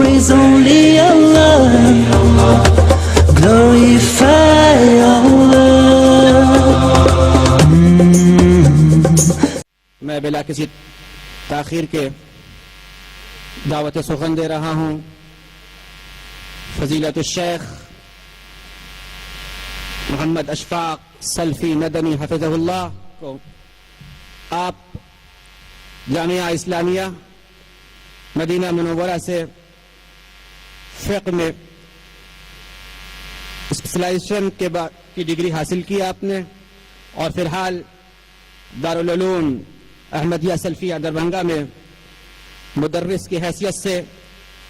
praise only Allah, glorify Allah. میں بلا کسی تاخیر کے دعوت سخن دے رہا ہوں فضیلت الشیخ محمد اشفاق سلفی ندنی حفظہ اللہ کو. آپ جامعہ اسلامیہ مدینہ منورہ سے فقہ میں اسپیشلائزیشن کی ڈگری حاصل کی آپ نے، اور فی الحال دارالعلوم احمدیہ سلفیہ دربھنگہ میں مدرس کی حیثیت سے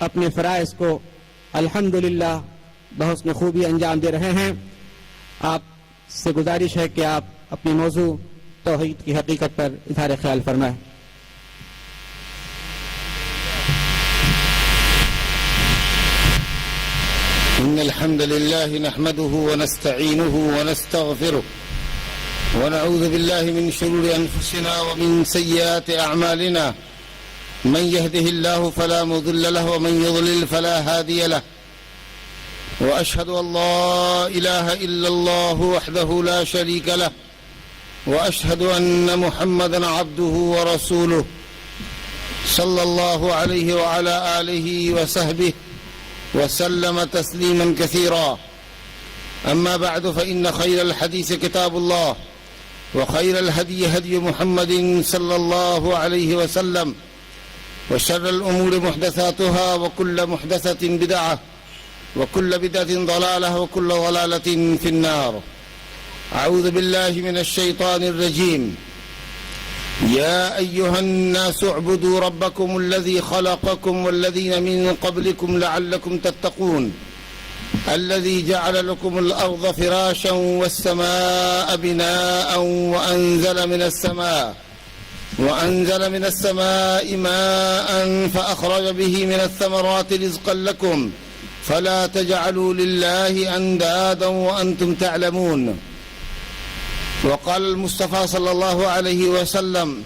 اپنے فرائض کو الحمدللہ بحسن خوبی انجام دے رہے ہیں. آپ سے گزارش ہے کہ آپ اپنی موضوع توحید کی حقیقت پر اظہار خیال فرمائیں. إن الحمد لله نحمده ونستعينه ونستغفره ونعوذ بالله من شرور أنفسنا ومن سيئات أعمالنا، من يهده الله فلا مضل له ومن يضلل فلا هادي له، وأشهد أن لا إله إلا الله وحده لا شريك له، وأشهد أن محمدا عبده ورسوله صلى الله عليه وعلى آله وصحبه وسلم تسليما كثيرا. أما بعد فإن خير الحديث كتاب الله، وخير الهدي هدي محمد صلى الله عليه وسلم، وشر الأمور محدثاتها، وكل محدثة بدعة، وكل بدعة ضلالة، وكل ضلالة في النار. أعوذ بالله من الشيطان الرجيم. يا أيها الناس اعبدوا ربكم الذي خلقكم والذين من قبلكم لعلكم تتقون، الذي جعل لكم الأرض فراشا والسماء بناء وأنزل من السماء ماء فأخرج به من الثمرات رزقا لكم فلا تجعلوا لله أندادا وأنتم تعلمون. وقال المصطفى صلى الله عليه وسلم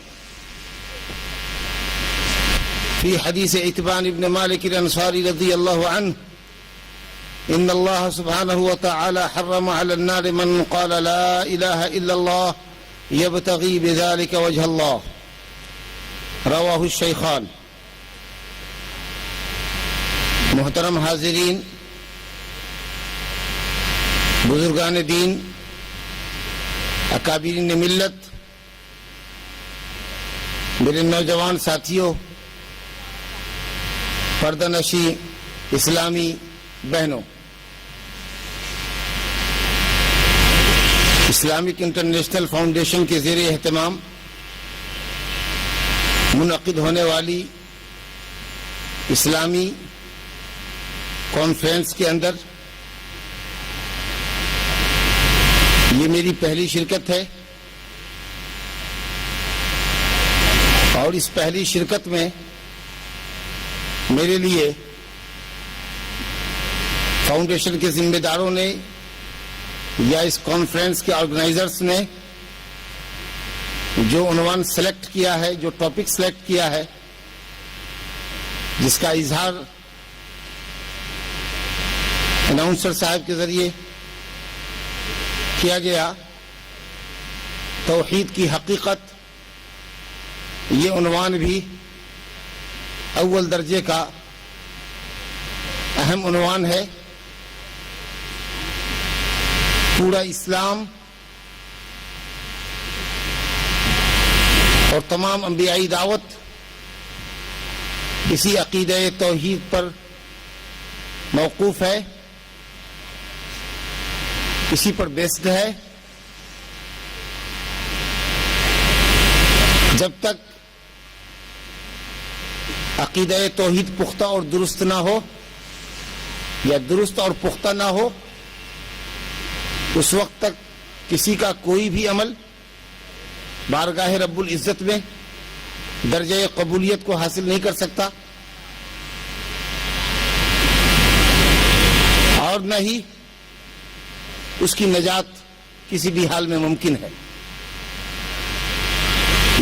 في حديث عتبان بن مالك الأنصاري رضي الله عنه: إن الله سبحانه وتعالى حرم على النار من قال لا إله إلا الله يبتغي بذلك وجه الله. رواه الشيخان. محترم حاضرین، بزرگان دین، اکابرین ملت، میرے نوجوان ساتھیوں، پردہ نشی اسلامی بہنوں، اسلامک انٹرنیشنل فاؤنڈیشن کے زیر اہتمام منعقد ہونے والی اسلامی کانفرنس کے اندر یہ میری پہلی شرکت ہے، اور اس پہلی شرکت میں میرے لیے فاؤنڈیشن کے ذمہ داروں نے یا اس کانفرنس کے آرگنائزرز نے جو عنوان سلیکٹ کیا ہے، جو ٹاپک سلیکٹ کیا ہے، جس کا اظہار اناؤنسر صاحب کے ذریعے کیا گیا، توحید کی حقیقت، یہ عنوان بھی اول درجے کا اہم عنوان ہے. پورا اسلام اور تمام انبیائی دعوت اسی عقیدہ توحید پر موقوف ہے، اسی پر بیسڈ ہے. جب تک عقیدہ توحید پختہ اور درست نہ ہو، یا درست اور پختہ نہ ہو، اس وقت تک کسی کا کوئی بھی عمل بارگاہ رب العزت میں درجہ قبولیت کو حاصل نہیں کر سکتا، اور نہ ہی اس کی نجات کسی بھی حال میں ممکن ہے.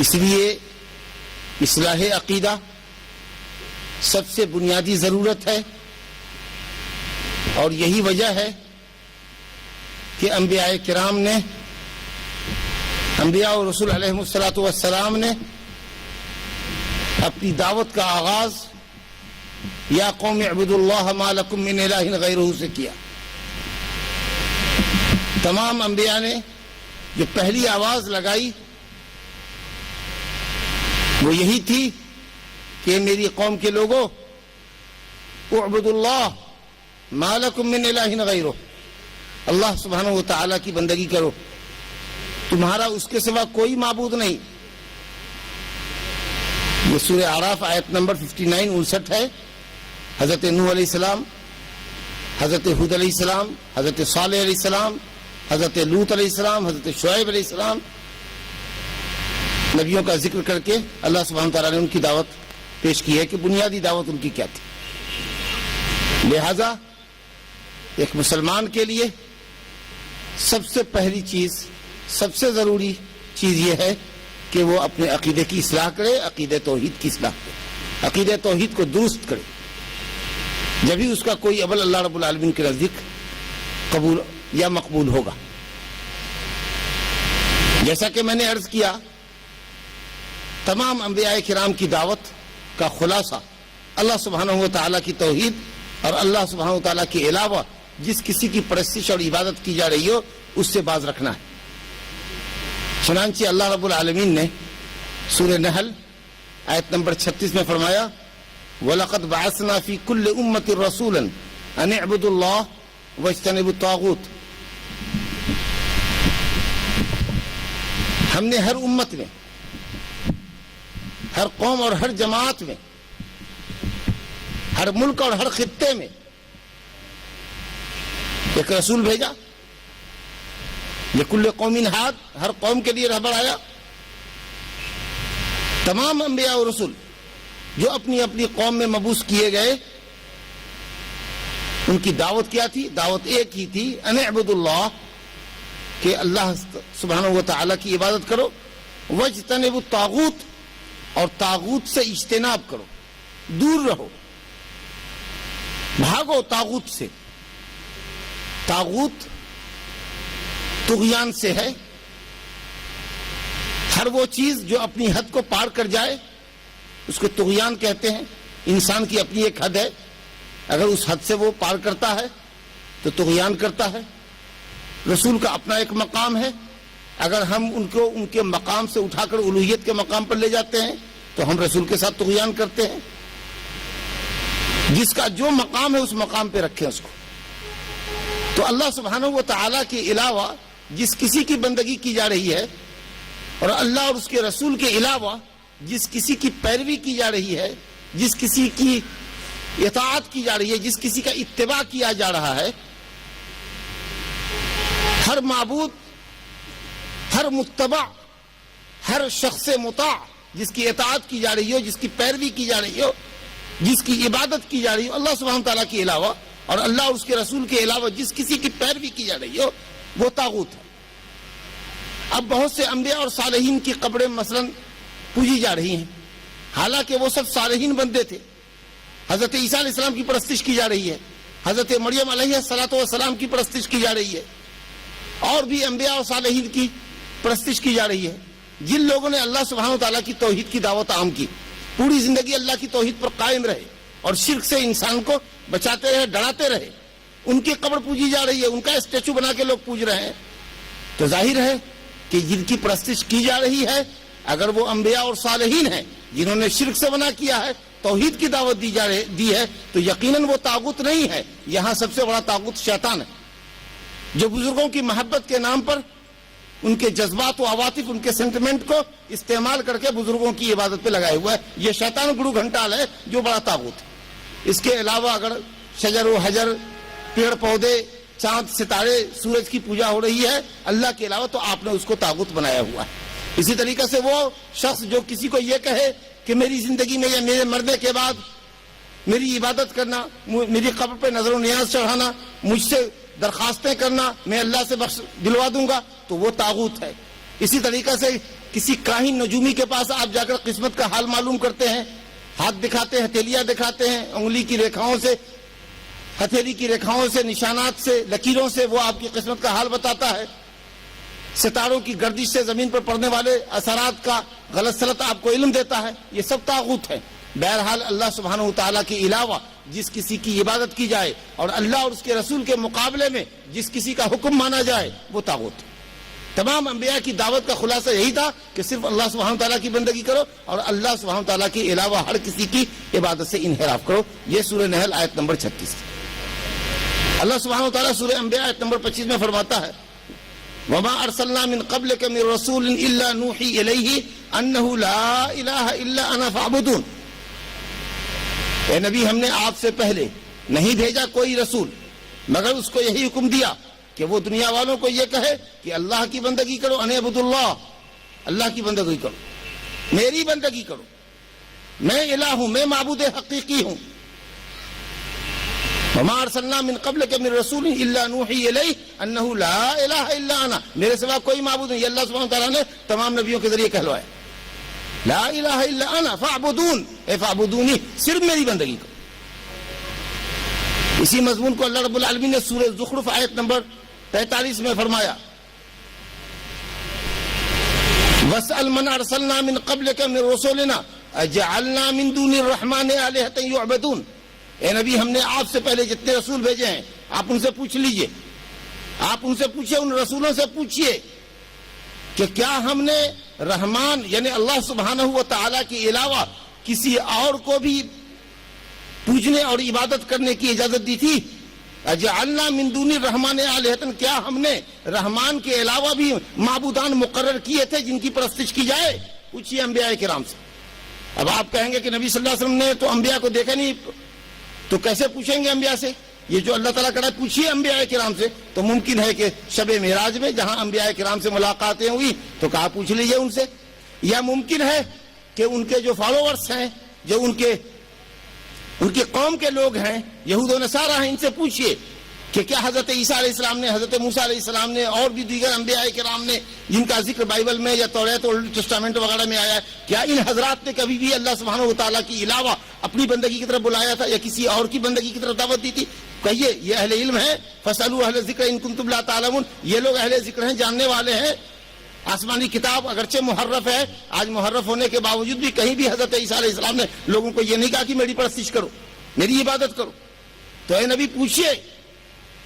اس لیے اصلاح عقیدہ، سب سے بنیادی ضرورت ہے، اور یہی وجہ ہے کہ انبیاء کرام نے، انبیاء و رسول علیہ الصلوۃ والسلام نے اپنی دعوت کا آغاز یا قوم اعبدوا اللہ ما لکم من الہ غیرہ سے کیا۔ تمام انبیاء نے جو پہلی آواز لگائی وہ یہی تھی کہ میری قوم کے لوگوں، اعبدوا اللہ ما لکم من الہ غیرہ، اللہ سبحانہ و تعالیٰ کی بندگی کرو، تمہارا اس کے سوا کوئی معبود نہیں۔ یہ سورہ اعراف آیت نمبر 59 ہے۔ حضرت نوح علیہ السلام، حضرت ہود علیہ السلام، حضرت صالح علیہ السلام، حضرت لوط علیہ السلام، حضرت شعیب علیہ السلام، نبیوں کا ذکر کر کے اللہ سبحانہ تعالیٰ نے ان کی دعوت پیش کی ہے کہ بنیادی دعوت ان کی کیا تھی۔ لہذا ایک مسلمان کے لیے سب سے پہلی چیز، سب سے ضروری چیز یہ ہے کہ وہ اپنے عقیدے کی اصلاح کرے، عقیدہ توحید کی اصلاح کرے، عقیدہ توحید کو درست کرے، جبھی اس کا کوئی عمل اللہ رب العالمین کے نزدیک قبول یا مقبول ہوگا۔ جیسا کہ میں نے عرض کیا، تمام انبیاء کرام کی دعوت کا خلاصہ اللہ سبحانہ و تعالیٰ کی توحید اور اللہ سبحانہ و تعالیٰ کے علاوہ جس کسی کی پرستش اور عبادت کی جا رہی ہو اس سے باز رکھنا ہے۔ چنانچہ اللہ رب العالمین نے سورہ نحل آیت نمبر 36 میں فرمایا، وَلَقَدْ بَعَثْنَا فِي كُلِّ أُمَّةٍ رَسُولًا أَنِ اعْبُدُوا اللَّهَ وَاجْتَنِبُوا الطَّاغُوتَ۔ ہم نے ہر امت میں، ہر قوم اور ہر جماعت میں، ہر ملک اور ہر خطے میں ایک رسول بھیجا۔ لِكُلِّ قَوْمٍ ہاد، ہر قوم کے لیے رہبر آیا۔ تمام انبیاء اور رسول جو اپنی اپنی قوم میں مبعوث کیے گئے، ان کی دعوت کیا تھی؟ دعوت ایک ہی تھی، ان اعبدوا اللہ، کہ اللہ سبحانہ و تعالیٰ کی عبادت کرو، واجتنبوا الطاغوت، اور طاغوت سے اجتناب کرو، دور رہو، بھاگو طاغوت سے۔ طاغوت طغیان سے ہے، ہر وہ چیز جو اپنی حد کو پار کر جائے اس کو طغیان کہتے ہیں۔ انسان کی اپنی ایک حد ہے، اگر اس حد سے وہ پار کرتا ہے تو طغیان کرتا ہے۔ رسول کا اپنا ایک مقام ہے، اگر ہم ان کو ان کے مقام سے اٹھا کر الوہیت کے مقام پر لے جاتے ہیں تو ہم رسول کے ساتھ طغیان کرتے ہیں۔ جس کا جو مقام ہے اس مقام پہ رکھیں اس کو۔ تو اللہ سبحانہ و تعالیٰ کے علاوہ جس کسی کی بندگی کی جا رہی ہے، اور اللہ اور اس کے رسول کے علاوہ جس کسی کی پیروی کی جا رہی ہے، جس کسی کی اطاعت کی جا رہی ہے، جس کسی کا اتباع کیا جا رہا ہے، ہر معبود، ہر متبع، ہر شخص مطاع جس کی اطاعت کی جا رہی ہو، جس کی پیروی کی جا رہی ہو، جس کی عبادت کی جا رہی ہو اللہ سبحانہ تعالیٰ کے علاوہ، اور اللہ اور اس کے رسول کے علاوہ جس کسی کی پیروی کی جا رہی ہو، وہ طاغوت ہے۔ اب بہت سے انبیاء اور صالحین کی قبریں مثلا پوجی جا رہی ہیں، حالانکہ وہ سب صالحین بندے تھے۔ حضرت عیسیٰ علیہ السلام کی پرستش کی جا رہی ہے، حضرت مریم علیہ السلام کی پرستش کی جا رہی ہے، اور بھی انبیاء اور صالحین کی پرستش کی جا رہی ہے۔ جن لوگوں نے اللہ سبحانہ و تعالیٰ کی توحید کی دعوت عام کی، پوری زندگی اللہ کی توحید پر قائم رہے اور شرک سے انسان کو بچاتے رہے، ڈراتے رہے، ان کی قبر پوجی جا رہی ہے، ان کا اسٹیچو بنا کے لوگ پوج رہے ہیں، تو ظاہر ہے کہ جن کی پرستش کی جا رہی ہے اگر وہ انبیاء اور صالحین ہیں جنہوں نے شرک سے منع کیا ہے، توحید کی دعوت دی ہے، تو یقیناً وہ طاغوت نہیں ہے۔ یہاں سب سے بڑا طاغوت شیطان ہے، جو بزرگوں کی محبت کے نام پر ان کے جذبات و عواطف، ان کے سینٹیمنٹ کو استعمال کر کے بزرگوں کی عبادت پہ لگائے ہوا ہے۔ یہ شیطان گرو گھنٹال ہے جو بڑا طاغوت ہے۔ اس کے علاوہ اگر شجر و حجر، پیڑ پودے، چاند ستارے، سورج کی پوجا ہو رہی ہے اللہ کے علاوہ، تو آپ نے اس کو طاغوت بنایا ہوا ہے۔ اسی طریقے سے وہ شخص جو کسی کو یہ کہے کہ میری زندگی میں یا میرے مرنے کے بعد میری عبادت کرنا، میری قبر پہ نظر و نیاز چڑھانا، مجھ سے درخواستیں کرنا، میں اللہ سے بخش دلوا دوں گا، تو وہ طاغوت ہے۔ اسی طریقے سے کسی کاہن نجومی کے پاس آپ جا کر قسمت کا حال معلوم کرتے ہیں، ہاتھ دکھاتے ہیں، ہتھیلیاں دکھاتے ہیں، انگلی کی ریکھاؤں سے، ہتھیلی کی ریکھاؤں سے، نشانات سے، لکیروں سے وہ آپ کی قسمت کا حال بتاتا ہے. ستاروں کی گردش سے زمین پر پڑنے والے اثرات کا غلط سلط آپ کو علم دیتا ہے. یہ سب طاغوت ہے. بہرحال اللہ سبحانہ وتعالیٰ کے علاوہ جس کسی کی عبادت کی جائے اور اللہ اور اس کے رسول کے مقابلے میں جس کسی کا حکم مانا جائے وہ طاغوت ہے. تمام انبیاء کی دعوت کا خلاصہ یہی تھا کہ صرف اللہ سبحانہ وتعالیٰ کی بندگی کرو اور اللہ سبحانہ وتعالیٰ کے علاوہ ہر کسی کی عبادت سے انحراف کرو. یہ سورہ نحل آیت نمبر 36. اللہ سبحانہ وتعالیٰ سورہ انبیاء آیت نمبر 25 میں فرماتا ہے وَمَا أَرْسَلْنَا مِن قَبْلِكَ مِن رَسُولٍ إِلَّا نُوحِي إِلَيْهِ أَنَّهُ لَا إِلَهَ إِلَّا أَنَا فَاعْبُدُونِ. اے نبی ہم نے آپ سے پہلے نہیں بھیجا کوئی رسول مگر اس کو یہی حکم دیا کہ وہ دنیا والوں کو یہ کہے کہ اللہ کی بندگی کرو، ان اعبدوا اللہ، اللہ کی بندگی کرو، میری بندگی کرو، میں الہ ہوں، میں معبود حقیقی ہوں. وما ارسلنا من قبلك من رسول الا نوحي اليه انه لا اله الا انا، میرے سوا کوئی معبود نہیں. یہ اللہ سبحانہ وتعالیٰ نے تمام نبیوں کے ذریعے کہلوایا لا الہ الا انا فاعبدون، اے فاعبدونی، صرف میری بندگی کرو. اسی مضمون کو اللہ رب العالمین نے سورہ زخرف آیت نمبر 43 میں فرمایا وَاسْأَلْ مَنْ أَرْسَلْنَا مِنْ قَبْلِكَ مِنْ رُسُلِنَا أَجَعَلْنَا مِنْ دُونِ الرَّحْمَنِ آلِهَةً يُعْبَدُونَ. اے نبی ہم نے آپ سے پہلے جتنے رسول بھیجے ہیں آپ ان سے پوچھ لیجئے، آپ ان سے پوچھئے، ان رسولوں سے پوچھئے کہ کیا ہم نے رحمان یعنی اللہ سبحانہ و تعالیٰ کے علاوہ کسی اور کو بھی پوجنے اور عبادت کرنے کی اجازت دی تھی؟ اجعلنا من دون الرحمن آلہۃ، کیا ہم نے رحمان کے علاوہ بھی معبودان مقرر کیے تھے جن کی پرستش کی جائے؟ پوچھئے انبیاء کرام سے. اب آپ کہیں گے کہ نبی صلی اللہ علیہ وسلم نے تو انبیاء کو دیکھا نہیں، تو کیسے پوچھیں گے انبیاء سے؟ یہ جو اللہ تعالیٰ کہا پوچھئے انبیاء کرام سے، تو ممکن ہے کہ شب معراج میں جہاں انبیاء کرام سے ملاقاتیں ہوئی تو کہا پوچھ لیجئے ان سے، یا ممکن ہے کہ ان کے جو فالوورز ہیں، جو ان کے قوم کے لوگ ہیں، یہود و نصارہ ہیں، ان سے پوچھئے کہ کیا حضرت عیسیٰ علیہ السلام نے، حضرت موسیٰ علیہ السلام نے اور بھی دیگر انبیاء کرام نے جن کا ذکر بائبل میں یا توریت اور اولڈ ٹیسٹامنٹ وغیرہ میں آیا ہے، کیا ان حضرات نے کبھی بھی اللہ سبحانہ و تعالیٰ کے علاوہ اپنی بندگی کی طرف بلایا تھا یا کسی اور کی بندگی کی طرف دعوت دی تھی؟ کہیے یہ اہل علم ہے، فَاسْأَلُوا أَهْلَ الذِّكْرِ إِن كُنتُمْ لَا تَعْلَمُونَ. یہ لوگ اہل ذکر ہیں، جاننے والے ہیں. آسمانی کتاب اگرچہ محرف ہے، آج محرف ہونے کے باوجود بھی کہیں بھی حضرت عیسیٰ علیہ السلام نے لوگوں کو یہ نہیں کہا کہ میری پرستش کرو، میری عبادت کرو. تو اے نبی پوچھئے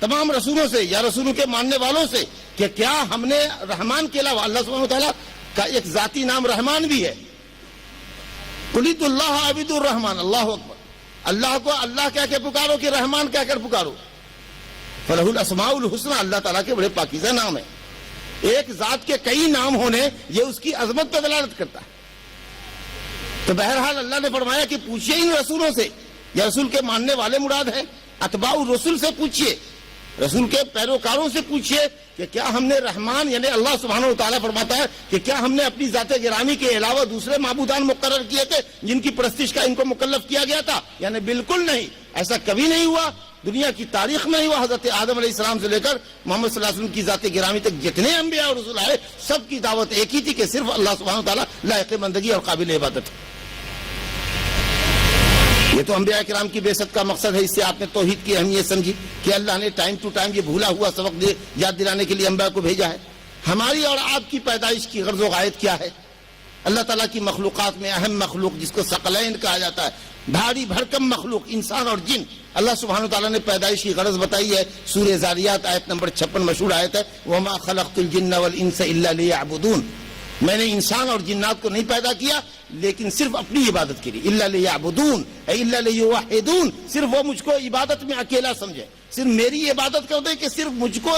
تمام رسولوں سے یا رسولوں کے ماننے والوں سے کہ کیا ہم نے رحمان کے علاوہ، اللہ سبحانہ وتعالیٰ کا ایک ذاتی نام رحمان بھی ہے، قُلِ ادْعُوا اللَّهَ اعْبُدُوا الرَّحْمَنَ، اللہ اکبر، اللہ کو اللہ کہہ کے پکارو کہ رحمان کہہ کر پکارو. فَلَهُ الْأَسْمَاءُ الْحُسْنَى، اللہ تعالیٰ کے بڑے پاکیزہ نام ہیں. ایک ذات کے کئی نام ہونے یہ اس کی عظمت پر دلالت کرتا ہے. تو بہرحال اللہ نے فرمایا کہ پوچھئے ان رسولوں سے، یا رسول کے ماننے والے مراد ہیں، اتباع الرسول سے پوچھئے، رسول کے پیروکاروں سے پوچھئے کہ کیا ہم نے رحمان یعنی اللہ سبحانہ وتعالیٰ فرماتا ہے کہ کیا ہم نے اپنی ذات گرامی کے علاوہ دوسرے معبودان مقرر کیے تھے جن کی پرستش کا ان کو مکلف کیا گیا تھا؟ یعنی بالکل نہیں، ایسا کبھی نہیں ہوا، دنیا کی تاریخ میں نہیں ہوا. حضرت آدم علیہ السلام سے لے کر محمد صلی اللہ علیہ وسلم کی ذات گرامی تک جتنے انبیاء اور رسول آئے سب کی دعوت ایک ہی تھی کہ صرف اللہ سبحانہ وتعالیٰ لائق بندگی اور قابل عبادت ہے. یہ تو انبیاء کرام کی بعثت کا مقصد ہے. اس سے آپ نے توحید کی اہمیت سمجھی کہ اللہ نے ٹائم ٹو ٹائم یہ بھولا ہوا سبق یاد دلانے کے لیے انبیاء کو بھیجا ہے. ہماری اور آپ کی پیدائش کی غرض و غایت کیا ہے؟ اللہ تعالیٰ کی مخلوقات میں اہم مخلوق جس کو ثقلین کہا جاتا ہے، بھاری بھرکم مخلوق انسان اور جن، اللہ سبحانہ وتعالیٰ نے پیدائش کی غرض بتائی ہے. سورہ ذاریات آیت نمبر 56 مشہور آیت ہے وَمَا خَلَقْتُ الْجِنَّ وَالْإِنسَ إِلَّا لِيَعْبُدُونَ. میں نے انسان اور جنات کو نہیں پیدا کیا لیکن صرف اپنی عبادت کے لیے. اِلَّا لِيَعْبُدُونَ اے اِلَّا لِيُوَحِّدُونَ، صرف وہ مجھ کو عبادت میں اکیلا سمجھے، صرف میری عبادت کر دے کہ صرف مجھ کو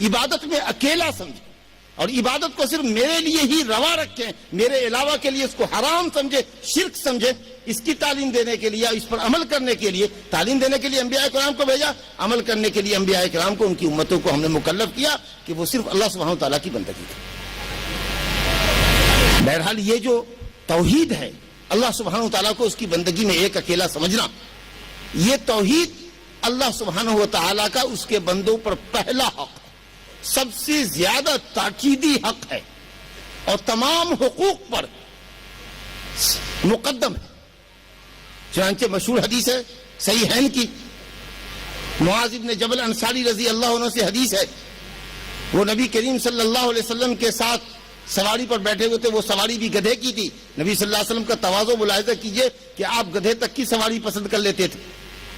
عبادت میں اکیلا سمجھے اور عبادت کو صرف میرے لیے ہی روا رکھیں، میرے علاوہ کے لیے اس کو حرام سمجھے، شرک سمجھے. اس کی تعلیم دینے کے لیے، اس پر عمل کرنے کے لیے، تعلیم دینے کے لیے انبیاء کرام کو بھیجا، عمل کرنے کے لیے انبیاء کرام کو، ان کی امتوں کو ہم نے مکلف کیا کہ وہ صرف اللہ سبحانہ وتعالیٰ کی بندگی کریں. بہرحال یہ جو توحید ہے، اللہ سبحانہ وتعالیٰ کو اس کی بندگی میں ایک اکیلا سمجھنا، یہ توحید اللہ سبحانہ وتعالیٰ کا اس کے بندوں پر پہلا حق ہے، سب سے زیادہ تاکیدی حق ہے اور تمام حقوق پر مقدم ہے. چنانچہ مشہور حدیث ہے صحیحین کی، معاذ بن جبل انصاری رضی اللہ عنہ سے حدیث ہے، وہ نبی کریم صلی اللہ علیہ وسلم کے ساتھ سواری پر بیٹھے ہوئے تھے، وہ سواری بھی گدھے کی تھی۔ نبی صلی اللہ علیہ وسلم کا تواضع ملاحظہ کیجئے کہ آپ گدھے تک کی سواری پسند کر لیتے تھے،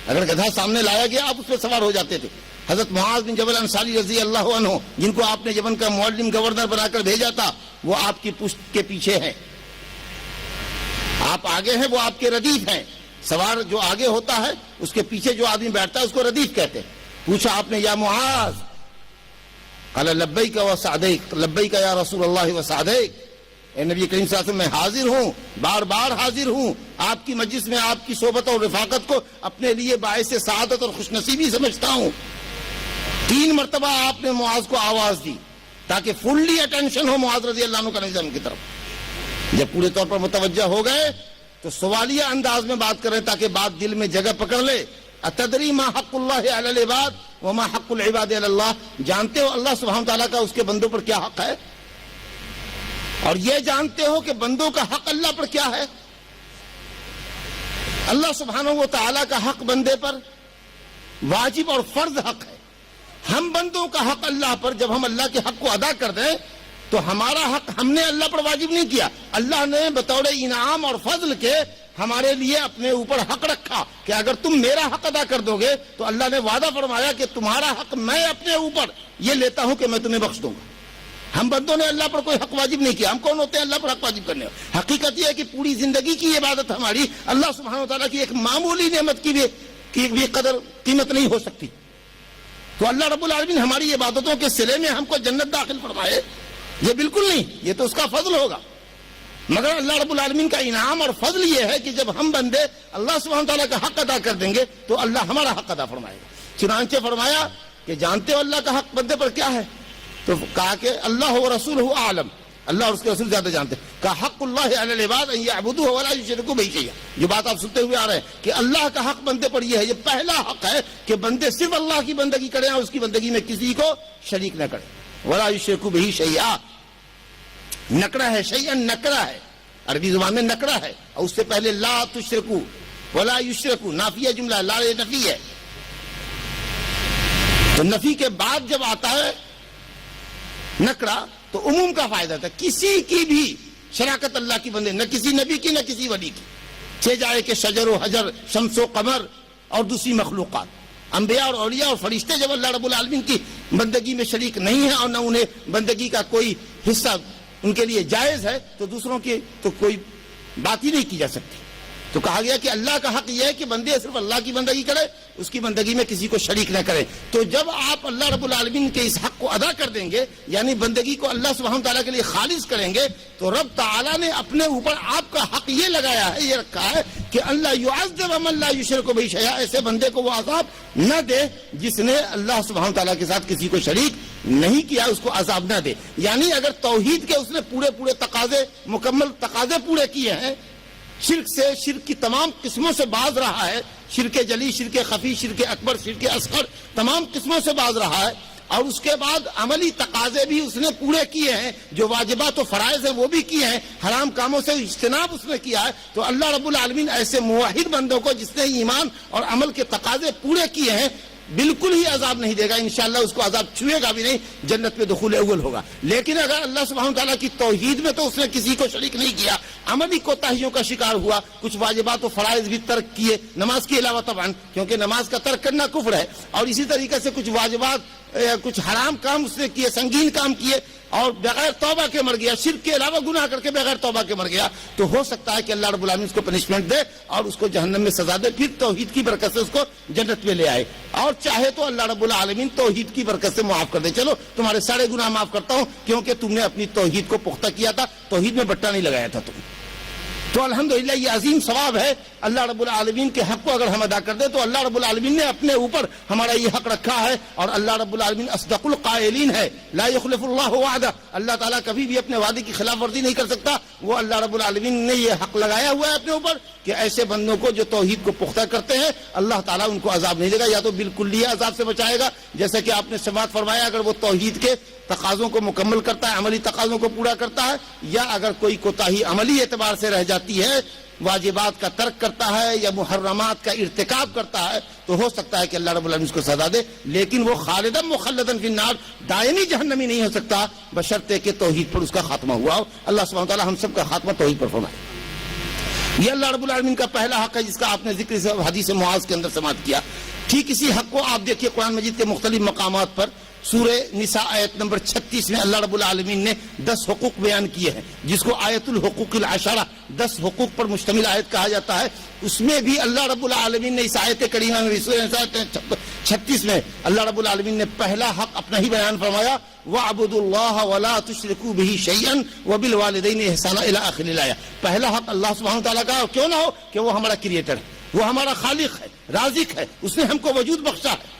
اگر گدھا سامنے لایا گیا آپ اس پہ سوار ہو جاتے تھے۔ حضرت معاذ بن جبل انصاری رضی اللہ عنہ، جن کو آپ نے یمن کا معلم گورنر بنا کر بھیجا تھا، وہ آپ کی پشت کے پیچھے ہیں، آپ آگے ہیں، وہ آپ کے ردیف ہیں۔ سوار جو آگے ہوتا ہے اس کے پیچھے جو آدمی بیٹھتا ہے اس کو ردیف کہتے ہیں۔ پوچھا آپ نے، یا معاذ، قال لبیک و سعدیک، لبیک یا رسول اللہ و سعدیک، اے نبی کریم صلی اللہ علیہ وسلم میں حاضر ہوں، بار بار حاضر ہوں، آپ کی مجلس میں آپ کی صحبت اور رفاقت کو اپنے لیے باعث سعادت اور خوش نصیبی سمجھتا ہوں۔ 3 مرتبہ آپ نے معاذ کو آواز دی تاکہ فلی اٹینشن ہو معاذ رضی اللہ عنہ کا نظام کی طرف۔ جب پورے طور پر متوجہ ہو گئے تو سوالیہ انداز میں بات کر رہے ہیں تاکہ بات دل میں جگہ پکڑ لے۔ اتدری ما حق اللہ علی العباد وما حق العباد علی اللہ، جانتے ہو اللہ سبحانہ تعالیٰ کا اس کے بندوں پر کیا حق ہے، اور یہ جانتے ہو کہ بندوں کا حق اللہ پر کیا ہے؟ اللہ سبحانہ و تعالیٰ کا حق بندے پر واجب اور فرض حق ہے۔ ہم بندوں کا حق اللہ پر جب ہم اللہ کے حق کو ادا کر دیں تو ہمارا حق ہم نے اللہ پر واجب نہیں کیا، اللہ نے بطور انعام اور فضل کے ہمارے لیے اپنے اوپر حق رکھا کہ اگر تم میرا حق ادا کر دو گے تو اللہ نے وعدہ فرمایا کہ تمہارا حق میں اپنے اوپر یہ لیتا ہوں کہ میں تمہیں بخش دوں گا۔ ہم بندوں نے اللہ پر کوئی حق واجب نہیں کیا، ہم کون ہوتے ہیں اللہ پر حق واجب کرنے؟ حقیقت یہ ہے کہ پوری زندگی کی عبادت ہماری اللہ سبحانہ و تعالیٰ کی ایک معمولی نعمت کی بھی قدر قیمت نہیں ہو سکتی۔ تو اللہ رب العالمین ہماری عبادتوں کے صلے میں ہم کو جنت داخل فرمائے، یہ بالکل نہیں، یہ تو اس کا فضل ہوگا، مگر اللہ رب العالمین کا انعام اور فضل یہ ہے کہ جب ہم بندے اللہ سبحانہ تعالیٰ کا حق ادا کر دیں گے تو اللہ ہمارا حق ادا فرمائے گا۔ چنانچہ فرمایا کہ جانتے ہو اللہ کا حق بندے پر کیا ہے؟ تو کہا کہ اللہ و رسولہ اعلم، اللہ اور اس کے رسول زیادہ جانتے ہیں۔ کہا حق اللہ علی العباد ان یعبدوہ ولا یشرکوا بہ شیئا، جو بات آپ سنتے ہوئے آ رہے ہیں کہ اللہ کا حق بندے پر یہ ہے، یہ پہلا حق ہے کہ بندے صرف اللہ کی بندگی کریں اور اس کی بندگی میں کسی کو شریک نہ کریں۔ ولا یشرکوا بہ شیئا، نکرہ ہے، شیئا نکرہ ہے، عربی زبان میں نکرہ ہے، اور اس سے پہلے لا تشرکوا ولا یشرکوا، نافیہ جملہ، لا نفی ہے، تو نفی کے بعد جب آتا ہے نکرہ تو عموم کا فائدہ تھا، کسی کی بھی شراکت اللہ کی بندے، نہ کسی نبی کی نہ کسی ولی کی، چھ جائے کہ شجر و حجر، شمس و قمر اور دوسری مخلوقات، انبیاء اور اولیاء اور فرشتے جب اللہ رب العالمین کی بندگی میں شریک نہیں ہیں اور نہ انہیں بندگی کا کوئی حصہ ان کے لیے جائز ہے تو دوسروں کی تو کوئی بات ہی نہیں کی جا سکتی۔ تو کہا گیا کہ اللہ کا حق یہ ہے کہ بندے صرف اللہ کی بندگی کرے، اس کی بندگی میں کسی کو شریک نہ کرے۔ تو جب آپ اللہ رب العالمین کے اس حق کو ادا کر دیں گے، یعنی بندگی کو اللہ سبحانہ تعالیٰ کے لیے خالص کریں گے، تو رب تعالیٰ نے اپنے اوپر آپ کا حق یہ لگایا ہے، یہ رکھا ہے کہ اللہ یعذب من لا یشرک بہ شیئا، ایسے بندے کو وہ عذاب نہ دے جس نے اللہ سبحانہ تعالیٰ کے ساتھ کسی کو شریک نہیں کیا، اس کو عذاب نہ دے۔ یعنی اگر توحید کے اس نے پورے تقاضے، مکمل تقاضے پورے کیے ہیں، شرک سے، شرک کی تمام قسموں سے باز رہا ہے، شرک جلی، شرک خفی، شرک اکبر، شرک اصغر، تمام قسموں سے باز رہا ہے، اور اس کے بعد عملی تقاضے بھی اس نے پورے کیے ہیں، جو واجبات و فرائض ہیں وہ بھی کیے ہیں، حرام کاموں سے اجتناب اس نے کیا ہے، تو اللہ رب العالمین ایسے موحد بندوں کو جس نے ایمان اور عمل کے تقاضے پورے کیے ہیں بالکل ہی عذاب نہیں دے گا، انشاءاللہ اس کو عذاب چھوئے گا بھی نہیں، جنت میں دخول اول ہوگا۔ لیکن اگر اللہ سبحانہ تعالیٰ کی توحید میں تو اس نے کسی کو شریک نہیں کیا، عملی کوتاہیوں کا شکار ہوا، کچھ واجبات و فرائض بھی ترک کیے، نماز کے علاوہ طبعا، کیونکہ نماز کا ترک کرنا کفر ہے، اور اسی طریقے سے کچھ واجبات، کچھ حرام کام اس نے کیے، سنگین کام کیے، اور بغیر توبہ کے مر گیا، شرک کے علاوہ گناہ کر کے بغیر توبہ کے مر گیا، تو ہو سکتا ہے کہ اللہ رب العالمین اس کو پنشمنٹ دے اور اس کو جہنم میں سزا دے، پھر توحید کی برکت سے اس کو جنت میں لے آئے، اور چاہے تو اللہ رب العالمین توحید کی برکت سے معاف کر دے، چلو تمہارے سارے گناہ معاف کرتا ہوں کیونکہ تم نے اپنی توحید کو پختہ کیا تھا، توحید میں بٹا نہیں لگایا تھا تم۔ تو الحمدللہ یہ عظیم ثواب ہے، اللہ رب العالمین کے حق کو اگر ہم ادا کر دیں تو اللہ رب العالمین نے اپنے اوپر ہمارا یہ حق رکھا ہے، اور اللہ رب العالمین اصدق القائلین ہے، لا یخلف اللہ وعدہ، اللہ تعالیٰ کبھی بھی اپنے وعدے کی خلاف ورزی نہیں کر سکتا، وہ اللہ رب العالمین نے یہ حق لگایا ہوا ہے اپنے اوپر کہ ایسے بندوں کو جو توحید کو پختہ کرتے ہیں اللہ تعالیٰ ان کو عذاب نہیں دے گا، یا تو بالکلیہ عذاب سے بچائے گا، جیسا کہ آپ نے سماعت فرمایا، اگر وہ توحید کے تقاضوں کو مکمل کرتا ہے، عملی تقاضوں کو پورا کرتا ہے، یا اگر کوئی کوتاہی عملی اعتبار سے رہ جاتی ہے واجبات کا ترک کرتا ہے یا محرمات کا ارتکاب کرتا ہے تو ہو سکتا ہے کہ اللہ رب العالمین اس کو سزا دے، لیکن وہ خالداً مخلداً فی النار، دائمی جہنمی نہیں ہو سکتا بشرطے کہ توحید پر اس کا خاتمہ ہوا ہو۔ اللہ سبحانہ وتعالی ہم سب کا خاتمہ توحید پر فرمائے۔ یہ اللہ رب العالمین کا پہلا حق ہے جس کا آپ نے ذکر حدیث معاذ کے اندر سماعت کیا۔ ٹھیک اسی حق کو آپ دیکھیے قرآن مجید کے مختلف مقامات پر، سورہ نساء آیت نمبر 36 میں اللہ رب العالمین نے 10 حقوق بیان کیے ہیں، جس کو آیت الحقوق العشرہ، 10 حقوق پر مشتمل آیت کہا جاتا ہے۔ اس میں بھی اللہ رب العالمین نے اس آیت کریمہ میں سورہ نساء 36 میں اللہ رب العالمین نے پہلا حق اپنا ہی بیان فرمایا، وَاعْبُدُوا اللَّهَ وَلَا تُشْرِكُوا بِهِ شَيْئًا وَبِالْوَالِدَيْنِ إِحْسَانًا إِلَىٰ آخِرِ الآیہ۔ پہلا حق اللہ سبحانہ وتعالیٰ کا کیوں نہ ہو کہ وہ ہمارا کریٹر ہے، وہ ہمارا خالق ہے، رازق ہے، اس نے ہم کو وجود بخشا ہے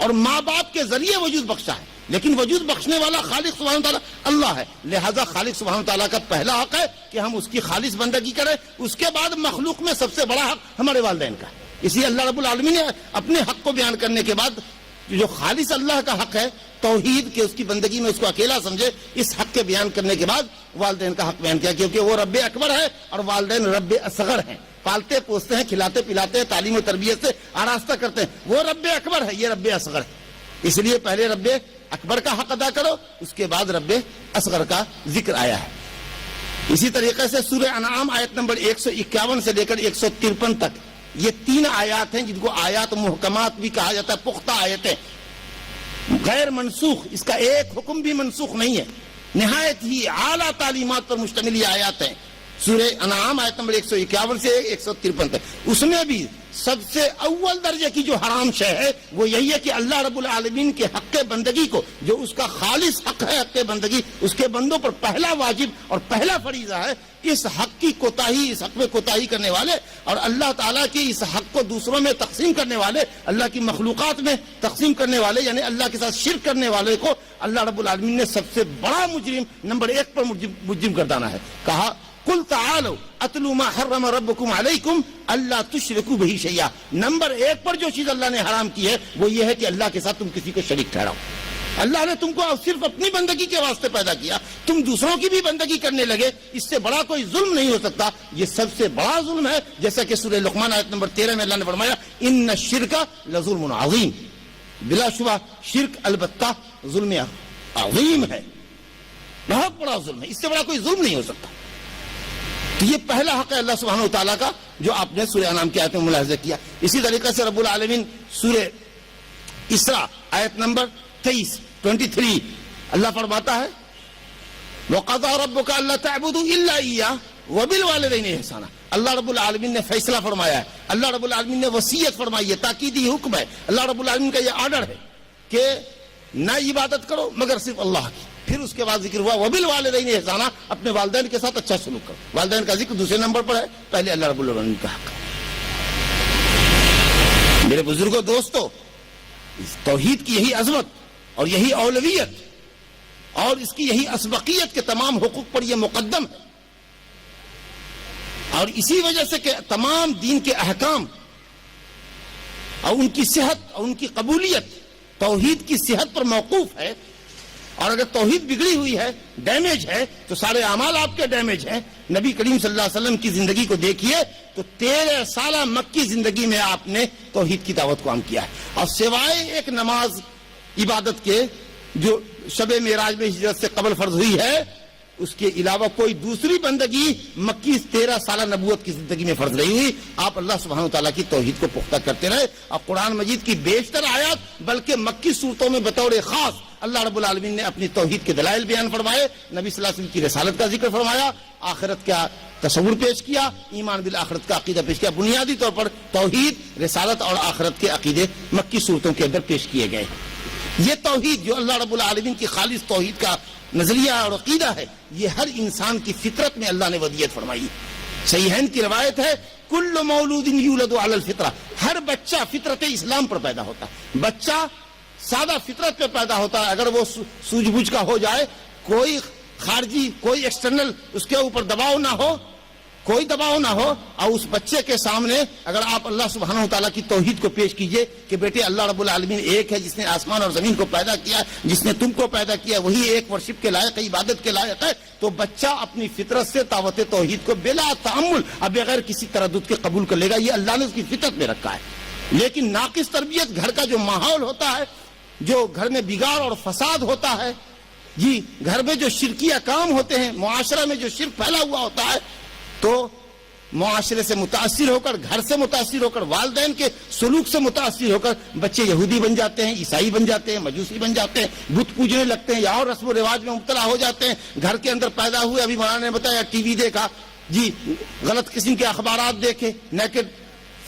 اور ماں باپ کے ذریعے وجود بخشا ہے، لیکن وجود بخشنے والا خالق سبحانہ تعالیٰ اللہ ہے۔ لہذا خالق سبحانہ تعالیٰ کا پہلا حق ہے کہ ہم اس کی خالص بندگی کریں۔ اس کے بعد مخلوق میں سب سے بڑا حق ہمارے والدین کا ہے۔ اسی اللہ رب العالمین نے اپنے حق کو بیان کرنے کے بعد جو خالص اللہ کا حق ہے توحید کے، اس کی بندگی میں اس کو اکیلا سمجھے، اس حق کے بیان کرنے کے بعد والدین کا حق بیان کیا، کیونکہ وہ رب اکبر ہے اور والدین رب اصغر ہیں، پالتے پوستے ہیں، کھلاتے پلاتے ہیں، تعلیم و تربیت سے آراستہ کرتے ہیں۔ وہ رب اکبر ہے، یہ رب اصغر ہے، اس لیے پہلے رب اکبر کا حق ادا کرو، اس کے بعد رب اصغر کا ذکر آیا ہے۔ اسی طریقے سے سورہ انعام آیت نمبر 151 سے لے کر 153 تک یہ 3 آیات ہیں جن کو آیات محکمات بھی کہا جاتا ہے، پختہ آیتیں، غیر منسوخ، اس کا ایک حکم بھی منسوخ نہیں ہے، نہایت ہی اعلیٰ تعلیمات پر مشتمل یہ آیات ہیں۔ سورہ انعام آیت نمبر 151 سے 153 تک، اس میں بھی سب سے اول درجے کی جو حرام شے ہے وہ یہی ہے کہ اللہ رب العالمین کے حق بندگی کو، جو اس کا خالص حق ہے حق بندگی، اس کے بندوں پر پہلا واجب اور پہلا فریضہ ہے، اس حق کی کوتاہی، اس حق میں کوتاہی کرنے والے اور اللہ تعالیٰ کی اس حق کو دوسروں میں تقسیم کرنے والے، اللہ کی مخلوقات میں تقسیم کرنے والے، یعنی اللہ کے ساتھ شرک کرنے والے کو اللہ رب العالمین نے سب سے بڑا مجرم، نمبر 1 پر مجرم گردانا ہے۔ کہا قل تعالوا اتلوا ما حرم ربكم عليكم الا تشركوا به شيئا۔ نمبر 1 پر جو چیز اللہ نے حرام کی ہے وہ یہ ہے کہ اللہ کے ساتھ تم کسی کو شریک ٹھہراؤ۔ اللہ نے تم کو صرف اپنی بندگی کے واسطے پیدا کیا، تم دوسروں کی بھی بندگی کرنے لگے، اس سے بڑا کوئی ظلم نہیں ہو سکتا، یہ سب سے بڑا ظلم ہے۔ جیسا کہ سورہ لقمان آیت نمبر 13 میں اللہ نے فرمایا ان الشرک لظلم عظیم، بلا شبہ شرک البتہ ظلم عظیم ہے، بہت بڑا ظلم ہے، اس سے بڑا کوئی ظلم نہیں ہو سکتا۔ تو یہ پہلا حق ہے اللہ سبحانہ وتعالیٰ کا جو آپ نے سورہ انعام کی آیت میں ملاحظہ کیا۔ اسی طریقے سے رب العالمین سورہ اسراء آیت نمبر 23 اللہ فرماتا ہے وَقَضَىٰ رَبُّكَ أَلَّا تَعْبُدُوا إِلَّا إِيَّاهُ وَبِالْوَالِدَيْنِ إِحْسَانًا۔ اللہ رب العالمین نے فیصلہ فرمایا ہے، اللہ رب العالمین نے وصیت فرمائی ہے، تاکیدی حکم ہے، اللہ رب العالمین کا یہ آرڈر ہے کہ نہ عبادت کرو مگر صرف اللہ کی۔ پھر اس کے بعد ذکر ہوا وَبِالْوَالِدَيْنِ إِحْسَانًا، اپنے والدین کے ساتھ اچھا سلوک کرو۔ والدین کا ذکر دوسرے نمبر پر ہے، پہلے اللہ رب العالمین کا حق۔ میرے بزرگوں دوستو، توحید کی یہی عظمت اور یہی اولویت اور اس کی یہی اسبقیت کے تمام حقوق پر یہ مقدم ہے، اور اسی وجہ سے کہ تمام دین کے احکام اور ان کی صحت اور ان کی قبولیت توحید کی صحت پر موقوف ہے، اور اگر توحید بگڑی ہوئی ہے، ڈیمیج ہے، تو سارے اعمال آپ کے ڈیمیج ہیں۔ نبی کریم صلی اللہ علیہ وسلم کی زندگی کو دیکھیے تو 13 سالہ مکی زندگی میں آپ نے توحید کی دعوت کو عام کیا ہے، اور سوائے ایک نماز عبادت کے جو شب معراج میں ہجرت سے قبل فرض ہوئی ہے، اس کے علاوہ کوئی دوسری بندگی مکی 13 سالہ نبوت کی زندگی میں فرض نہیں ہوئی۔ آپ اللہ سبحانہ وتعالیٰ کی توحید کو پختہ کرتے رہے، اور قرآن مجید کی بیشتر آیات بلکہ مکی صورتوں میں بطور خاص اللہ رب العالمین نے اپنی توحید کے دلائل بیان فرمائے، نبی صلی اللہ علیہ وسلم کی رسالت کا ذکر فرمایا، آخرت کا تصور پیش کیا، ایمان بالآخرت کا عقیدہ پیش کیا۔ بنیادی طور پر توحید، رسالت اور آخرت کے عقیدے مکی صورتوں کے اندر پیش کیے گئے۔ یہ توحید جو اللہ رب العالمین کی خالص توحید کا نظریہ اور عقیدہ ہے، یہ ہر انسان کی فطرت میں اللہ نے ودیت فرمائی۔ صحیحین کی روایت ہے کل مولود یولد علی الفطرہ، ہر بچہ فطرت اسلام پر پیدا ہوتا ہے۔ بچہ سادہ فطرت پہ پیدا ہوتا ہے، اگر وہ سوجھ بوجھ کا ہو جائے، کوئی خارجی کوئی ایکسٹرنل اس کے اوپر دباؤ نہ ہو، کوئی دباؤ نہ ہو، اور اس بچے کے سامنے اگر آپ اللہ سبحانہ وتعالیٰ کی توحید کو پیش کیجئے کہ بیٹے اللہ رب العالمین ایک ہے، جس نے آسمان اور زمین کو پیدا کیا، جس نے تم کو پیدا کیا، وہی ایک ورشپ کے لائق ہے، عبادت کے لائق ہے، تو بچہ اپنی فطرت سے دعوت توحید کو بلا تعمل اب بغیر کسی تردد کے قبول کر لے گا. یہ اللہ نے اس کی فطرت میں رکھا ہے. لیکن ناقص تربیت، گھر کا جو ماحول ہوتا ہے، جو گھر میں بگاڑ اور فساد ہوتا ہے، جی گھر میں جو شرکیہ کام ہوتے ہیں، معاشرہ میں جو شرک پھیلا ہوا ہوتا ہے، تو معاشرے سے متاثر ہو کر، گھر سے متاثر ہو کر، والدین کے سلوک سے متاثر ہو کر بچے یہودی بن جاتے ہیں، عیسائی بن جاتے ہیں، مجوسی بن جاتے ہیں، بت پوجنے لگتے ہیں یا اور رسم و رواج میں مبتلا ہو جاتے ہیں. گھر کے اندر پیدا ہوئے، ابھی مولانا نے بتایا ٹی وی دیکھا، جی غلط قسم کے اخبارات دیکھے، نیکڈ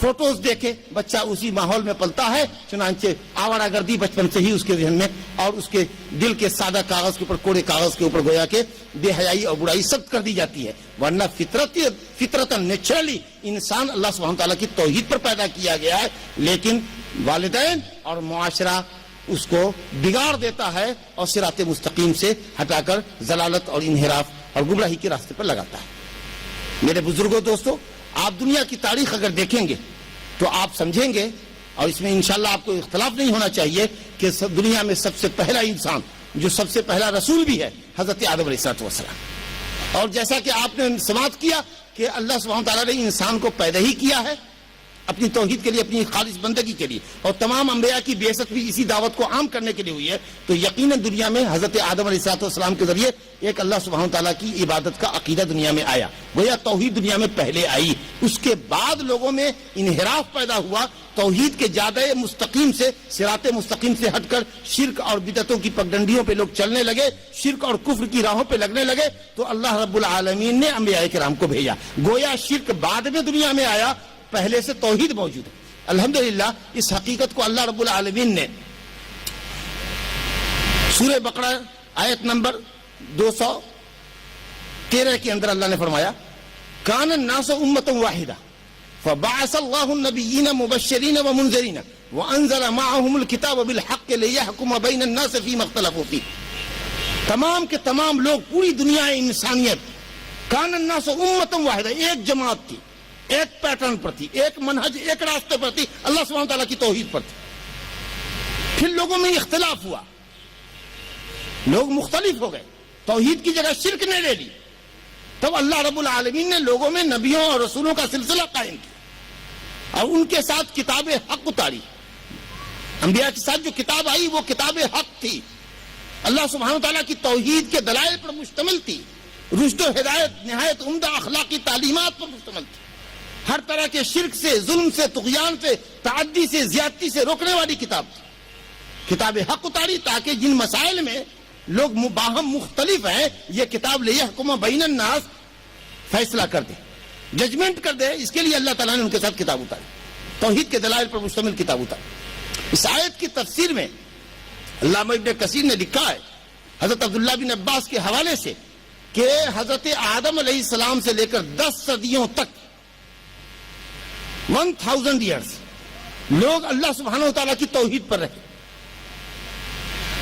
فوٹوز دیکھے، بچہ اسی ماحول میں پلتا ہے. چنانچہ آوارہ گردی بچپن سے ہی اس کے ذہن میں اور اس کے دل کے سادہ کاغذ کے اوپر، کوڑے کاغذ کے اوپر گویا کہ بے حیائی اور برائی سب کر دی جاتی ہے. ورنہ فطرت نیچرلی انسان اللہ سبحانہ تعالیٰ کی توحید پر پیدا کیا گیا ہے، لیکن والدین اور معاشرہ اس کو بگاڑ دیتا ہے اور صراط مستقیم سے ہٹا کر ضلالت اور انحراف اور گمراہی کے راستے پر لگاتا ہے. میرے بزرگوں، دوستو، آپ دنیا کی تاریخ اگر دیکھیں گے تو آپ سمجھیں گے، اور اس میں انشاءاللہ آپ کو اختلاف نہیں ہونا چاہیے کہ دنیا میں سب سے پہلا انسان، جو سب سے پہلا رسول بھی ہے، حضرت آدم علیہ السلام. اور جیسا کہ آپ نے سماعت کیا کہ اللہ سبحانہ تعالیٰ نے انسان کو پیدا ہی کیا ہے اپنی توحید کے لیے، اپنی خالص بندگی کے لیے، اور تمام انبیاء کی بعثت بھی اسی دعوت کو عام کرنے کے لیے ہوئی ہے. تو یقیناً دنیا میں حضرت آدم علیہ السلام کے ذریعے ایک اللہ سبحانہ تعالیٰ کی عبادت کا عقیدہ دنیا میں آیا، گویا توحید دنیا میں پہلے آئی. اس کے بعد لوگوں میں انحراف پیدا ہوا، توحید کے جادہ مستقیم سے، صراط مستقیم سے ہٹ کر شرک اور بدعتوں کی پگڈنڈیوں پہ لوگ چلنے لگے، شرک اور کفر کی راہوں پہ لگنے لگے. تو اللہ رب العالمین نے انبیاء کرام کو بھیجا. گویا شرک بعد میں دنیا میں آیا، پہلے سے توحید موجود ہے. الحمدللہ اس حقیقت کو اللہ رب العالمین نے سورہ بقرہ آیت نمبر 213 کے اندر اللہ نے فرمایا کان الناس امۃ واحدہ فبعث اللہ النبیین مبشرین ومنذرین وانزل معهم الکتاب بالحق لیحکم بین الناس فیما اختلفوا فیہ. تمام کے تمام لوگ، پوری دنیا انسانیت، کان الناس امۃ واحدہ، ایک جماعت تھی، ایک پیٹرن پر تھی، ایک منہج، ایک راستے پر تھی، اللہ سبحانہ تعالیٰ کی توحید پر تھی. پھر لوگوں میں اختلاف ہوا، لوگ مختلف ہو گئے، توحید کی جگہ شرک نے لے لی. تب اللہ رب العالمین نے لوگوں میں نبیوں اور رسولوں کا سلسلہ قائم کیا اور ان کے ساتھ کتاب حق اتاری. انبیاء کے ساتھ جو کتاب آئی وہ کتاب حق تھی، اللہ سبحانہ تعالیٰ کی توحید کے دلائل پر مشتمل تھی، رشد و ہدایت، نہایت عمدہ اخلاقی تعلیمات پر مشتمل تھی، ہر طرح کے شرک سے، ظلم سے، طغیان سے، تعدی سے، زیادتی سے روکنے والی کتاب تھی. کتاب حق اتاری تاکہ جن مسائل میں لوگ باہم مختلف ہیں، یہ کتاب لیحکم بین الناس فیصلہ کر دے، ججمنٹ کر دے. اس کے لیے اللہ تعالیٰ نے ان کے ساتھ کتاب اتاری، توحید کے دلائل پر مشتمل کتاب اتاری. اس آیت کی تفسیر میں علامہ ابن کثیر نے لکھا ہے حضرت عبداللہ بن عباس کے حوالے سے کہ حضرت آدم علیہ السلام سے لے کر 10 صدیوں تک 1000 ایئرز لوگ اللہ سبحانہ و تعالیٰ کی توحید پر رہے.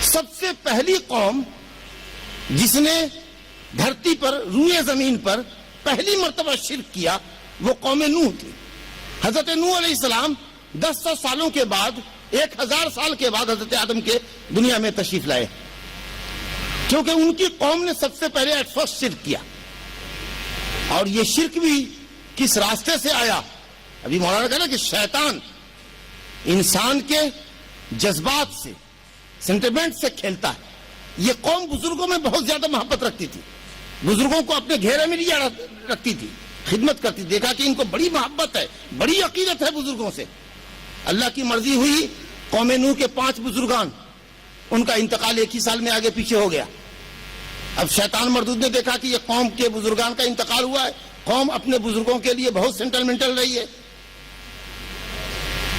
سب سے پہلی قوم جس نے دھرتی پر، روئے زمین پر پہلی مرتبہ شرک کیا وہ قوم نوح تھی. حضرت نوح علیہ السلام 1000 سالوں کے بعد، 1000 سال کے بعد حضرت آدم کے دنیا میں تشریف لائے، کیونکہ ان کی قوم نے سب سے پہلے ایٹ فرسٹ شرک کیا. اور یہ شرک بھی کس راستے سے آیا؟ ابھی مولانا کہا نا کہ شیطان انسان کے جذبات سے، سینٹیمنٹ سے کھیلتا ہے. یہ قوم بزرگوں میں بہت زیادہ محبت رکھتی تھی، بزرگوں کو اپنے گھیرے میں لیا رکھتی تھی، خدمت کرتی تھی. دیکھا کہ ان کو بڑی محبت ہے، بڑی عقیدت ہے بزرگوں سے. اللہ کی مرضی ہوئی، قوم نوح کے 5 بزرگان، ان کا انتقال 1 ہی سال میں آگے پیچھے ہو گیا. اب شیطان مردود نے دیکھا کہ یہ قوم کے بزرگان کا انتقال ہوا ہے، قوم اپنے بزرگوں کے لیے بہت سینٹیمنٹل رہی ہے،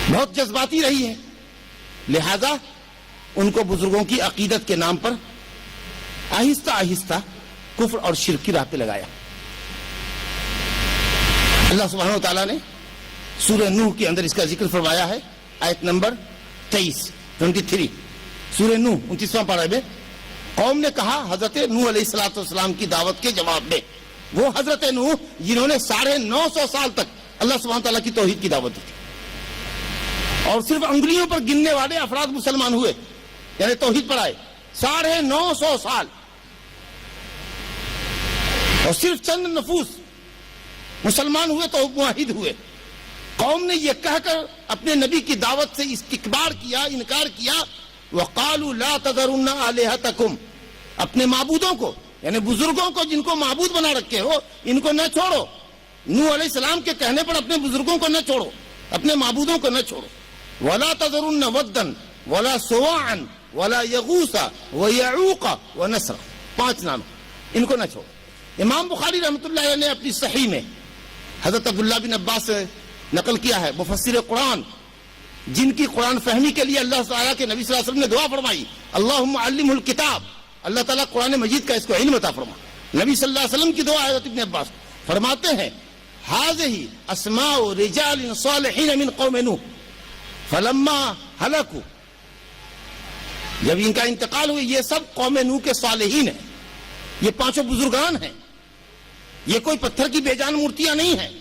بہت جذباتی رہی ہے، لہذا ان کو بزرگوں کی عقیدت کے نام پر آہستہ آہستہ کفر اور شرک کی راہ پہ لگایا. اللہ سبحانہ و تعالیٰ نے سورہ نوح کے اندر اس کا ذکر فرمایا ہے، آیت نمبر 23 سورہ نوح 29واں پارہ میں. قوم نے کہا حضرت نوح علیہ السلام کی دعوت کے جواب میں وہ حضرت نوح جنہوں نے 950 سال تک اللہ سبحانہ تعالیٰ کی توحید کی دعوت دی تھی، اور صرف انگلیوں پر گننے والے افراد مسلمان ہوئے، یعنی توحید پر آئے 950 سال، اور صرف چند نفوس مسلمان ہوئے تو موحد ہوئے۔ قوم نے یہ کہہ کر اپنے نبی کی دعوت سے استکبار کیا، انکار کیا، وَقَالُوا لَا تَذَرُنَّ آلِهَتَكُمْ، اپنے معبودوں کو یعنی بزرگوں کو جن کو معبود بنا رکھے ہو ان کو نہ چھوڑو۔ نوح علیہ السلام کے کہنے پر اپنے بزرگوں کو نہ چھوڑو، اپنے معبودوں کو نہ چھوڑو۔ وَلَا تَذَرُنَّ وَدًّا وَلَا سُوَاعًا وَلَا يَغُوثَ وَيَعُوقَ وَنَسْرًا، 5 نام، ان کو نہ چھوڑو۔ امام بخاری رحمۃ اللہ علیہ نے اپنی صحیح میں حضرت عبداللہ بن عباس سے نقل کیا ہے، مفسر قرآن جن کی قرآن فہمی کے لیے اللہ تعالیٰ کے نبی صلی اللہ علیہ وسلم نے دعا فرمائی، اللہم علمہ الکتاب، اللہ تعالیٰ قرآن مجید کا اس کو علم عطا فرما۔ نبی صلی اللہ علیہ وسلم کی دعا حضرت ابن عباس فرماتے ہیں، ہذہ اسماء رجال صالحین من قوم نوح فلما ہلکوا، جب ان کا انتقال ہوئی یہ سب قوم نوح کے صالحین ہیں، یہ 5 بزرگان ہیں، یہ کوئی پتھر کی بے جان مورتیاں نہیں ہیں۔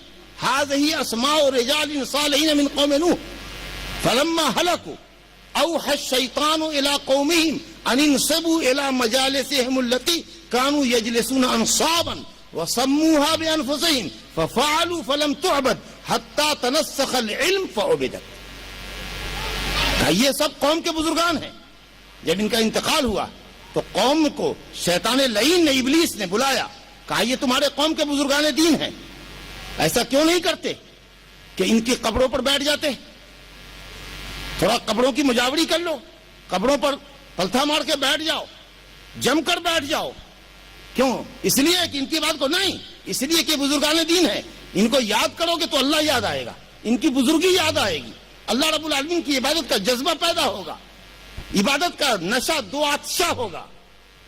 ہذہ اسماء رجال صالحین من قوم نوح فلما ہلکوا اوحى الشیطان الى قومهم ان انصبوا الى مجالسهم التي كانوا يجلسون انصابا وسموها بانفسهم ففعلوا فلم تعبد حتى تنسخ العلم فعبدت۔ یہ سب قوم کے بزرگان ہیں، جب ان کا انتقال ہوا تو قوم کو شیطان لعین نے، ابلیس نے بلایا، کہا یہ تمہارے قوم کے بزرگان دین ہیں، ایسا کیوں نہیں کرتے کہ ان کی قبروں پر بیٹھ جاتے، تھوڑا قبروں کی مجاوری کر لو، قبروں پر پلتھا مار کے بیٹھ جاؤ، جم کر بیٹھ جاؤ۔ کیوں؟ اس لیے کہ ان کی بات کو نہیں، اس لیے کہ بزرگان دین ہے، ان کو یاد کرو گے تو اللہ یاد آئے گا، ان کی بزرگی یاد آئے گی، اللہ رب العالمین کی عبادت کا جذبہ پیدا ہوگا، عبادت کا نشہ دو آتشہ ہوگا۔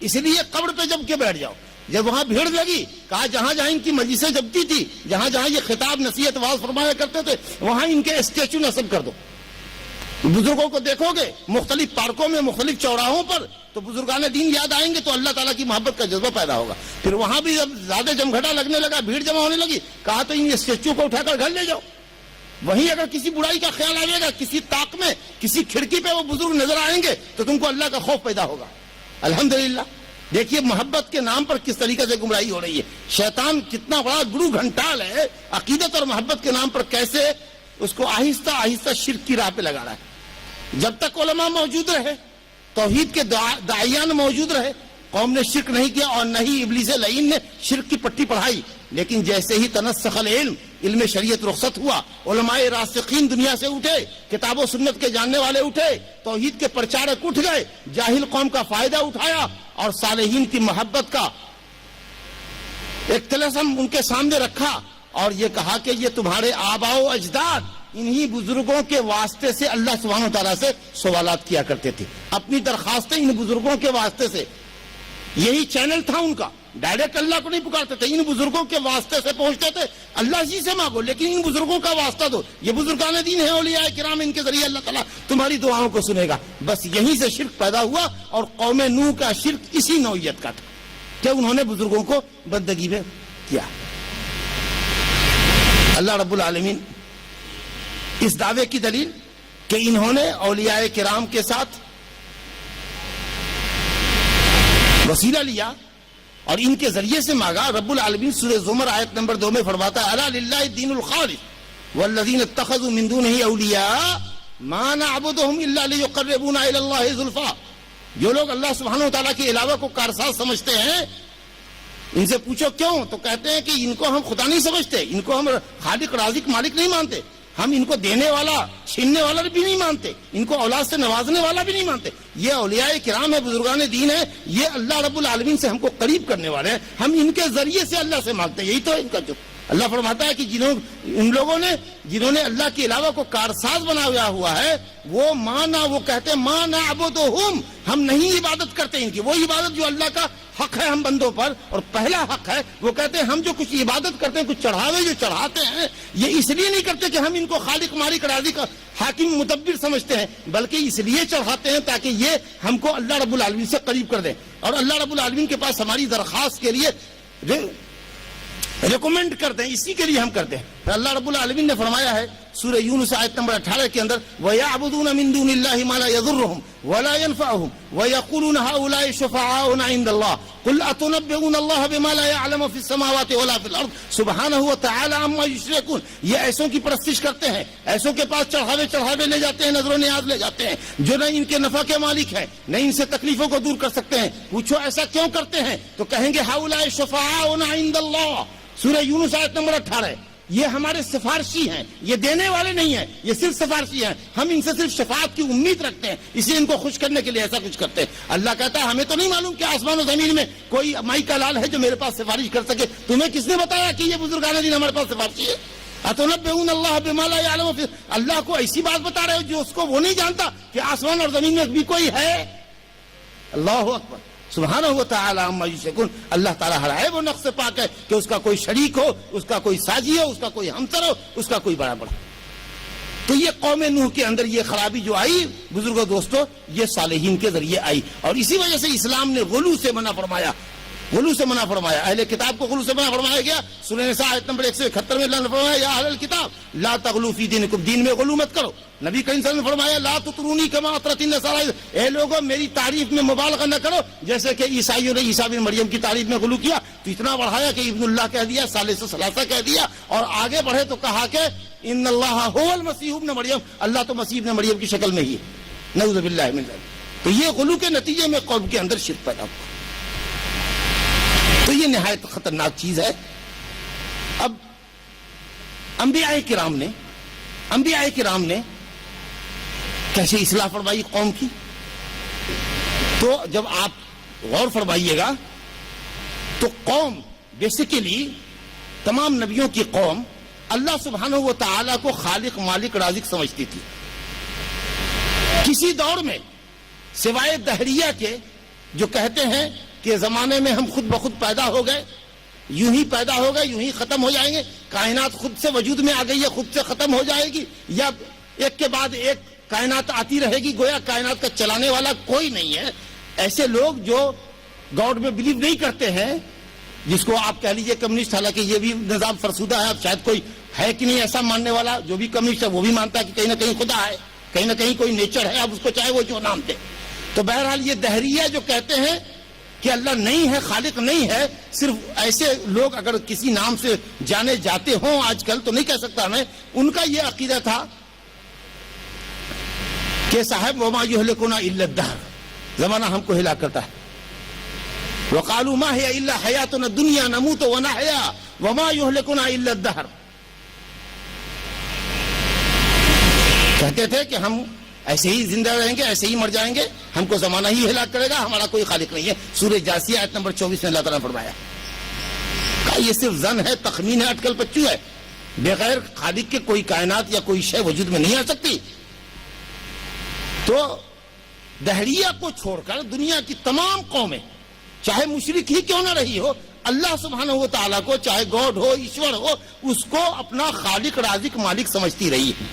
اس لیے قبر پہ جم کے بیٹھ جاؤ۔ جب وہاں بھیڑ لگی، کہا جہاں جہاں ان کی مجلسیں جمتی تھی، جہاں جہاں یہ خطاب نصیحت واعظ فرمایا کرتے تھے، وہاں ان کے اسٹیچو نصب کر دو۔ بزرگوں کو دیکھو گے مختلف پارکوں میں، مختلف چوراہوں پر، تو بزرگان دین یاد آئیں گے تو اللہ تعالیٰ کی محبت کا جذبہ پیدا ہوگا۔ پھر وہاں بھی جب زیادہ جمگھٹا لگنے لگا، بھیڑ جمع ہونے لگی، کہا تو ان اسٹیچو کو اٹھا کر گھر لے جاؤ۔ وہیں اگر کسی برائی کا خیال آئے گا، کسی طاق میں، کسی کھڑکی پہ وہ بزرگ نظر آئیں گے تو تم کو اللہ کا خوف پیدا ہوگا۔ الحمدللہ دیکھیے محبت کے نام پر کس طریقے سے گمراہی ہو رہی ہے۔ شیطان کتنا بڑا گرو گھنٹال ہے، عقیدت اور محبت کے نام پر کیسے اس کو آہستہ آہستہ شرک کی راہ پہ لگا رہا ہے۔ جب تک علماء موجود رہے، توحید کے داعیان موجود رہے، قوم نے شرک نہیں کیا، اور نہ ہی ابلیس لعین نے شرک کی پٹی پڑھائی۔ لیکن جیسے ہی تنسخ العلم، علم شریعت رخصت ہوا، علماء راسخین دنیا سے اٹھے، کتاب و سنت کے جاننے والے اٹھے، توحید کے پرچارک اٹھ گئے، جاہل قوم کا فائدہ اٹھایا، اور صالحین کی محبت کا ایک طلسم ان کے سامنے رکھا، اور یہ کہا کہ یہ تمہارے آباء و اجداد انہی بزرگوں کے واسطے سے اللہ سبحانہ وتعالیٰ سے سوالات کیا کرتے تھے، اپنی درخواستیں ان بزرگوں کے واسطے سے، یہی چینل تھا ان کا۔ ڈائریکٹ اللہ کو نہیں پکارتے تھے، ان بزرگوں کے واسطے سے پہنچتے تھے، اللہ جی سے مانگو لیکن ان بزرگوں کا واسطہ دو، یہ بزرگان دین ہیں، اولیاء کرام، ان کے ذریعے اللہ تعالیٰ تمہاری دعاؤں کو سنے گا۔ بس یہیں سے شرک پیدا ہوا، اور قوم نوح کا شرک اسی نوعیت کا تھا کہ انہوں نے بزرگوں کو بندگی میں کیا۔ اللہ رب العالمین اس دعوے کی دلیل کہ انہوں نے اولیاء کرام کے ساتھ وسیلہ لیا اور ان کے ذریعے سے مانگا، رب العالمین سورہ زمر آیت نمبر 2 میں فرماتا ہے، الا للہ الدین الخالص والذین اتخذوا من دونہ اولیاء ما نعبدهم الا لیقربونا الی اللہ زلفیٰ۔ جو لوگ اللہ سبحانہ وتعالیٰ کے علاوہ کو کارساز سمجھتے ہیں، ان سے پوچھو کیوں، تو کہتے ہیں کہ ان کو ہم خدا نہیں سمجھتے، ان کو ہم خالق رازق مالک نہیں مانتے، ہم ان کو دینے والا چھیننے والا بھی نہیں مانتے، ان کو اولاد سے نوازنے والا بھی نہیں مانتے۔ یہ اولیاء کرام ہے، بزرگان دین ہے، یہ اللہ رب العالمین سے ہم کو قریب کرنے والے ہیں، ہم ان کے ذریعے سے اللہ سے مانگتے ہیں۔ یہی تو ان کا جو اللہ فرماتا ہے کہ ان لوگوں نے جنہوں نے اللہ کے علاوہ کو کارساز بنایا ہوا ہے، وہ مانا، وہ کہتے ہیں ما نعبدہم، ہم نہیں عبادت کرتے ان کی، وہ عبادت جو اللہ کا حق ہے ہم بندوں پر، اور پہلا حق ہے وہ کہتے ہیں ہم جو کچھ عبادت کرتے ہیں، کچھ چڑھاوے جو چڑھاتے ہیں، یہ اس لیے نہیں کرتے کہ ہم ان کو خالق مالک رازق حاکم مدبر سمجھتے ہیں، بلکہ اس لیے چڑھاتے ہیں تاکہ یہ ہم کو اللہ رب العالمین سے قریب کر دیں، اور اللہ رب العالمین کے پاس ہماری درخواست کے لیے ریکمینڈ کرتے ہیں، اسی کے لیے ہم کرتے ہیں. پھر اللہ رب العالمین نے فرمایا ہے سورہ یونس آیت نمبر 18 کے اندر وَيَعْبُدُونَ مِن دُونِ اللَّهِ مَا لَا يَضُرُّهُمْ وَلَا يَنفَعُهُمْ وَيَقُولُونَ هَؤُلَاءِ شُفَعَاؤُنَا عِندَ اللَّهِ قُلْ أَتُنَبِّئُونَ اللَّهَ بِمَا لَا يَعْلَمُ فِي السَّمَاوَاتِ وَلَا فِي الْأَرْضِ سُبْحَانَهُ وَتَعَالَى عَمَّا يُشْرِكُونَ. یہ ایسوں کی پرستش کرتے ہیں، ایسوں کے پاس چڑھاوے لے جاتے ہیں، نظر و نیاز لے جاتے ہیں، جو نہ ان کے نفع کے مالک ہیں نہ ان سے تکلیفوں کو دور کر سکتے ہیں. پوچھو ایسا کیوں کرتے ہیں؟ تو کہیں گے هَؤُلَاءِ شُفَعَاؤُنَا عِندَ اللَّهِ. سورہ یونس آیت نمبر 18. یہ ہمارے سفارشی ہیں، یہ دینے والے نہیں ہیں، یہ صرف سفارشی ہیں. ہم ان سے صرف شفاعت کی امید رکھتے ہیں، اسی ان کو خوش کرنے کے لیے ایسا کچھ کرتے ہیں. اللہ کہتا ہے ہمیں تو نہیں معلوم کہ آسمان و زمین میں کوئی مائی کا لال ہے جو میرے پاس سفارش کر سکے. تمہیں کس نے بتایا کہ یہ بزرگان دین ہمارے پاس سفارشی ہے؟ اتنبئون اللہ بما لا یعلم فی. اللہ کو ایسی بات بتا رہے ہو جو اس کو وہ نہیں جانتا کہ آسمان اور زمین میں بھی کوئی ہے. اللہ اکبر سبحانہ و تعالی عما یشرکون. اللہ تعالیٰ ہر عیب و نقص سے پاک ہے کہ اس کا کوئی شریک ہو، اس کا کوئی ساجی ہو، اس کا کوئی ہمسر ہو، اس کا کوئی بڑا. تو یہ قوم نوح کے اندر یہ خرابی جو آئی بزرگوں دوستو، یہ صالحین کے ذریعے آئی، اور اسی وجہ سے اسلام نے غلو سے منع فرمایا. غلو سے منع فرمایا، اہل کتاب کو غلو سے منع فرمایا گیا. سورہ نساء آیت نمبر 171 میں اللہ نے فرمایا یا اہل الکتاب لا تغلو فی دینکم، دین میں غلو مت کرو. نبی کریم صلی اللہ علیہ وسلم نے فرمایا لا تطرونی کما اطرت النصارى، اے لوگوں میری تعریف میں مبالغہ نہ کرو جیسے کہ عیسائیوں نے عیسیٰ بن مریم کی تعریف میں غلو کیا. تو اتنا بڑھایا کہ ابن اللہ کہہ دیا، ثالث ثلاثہ کہہ دیا، اور آگے بڑھے تو کہا کہ ان اللہ هو المسیح ابن مریم، اللہ تو مسیح ابن مریم کی شکل میں ہی ہے. نعوذ باللہ من ذلک. تو یہ غلو کے نتیجے میں قوم کے اندر شرک پیدا ہوا. تو یہ نہایت خطرناک چیز ہے. اب انبیاء کرام نے کیسے اصلاح فرمائی قوم کی؟ تو جب آپ غور فرمائیے گا تو قوم بیسیکلی تمام نبیوں کی قوم اللہ سبحانہ و تعالیٰ کو خالق مالک رازق سمجھتی تھی. کسی دور میں سوائے دہریہ کے جو کہتے ہیں کہ زمانے میں ہم خود بخود پیدا ہو گئے، یوں ہی پیدا ہو گئے، یوں ہی ختم ہو جائیں گے، کائنات خود سے وجود میں آ گئی ہے، خود سے ختم ہو جائے گی، یا ایک کے بعد ایک کائنات آتی رہے گی، گویا کائنات کا چلانے والا کوئی نہیں ہے. ایسے لوگ جو گاڈ میں بلیو نہیں کرتے ہیں، جس کو آپ کہہ لیجئے کمیونسٹ، حالانکہ یہ بھی نظام فرسودہ ہے. اب شاید کوئی ہے کہ نہیں ایسا ماننے والا. جو بھی کمیونسٹ ہے وہ بھی مانتا ہے کہ کہیں نہ کہیں خدا ہے، کہیں نہ کہیں کوئی نیچر ہے، اب اس کو چاہے وہ جو نام دے. تو بہرحال یہ دہریہ جو کہتے ہیں کہ اللہ نہیں ہے، خالق نہیں ہے، صرف ایسے لوگ اگر کسی نام سے جانے جاتے ہوں آج کل تو نہیں کہہ سکتا میں، ان کا یہ عقیدہ تھا کہ صاحب وما یہلکنا الا الدہر، زمانہ ہم کو ہلاک کرتا ہے. وقالوا ما هي الا حیاتنا الدنیا نموت ونحیا وما یہلکنا الا الدہر. کہتے تھے کہ ہم ایسے ہی زندہ رہیں گے، ایسے ہی مر جائیں گے، ہم کو زمانہ ہی ہلاک کرے گا، ہمارا کوئی خالق نہیں ہے. سورہ جاسیہ آیت نمبر 24 میں اللہ تعالیٰ نے فرمایا کہ یہ صرف ظن ہے، تخمین ہے، اٹکل پچو ہے. بغیر خالق کے کوئی کائنات یا کوئی شے وجود میں نہیں آ سکتی. تو دہریہ کو چھوڑ کر دنیا کی تمام قومیں چاہے مشرک ہی کیوں نہ رہی ہو، اللہ سبحانہ و تعالیٰ کو چاہے گاڈ ہو، ایشور ہو، اس کو اپنا خالق رازق مالک سمجھتی رہی ہے.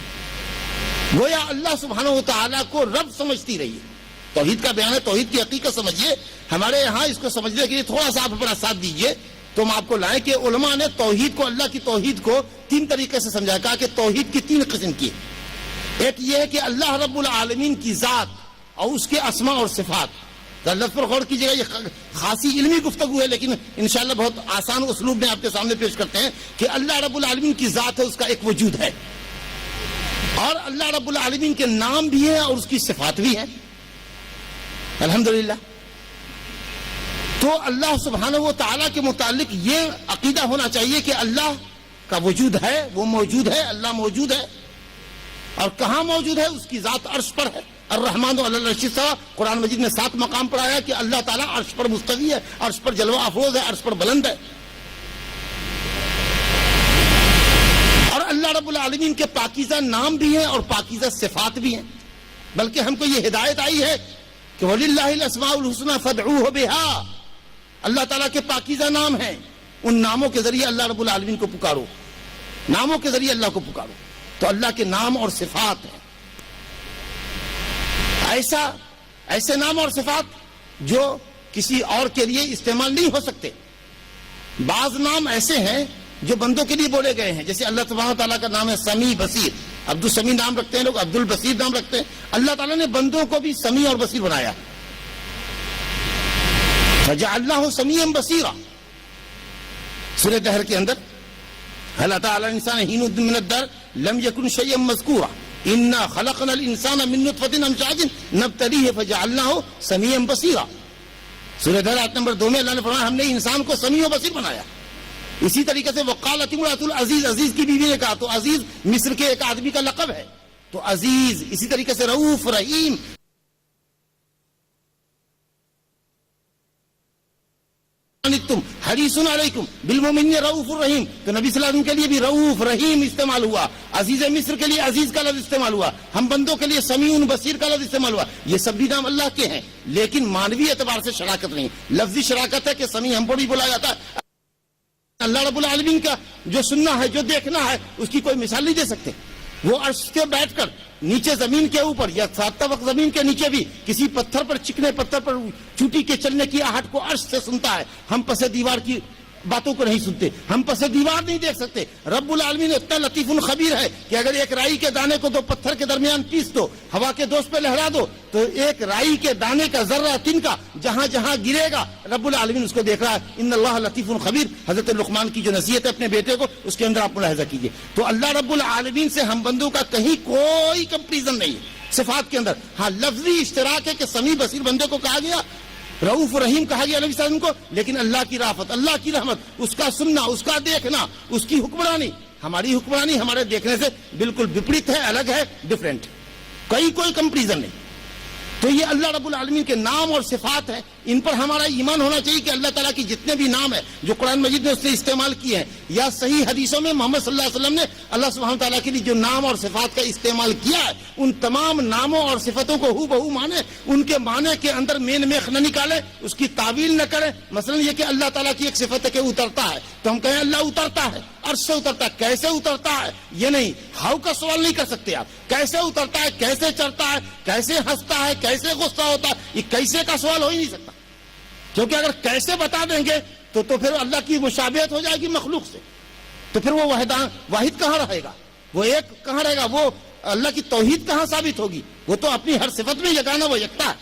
گویا اللہ سبحانہ و تعالیٰ کو رب سمجھتی رہی ہے. توحید کا بیان ہے، توحید کی حقیقت سمجھیے. ہمارے یہاں اس کو سمجھنے کے لیے تھوڑا سا آپ اپنا ساتھ دیجئے تو ہم آپ کو لائیں کہ علماء نے توحید کو، اللہ کی توحید کو 3 طریقے سے سمجھا. کہا کہ توحید کی 3 قسم کی. ایک یہ ہے کہ اللہ رب العالمین کی ذات اور اس کے اسماء اور صفات. لفظ پر غور کیجیے گا، یہ خاصی علمی گفتگو ہے لیکن انشاءاللہ بہت آسان اسلوب میں آپ کے سامنے پیش کرتے ہیں کہ اللہ رب العالمین کی ذات ہے، اس کا ایک وجود ہے، اور اللہ رب العالمین کے نام بھی ہیں اور اس کی صفات بھی ہیں. الحمدللہ. تو اللہ سبحانہ و تعالیٰ کے متعلق یہ عقیدہ ہونا چاہیے کہ اللہ کا وجود ہے، وہ موجود ہے، اللہ موجود ہے. اور کہاں موجود ہے؟ اس کی ذات عرش پر ہے. الرحمن علی العرش استوى. قرآن مجید نے 7 مقام پر آیا کہ اللہ تعالیٰ عرش پر مستوی ہے، عرش پر جلوہ افروز ہے، عرش پر بلند ہے. اور اللہ رب العالمین کے پاکیزہ نام بھی ہیں اور پاکیزہ صفات بھی ہیں. بلکہ ہم کو یہ ہدایت آئی ہے کہ وَلِلَّهِ الْأَسْمَاءُ الْحُسْنَى فَادْعُوهُ بِهَا. اللہ تعالیٰ کے پاکیزہ نام ہیں، ان ناموں کے ذریعے اللہ رب العالمین کو پکارو، ناموں کے ذریعے اللہ کو پکارو. تو اللہ کے نام اور صفات ہیں، ایسے نام اور صفات جو کسی اور کے لیے استعمال نہیں ہو سکتے. بعض نام ایسے ہیں جو بندوں کے لیے بولے گئے ہیں. جیسے اللہ سبحانہ تعالیٰ کا نام ہے سمیع بصیر. عبد السمیع نام رکھتے ہیں لوگ, عبد البصیر نام رکھتے ہیں. اللہ تعالیٰ نے بندوں کو بھی سمیع اور بصیر بنایا. فجعلناہ سمیعا بصیرا. سورہ دہر کے اندر هل أتى على الإنسان حين من الدهر لم يكن شيئا مذكورا إنا خلقنا الإنسان من نطفة أمشاج نبتليه فجعلناه سميعا بصيرا. سورہ دہر آیت نمبر 2 میں اللہ نے فرمایا ہم نے انسان کو سمیع و بصیر بنایا. اسی طریقے سے وقالت امرأۃ العزیز, عزیز کی بیوی نے کہا, تو عزیز مصر کے ایک آدمی کا لقب ہے, تو عزیز. اسی طریقے سے رؤوف رحیم. تم حریص علیکم بالمؤمنین رؤوف الرحیم, تو نبی صلی اللہ علیہ وسلم کے لیے بھی رؤوف رحیم استعمال ہوا. عزیز مصر کے لیے عزیز کا لفظ استعمال ہوا. ہم بندوں کے لیے سمیع بصیر کا لفظ استعمال ہوا. یہ سب بھی نام اللہ کے ہیں, لیکن مانوی اعتبار سے شراکت نہیں. لفظی شراکت ہے کہ سمیع ہم کو بھی بلایا جاتا ہے. اللہ رب العالمین کا جو سننا ہے, جو دیکھنا ہے, اس کی کوئی مثال نہیں دے سکتے. وہ عرش کے بیٹھ کر نیچے زمین کے اوپر یا ساتتا وقت زمین کے نیچے بھی کسی پتھر پر, چکنے پتھر پر چوٹی کے چلنے کی آہٹ کو عرش سے سنتا ہے. ہم پس دیوار کی باتوں کو نہیں سنتے, ہم پس دیوار نہیں دیکھ سکتے. رب العالمین اتنا لطیف خبیر ہے کہ اگر ایک رائی کے دانے کو 2 پتھر کے درمیان پیس دو, ہوا کے دوست پہ لہرا دو, تو ایک رائی کے دانے کا ذرہ تن کا جہاں جہاں گرے گا رب العالمین اس کو دیکھ رہا ہے. ان اللہ لطیف خبیر, حضرت لقمان کی جو نصیحت ہے اپنے بیٹے کو, اس کے اندر آپ ملاحظہ کیجئے. تو اللہ رب العالمین سے ہم بندوں کا کہیں کوئی کمپیریزن نہیں ہے صفات کے اندر. ہاں لفظی اشتراک ہے کہ سمیع بصیر بندے کو کہا گیا, رؤوف رحیم کہا گیا نبی صلی اللہ علیہ وسلم کو, لیکن اللہ کی رافت, اللہ کی رحمت, اس کا سننا, اس کا دیکھنا, اس کی حکمرانی, ہماری حکمرانی ہمارے دیکھنے سے بالکل وپریت ہے, الگ ہے, ڈفرینٹ. کوئی کمپیریزن نہیں. تو یہ اللہ رب العالمین کے نام اور صفات ہیں, ان پر ہمارا ایمان ہونا چاہیے کہ اللہ تعالیٰ کی جتنے بھی نام ہیں جو قرآن مجید نے اس نے استعمال کیے ہیں, یا صحیح حدیثوں میں محمد صلی اللہ علیہ وسلم نے اللہ سبحانہ تعالیٰ کے لیے جو نام اور صفات کا استعمال کیا ہے, ان تمام ناموں اور صفتوں کو ہو بہو مانے, ان کے معنی کے اندر مین میخ نہ نکالے, اس کی تعویل نہ کرے. مثلا یہ کہ اللہ تعالیٰ کی ایک صفت ہے کہ اترتا ہے, تو ہم کہیں اللہ اترتا ہے, عرش سے اترتا ہے. کیسے اترتا ہے یہ نہیں, ہاؤ کا سوال نہیں کر سکتے آپ. کیسے اترتا ہے, کیسے چڑھتا ہے, کیسے ہنستا ہے, کیسے غصہ ہوتا ہے, یہ کیسے کا سوال ہو ہی نہیں سکتا. کیونکہ اگر کیسے بتا دیں گے تو پھر اللہ کی مشابہت ہو جائے گی مخلوق سے, تو پھر وہ واحد کہاں رہے گا, وہ ایک کہاں رہے گا, وہ اللہ کی توحید کہاں ثابت ہوگی. وہ تو اپنی ہر صفت میں یگانہ وہ یکتا ہے,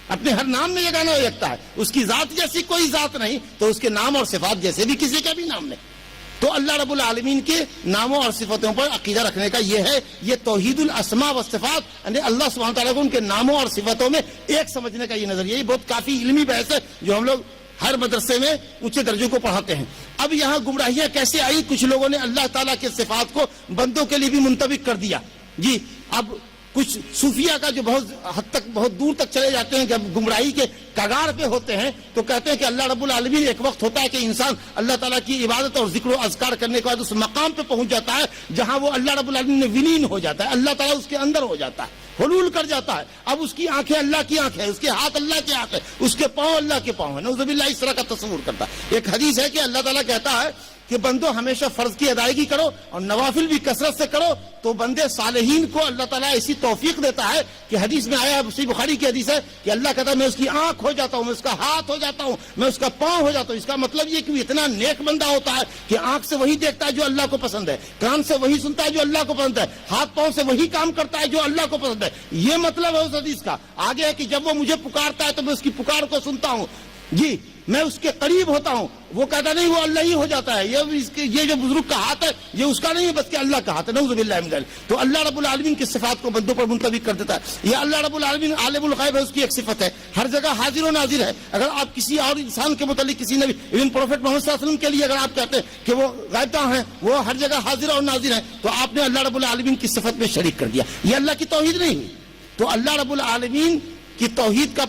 اپنے ہر نام میں یگانہ وہ یکتا ہے. اس کی ذات جیسی کوئی ذات نہیں, تو اس کے نام اور صفات جیسے بھی کسی کا بھی نام نہیں. تو اللہ رب العالمین کے ناموں اور صفتوں پر عقیدہ رکھنے کا یہ ہے, یہ توحید الاسماء والصفات, یعنی اللہ سبحانہ تعالیٰ کو ان کے ناموں اور صفتوں میں ایک سمجھنے کا یہ نظریہ. یہ بہت کافی علمی بحث ہے جو ہم لوگ ہر مدرسے میں اونچے درجوں کو پڑھاتے ہیں. اب یہاں گمراہیاں کیسے آئی, کچھ لوگوں نے اللہ تعالیٰ کے صفات کو بندوں کے لیے بھی منطبق کر دیا. جی اب کچھ صوفیہ کا جو بہت حد تک, بہت دور تک چلے جاتے ہیں, جب گمراہی کے کگار پہ ہوتے ہیں تو کہتے ہیں کہ اللہ رب العالمین, ایک وقت ہوتا ہے کہ انسان اللہ تعالیٰ کی عبادت اور ذکر و اذکار کرنے کے بعد اس مقام پہ پہنچ جاتا ہے جہاں وہ اللہ رب العالمین میں ولین ہو جاتا ہے, اللہ تعالیٰ اس کے اندر ہو جاتا ہے, حلول کر جاتا ہے. اب اس کی آنکھیں اللہ کی آنکھ ہے, اس کے ہاتھ اللہ کے ہاتھ ہے, اس کے پاؤں اللہ کے پاؤں ہے. نعوذ باللہ اس طرح کا تصور کرتا ہے. ایک حدیث ہے کہ اللہ تعالیٰ کہتا ہے کہ بندو ہمیشہ فرض کی ادائیگی کرو اور نوافل بھی کثرت سے کرو, تو بندے صالحین کو اللہ تعالیٰ ایسی توفیق دیتا ہے کہ حدیث میں آیا ہے, صحیح بخاری کی حدیث ہے کہ اللہ کہتا ہے میں اس کی آنکھ ہو جاتا ہوں, میں اس کا ہاتھ ہو جاتا ہوں, میں اس کا پاؤں ہو جاتا ہوں. اس کا مطلب یہ کہ وہ اتنا نیک بندہ ہوتا ہے کہ آنکھ سے وہی دیکھتا ہے جو اللہ کو پسند ہے, کان سے وہی سنتا ہے جو اللہ کو پسند ہے, ہاتھ پاؤں سے وہی کام کرتا ہے جو اللہ کو پسند ہے. یہ مطلب ہے اس حدیث کا. آگے ہے کہ جب وہ مجھے پکارتا ہے تو میں اس کی پکار کو سنتا ہوں, جی میں اس کے قریب ہوتا ہوں. وہ کہتا نہیں وہ اللہ ہی ہو جاتا ہے, یہ جو بزرگ کا ہاتھ ہے یہ اس کا نہیں ہے بلکہ اللہ کا ہاتھ ہے. نعوذ باللہ من ذلک. تو اللہ رب العالمین کی صفات کو بندوں پر منطبق کر دیتا ہے. یہ اللہ رب العالمین عالم الغیب ہے, اس کی ایک صفت ہے, ہر جگہ حاضر و ناظر ہے. اگر آپ کسی اور انسان کے متعلق کسی نبی ایون پروفیٹ محمد صلی اللہ علیہ وسلم کے لیے اگر آپ کہتے ہیں کہ وہ غائب ہیں, وہ ہر جگہ حاضر اور ناظر ہیں, تو آپ نے اللہ رب العالمین کی صفت میں شریک کر دیا. یہ اللہ کی توحید نہیں ہوئی. تو اللہ رب العالمین کی توحید کا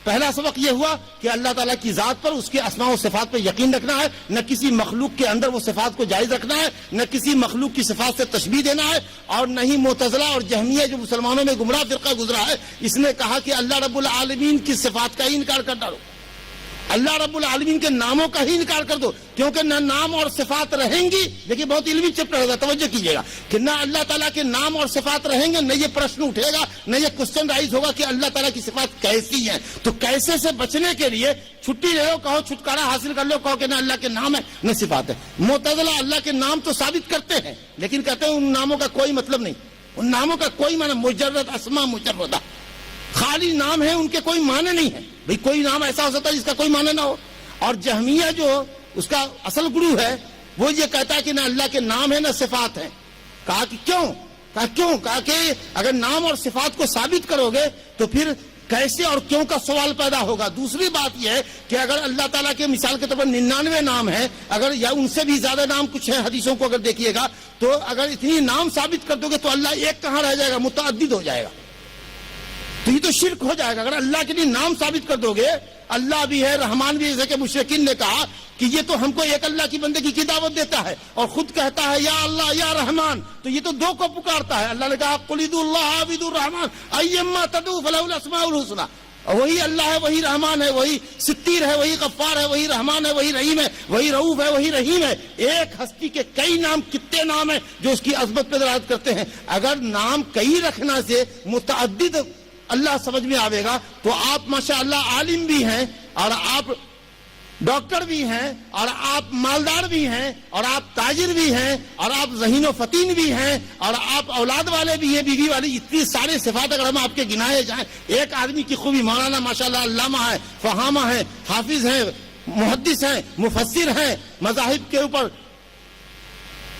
پہلا سبق یہ ہوا کہ اللہ تعالیٰ کی ذات پر, اس کے اسماء و صفات پر یقین رکھنا ہے, نہ کسی مخلوق کے اندر وہ صفات کو جائز رکھنا ہے, نہ کسی مخلوق کی صفات سے تشبیہ دینا ہے, اور نہ ہی معتزلہ اور جہمیہ جو مسلمانوں میں گمراہ فرقہ گزرا ہے, اس نے کہا کہ اللہ رب العالمین کی صفات کا ہی انکار کر ڈالو. اللہ رب العالمین کے ناموں کا ہی انکار کر دو، کیونکہ نہ نام اور صفات رہیں گی. دیکھیے بہت علمی چیپٹر ہوگا، توجہ کیجیے گا کہ نہ اللہ تعالیٰ کے نام اور صفات رہیں گے، نہ یہ پرشن اٹھے گا، نہ یہ کوشچن رائز ہوگا کہ اللہ تعالیٰ کی صفات کیسی ہیں. تو کیسے سے بچنے کے لیے چھٹی لے لو، کہو چھٹکارا حاصل کر لو، کہو کہ نہ اللہ کے نام ہے نہ صفات ہے. معتزلہ اللہ کے نام تو ثابت کرتے ہیں لیکن کہتے ہیں ان ناموں کا کوئی مطلب نہیں، ان ناموں کا کوئی معنی، مجرد اسماء مجردہ، خالی نام ہے، ان کے کوئی معنی نہیں ہے. بھئی کوئی نام ایسا ہو سکتا ہے جس کا کوئی معنی نہ ہو. اور جہمیہ جو اس کا اصل گرو ہے وہ یہ کہتا ہے کہ نہ اللہ کے نام ہے نہ صفات ہیں. کہا کہ کیوں؟ کہا کہ اگر نام اور صفات کو ثابت کرو گے تو پھر کیسے اور کیوں کا سوال پیدا ہوگا. دوسری بات یہ ہے کہ اگر اللہ تعالیٰ کے مثال کے طور پر 99 نام ہیں، اگر یا ان سے بھی زیادہ نام کچھ ہیں حدیثوں کو اگر دیکھیے گا، تو اگر اتنی نام ثابت کر دو گے تو اللہ ایک کہاں رہ جائے گا، متعدد ہو جائے گا. تو یہ تو شرک ہو جائے گا. اگر اللہ کے لیے نام ثابت کر دو گے، اللہ بھی ہے رحمان بھی ہے، جیسے کہ مشرکین نے کہا کہ یہ تو ہم کو ایک اللہ کی بندگی کی دعوت دیتا ہے اور خود کہتا ہے یا اللہ یا رحمان، تو یہ تو دو کو پکارتا ہے. اللہ نے کہا قل ادعوا اللہ عبدوا الرحمن ایما تدعوا فلہ الاسماء الحسنی. وہی اللہ ہے، وہی رحمان ہے، وہی ستیر ہے، وہی غفار ہے، وہی رحمان ہے، وہی رحیم ہے، وہی رؤوف ہے، وہی رحیم ہے. ایک ہستی کے کئی نام، کتنے نام ہیں جو اس کی عظمت پہ دلالت کرتے ہیں. اگر نام کئی رکھنا سے متعدد اللہ سمجھ میں آئے گا تو آپ ماشاءاللہ عالم بھی ہیں اور آپ ڈاکٹر بھی ہیں اور آپ مالدار بھی ہیں اور آپ تاجر بھی ہیں اور آپ ذہین و فطین بھی ہیں اور آپ اولاد والے بھی ہیں، بیوی والی. اتنی سارے صفات اگر ہم آپ کے گنائے جائیں، ایک آدمی کی خوبی مولانا ماشاءاللہ علامہ ہے، فہامہ ہیں، حافظ ہیں، محدث ہیں، مفسر ہیں، مذاہب کے اوپر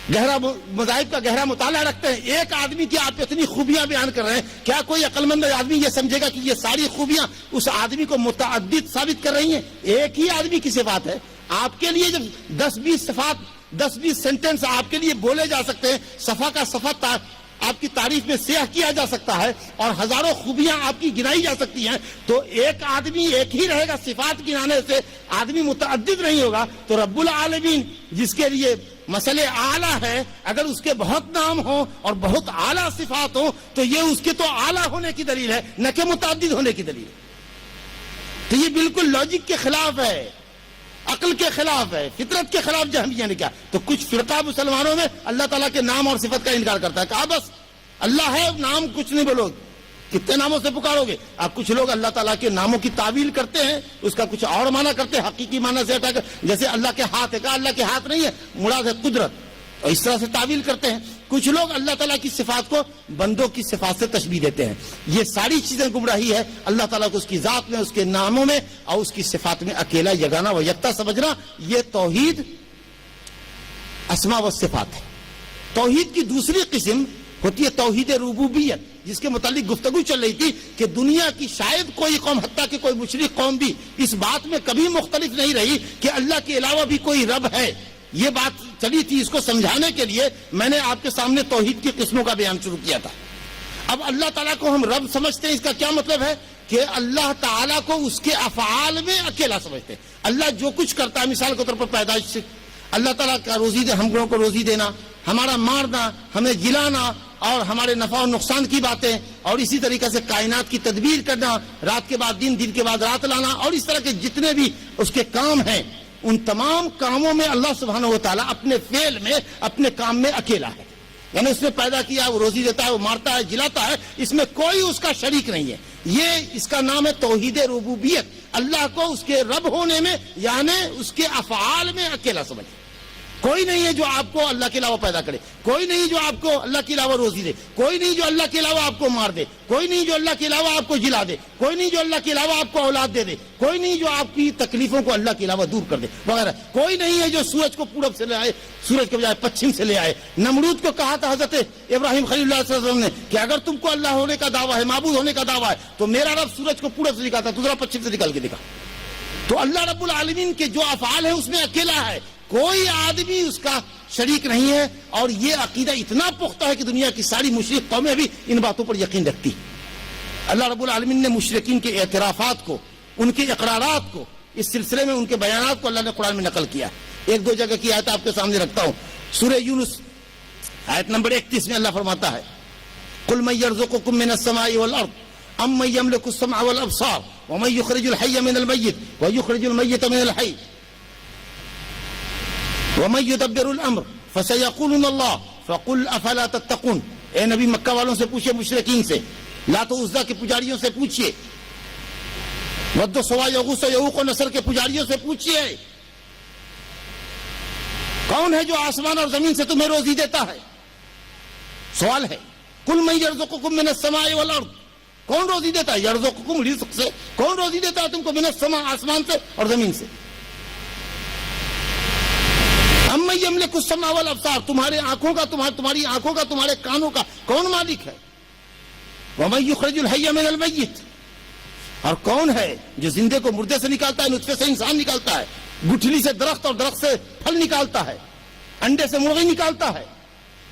مذاہب کا گہرا مطالعہ رکھتے ہیں. ایک آدمی کی آپ اتنی خوبیاں بیان کر رہے ہیں، کیا کوئی عقل مند آدمی یہ سمجھے گا کہ یہ ساری خوبیاں اس آدمی کو متعدد ثابت کر رہی ہیں؟ ایک ہی آدمی کی صفات ہے. آپ کے لیے جب 10-20 صفات، 10-20 سینٹنس آپ کے لیے بولے جا سکتے ہیں، صفحہ کا صفحہ آپ کی تعریف میں سیاہ کیا جا سکتا ہے اور ہزاروں خوبیاں آپ کی گنائی جا سکتی ہیں، تو ایک آدمی ایک ہی رہے گا. صفات گنانے سے آدمی متعدد نہیں ہوگا. تو رب العالمین جس کے لیے مسئلے اعلیٰ ہے، اگر اس کے بہت نام ہوں اور بہت اعلیٰ صفات ہوں تو یہ اس کے تو اعلیٰ ہونے کی دلیل ہے، نہ کہ متعدد ہونے کی دلیل ہے. تو یہ بالکل لاجک کے خلاف ہے، عقل کے خلاف ہے، فطرت کے خلاف جہمیہ نے کیا. تو کچھ فرقہ مسلمانوں میں اللہ تعالیٰ کے نام اور صفت کا انکار کرتا ہے. کہا بس اللہ ہے، نام کچھ نہیں بولو، کتنے ناموں سے پکارو گے. اب کچھ لوگ اللہ تعالیٰ کے ناموں کی تعویل کرتے ہیں، اس کا کچھ اور معنی کرتے ہیں، حقیقی معنی سے ہٹا کر. جیسے اللہ کے ہاتھ ہے، کہا اللہ کے ہاتھ نہیں ہے، مراد ہے قدرت، اور اس طرح سے تعویل کرتے ہیں. کچھ لوگ اللہ تعالیٰ کی صفات کو بندوں کی صفات سے تشبیہ دیتے ہیں. یہ ساری چیزیں گمراہی ہے. اللہ تعالیٰ کو اس کی ذات میں، اس کے ناموں میں اور اس کی صفات میں اکیلا، یگانہ و یکتا سمجھنا، یہ توحید اسماء و صفات ہے. توحید کی دوسری قسم ہوتی ہے توحید ربوبیت، جس کے متعلق گفتگو چل رہی تھی کہ دنیا کی شاید کوئی قوم، حتیٰ کہ کوئی مشرک قوم بھی اس بات میں کبھی مختلف نہیں رہی کہ اللہ کے علاوہ بھی کوئی رب ہے. یہ بات چلی تھی، اس کو سمجھانے کے لیے میں نے آپ کے سامنے توحید کی قسموں کا بیان شروع کیا تھا. اب اللہ تعالیٰ کو ہم رب سمجھتے ہیں، اس کا کیا مطلب ہے کہ اللہ تعالیٰ کو اس کے افعال میں اکیلا سمجھتے ہیں. اللہ جو کچھ کرتا ہے، مثال کے طور پر پیدائش سے اللہ تعالیٰ کا روزی دے، ہم لوگوں کو روزی دینا، ہمارا مارنا، ہمیں جلانا اور ہمارے نفع و نقصان کی باتیں، اور اسی طریقے سے کائنات کی تدبیر کرنا، رات کے بعد دن، دن کے بعد رات لانا، اور اس طرح کے جتنے بھی اس کے کام ہیں، ان تمام کاموں میں اللہ سبحانہ و تعالیٰ اپنے فعل میں، اپنے کام میں اکیلا ہے. یعنی اس نے پیدا کیا، وہ روزی دیتا ہے، وہ مارتا ہے، جلاتا ہے، اس میں کوئی اس کا شریک نہیں ہے. یہ اس کا نام ہے توحید ربوبیت. اللہ کو اس کے رب ہونے میں، یعنی اس کے افعال میں اکیلا سمجھے. کوئی نہیں ہے جو آپ کو اللہ کے علاوہ پیدا کرے، کوئی نہیں جو آپ کو اللہ کے علاوہ روزی دے، کوئی نہیں جو اللہ کے علاوہ آپ کو مار دے، کوئی نہیں جو اللہ کے علاوہ آپ کو جلا دے، کوئی نہیں جو اللہ کے علاوہ آپ کو اولاد دے دے، کوئی نہیں جو آپ کی تکلیفوں کو اللہ کے علاوہ دور کر دے وغیرہ. کوئی نہیں ہے جو سورج کو پورب سے لے آئے، سورج کے بجائے پچھم سے لے آئے. نمرود کو کہا تھا حضرت ابراہیم خلیل اللہ صلی اللہ علیہ وسلم نے کہ اگر تم کو اللہ ہونے کا دعویٰ ہے، معبود ہونے کا دعویٰ ہے، تو میرا رب سورج کو پورب سے دکھاتا، دوسرا پچھم سے نکال کے دکھا. تو اللہ رب العالمین کے جو افعال ہیں اس میں اکیلا ہے، کوئی آدمی اس کا شریک نہیں ہے. اور یہ عقیدہ اتنا پختہ ہے کہ دنیا کی ساری مشرک قومیں بھی ان باتوں پر یقین رکھتی. اللہ رب العالمین نے مشرکین کے اعترافات کو، ان کے اقرارات کو، اس سلسلے میں ان کے بیانات کو اللہ نے قرآن میں نقل کیا. ایک دو جگہ کی آیت آپ کے سامنے رکھتا ہوں. سورہ یونس آیت نمبر 31 میں اللہ فرماتا ہے قُلْ مَن يَرْزُقُكُم مِّنَ السَّمَاءِ وَالْأَرْضِ امن یملک السمع والابصار ومن یخرج الحی من المیت ویخرج المیت من الحی ومن یدبر الامر فسیقولون اللہ فقل افلا تتقون. اے نبی مکہ والوں سے پوچھئے، مشرکین سے، لات و عزا کے پجاریوں سے پوچھئے، ود و سوا یغوث و یعوق و نصر کے پجاریوں سے پوچھئے، کون ہے جو آسمان اور زمین سے تمہیں روزی دیتا ہے؟ سوال ہے. قل من یرزقکم من السماء والارض، کون روزی دیتا ہے؟ یرزقکم رزق سے، کون روزی دیتا ہے تم کو؟ من السماء، آسمان سے اور زمین سے. امن یملک السمع والابصار، تمہارے آنکھوں کا، تمہاری آنکھوں کا، تمہارے کانوں کا کون مالک ہے؟ ومن یخرج الحی من المیت، اور کون ہے جو زندے کو مردے سے نکالتا ہے، نطفے سے انسان نکالتا ہے، گٹھلی سے درخت اور درخت سے پھل نکالتا ہے، انڈے سے مرغی نکالتا ہے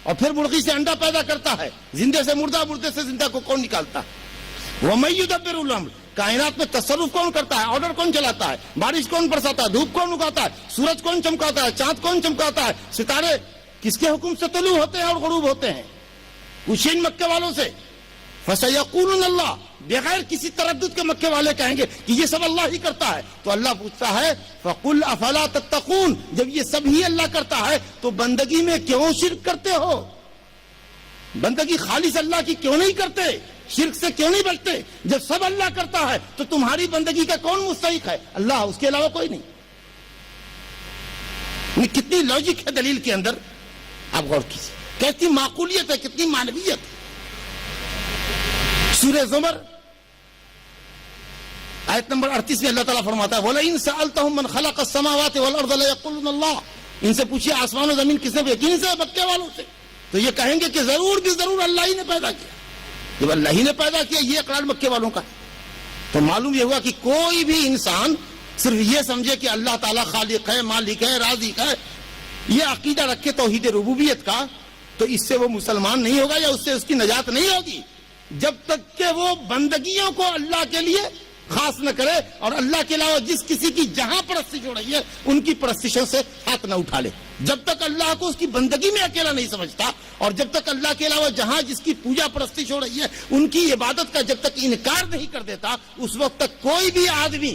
اور پھر مرغی سے انڈا پیدا کرتا ہے، زندے سے مردہ، مردے سے زندہ کو کون نکالتا ہے؟ ومن یدبر الامر، کائنات میں تصرف کون کرتا ہے، آرڈر کون چلاتا ہے، بارش کون برساتا ہے، دھوپ کون اگاتا ہے، سورج کون چمکاتا ہے، چاند کون چمکاتا ہے، ستارے کس کے حکم سے طلوع ہوتے ہیں اور غروب ہوتے ہیں؟ پوچھیں ان مکے والوں سے. فسیقولون اللہ، بغیر کسی تردد کے مکے والے کہیں گے کہ یہ سب اللہ ہی کرتا ہے. تو اللہ پوچھتا ہے فقل افلا تتقون، جب یہ سب ہی اللہ کرتا ہے تو بندگی میں کیوں شرک کرتے ہو؟ بندگی خالص اللہ کی کیوں نہیں کرتے؟ شرک سے کیوں نہیں بچتے؟ جب سب اللہ کرتا ہے تو تمہاری بندگی کا کون مستحق ہے؟ اللہ، اس کے علاوہ کوئی نہیں. یہ کتنی لاجک ہے دلیل کے اندر، آپ غور کیجیے، کتنی معقولیت ہے، کتنی معنویت. سورہ زمر آیت نمبر 38 میں اللہ تعالیٰ فرماتا ہے وَلَئِن سَأَلْتَهُم مَّنْ خَلَقَ السَّمَاوَاتِ وَالْأَرْضَ لَيَقُولُنَّ اللَّهُ، ان سے پوچھئے آسمان و زمین کس نے پیدا کی؟ ان سے مکے والوں سے. تو یہ کہیں گے کہ ضرور بھی ضرور اللہ ہی نے پیدا کیا. جب اللہ ہی نے پیدا کیا، یہ اقرار مکے والوں کا ہے. تو معلوم یہ ہوا کہ کوئی بھی انسان صرف یہ سمجھے کہ اللہ تعالیٰ خالق ہے، مالک ہے، رازق ہے، یہ عقیدہ رکھے توحید ربوبیت کا، تو اس سے وہ مسلمان نہیں ہوگا یا اس سے اس کی نجات نہیں ہوگی جب تک کہ وہ بندگیوں کو اللہ کے لیے خاص نہ کرے اور اللہ کے علاوہ جس کسی کی جہاں پرستش ہو رہی ہے ان کی پرستشوں سے ہاتھ نہ اٹھا لے. جب تک اللہ کو اس کی بندگی میں اکیلا نہیں سمجھتا اور جب تک اللہ کے علاوہ جہاں جس کی پوجا پرستش ہو رہی ہے ان کی عبادت کا جب تک انکار نہیں کر دیتا، اس وقت تک کوئی بھی آدمی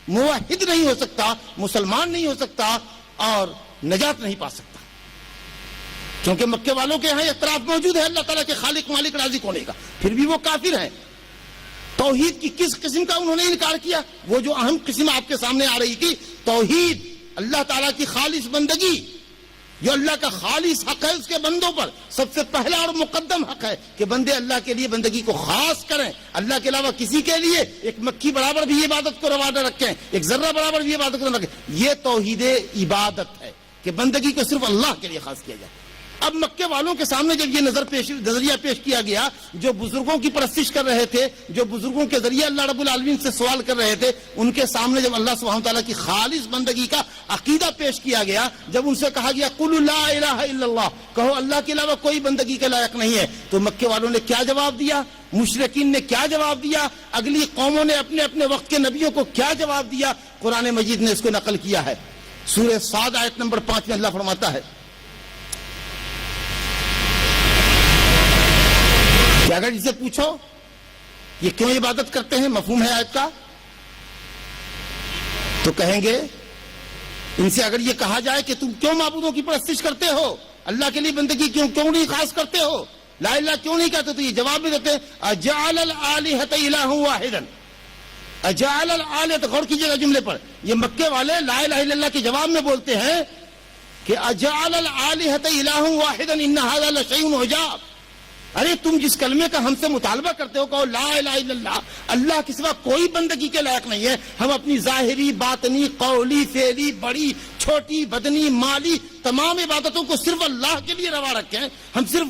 موحد نہیں ہو سکتا، مسلمان نہیں ہو سکتا اور نجات نہیں پا سکتا. کیونکہ مکے والوں کے یہاں اعتراف موجود ہے اللہ تعالیٰ کے خالق مالک رازق ہونے کا، پھر بھی وہ کافر ہیں. توحید کی کس قسم کا انہوں نے انکار کیا؟ وہ جو اہم قسم آپ کے سامنے آ رہی تھی، توحید، اللہ تعالیٰ کی خالص بندگی، جو اللہ کا خالص حق ہے اس کے بندوں پر. سب سے پہلا اور مقدم حق ہے کہ بندے اللہ کے لیے بندگی کو خاص کریں، اللہ کے علاوہ کسی کے لیے ایک مکھی برابر بھی عبادت کو روا نہ رکھیں، ایک ذرہ برابر بھی عبادت کو نہ رکھیں. یہ توحید عبادت ہے کہ بندگی کو صرف اللہ کے لیے خاص کیا جائے. اب مکے والوں کے سامنے جب یہ نظریہ پیش کیا گیا، جو بزرگوں کی پرستش کر رہے تھے، جو بزرگوں کے ذریعے اللہ رب العالمین سے سوال کر رہے تھے، ان کے سامنے جب اللہ سبحانہ تعالیٰ کی خالص بندگی کا عقیدہ پیش کیا گیا، جب ان سے کہا گیا قُلُوا لَا إِلَٰهَ إِلَّا اللَّهُ، کہو اللہ کے علاوہ کوئی بندگی کے لائق نہیں ہے، تو مکے والوں نے کیا جواب دیا؟ مشرکین نے کیا جواب دیا؟ اگلی قوموں نے اپنے اپنے وقت کے نبیوں کو کیا جواب دیا؟ قرآن مجید نے اس کو نقل کیا ہے. سورہ صاد آیت نمبر 5 میں اللہ فرماتا ہے کہ اگر اسے پوچھو یہ کیوں عبادت کرتے ہیں، مفہوم ہے آیت کا، تو کہیں گے ان سے اگر یہ کہا جائے کہ تم کیوں معبودوں کی پرستش کرتے ہو، اللہ کے لیے بندگی کیوں نہیں خاص کرتے ہو، لا الہ کیوں نہیں کہتے، تو یہ جواب بھی دیتے ہیں اجعل الآلہۃ الہ واحدا. اجعل الآلہۃ، غور کیجیے گا جملے پر، یہ مکے والے لا الہ الا اللہ کے جواب میں بولتے ہیں کہ اجعل الآلہۃ الہ واحدا ان ھذا لشیء عجاب. ارے تم جس کلمے کا ہم سے مطالبہ کرتے ہو، کہو لا الہ الا اللہ، اللہ کے سوا کوئی بندگی کے لائق نہیں ہے، ہم اپنی ظاہری، باطنی، قولی، فعلی، بڑی، چھوٹی، بدنی، مالی، تمام عبادتوں کو صرف اللہ کے لیے روا رکھیں، ہم صرف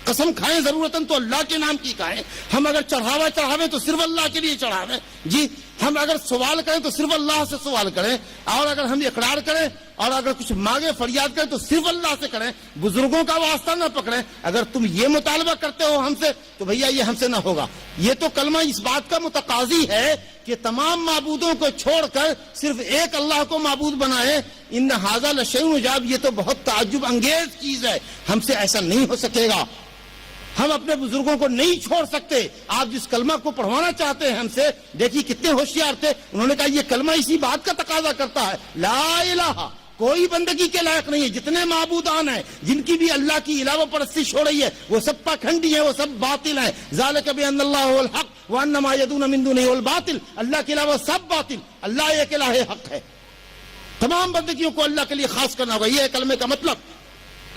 قسم کھائیں ضرورتاً تو اللہ کے نام کی کھائیں، ہم اگر چڑھاویں تو صرف اللہ کے لیے چڑھاویں، جی ہم اگر سوال کریں تو صرف اللہ سے سوال کریں، اور اگر ہم اقرار کریں اور اگر کچھ مانگے فریاد کریں تو صرف اللہ سے کریں، بزرگوں کا واسطہ نہ پکڑیں. اگر تم یہ مطالبہ کرتے ہو ہم سے تو بھیا یہ ہم سے نہ ہوگا. یہ تو کلمہ اس بات کا متقاضی ہے کہ تمام معبودوں کو چھوڑ کر صرف ایک اللہ کو معبود بنائیں. ان ھذا لشیء عجاب، یہ تو بہت تعجب انگیز چیز ہے، ہم سے ایسا نہیں ہو سکے گا. ہم اپنے بزرگوں کو نہیں چھوڑ سکتے. آپ جس کلمہ کو پڑھوانا چاہتے ہیں ہم سے، دیکھیے کتنے ہوشیار تھے. انہوں نے کہا یہ کلمہ اسی بات کا تقاضا کرتا ہے، لا الہ، کوئی بندگی کے لائق نہیں ہے. جتنے معبودان ہیں جن کی بھی اللہ کی علاوہ پرستش ہو رہی ہے وہ سب پاکھنڈی ہیں، وہ سب باطل ہیں. ذالک بان اللہ هو الحق وان ما يدعون من دونه هو الباطل. اللہ کے علاوہ سب باطل، اللہ ایک الہ حق ہے. تمام بندگیوں کو اللہ کے لیے خاص کرنا ہوگا. یہ ہے کلمے کا مطلب.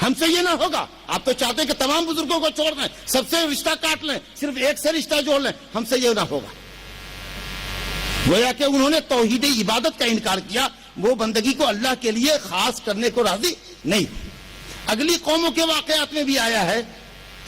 ہم سے یہ نہ ہوگا. آپ تو چاہتے ہیں کہ تمام بزرگوں کو چھوڑ دیں، سب سے رشتہ کاٹ لیں، صرف ایک سے رشتہ جوڑ لیں. ہم سے یہ نہ ہوگا. گویا کہ انہوں نے توحید عبادت کا انکار کیا، وہ بندگی کو اللہ کے لیے خاص کرنے کو راضی نہیں. اگلی قوموں کے واقعات میں بھی آیا ہے.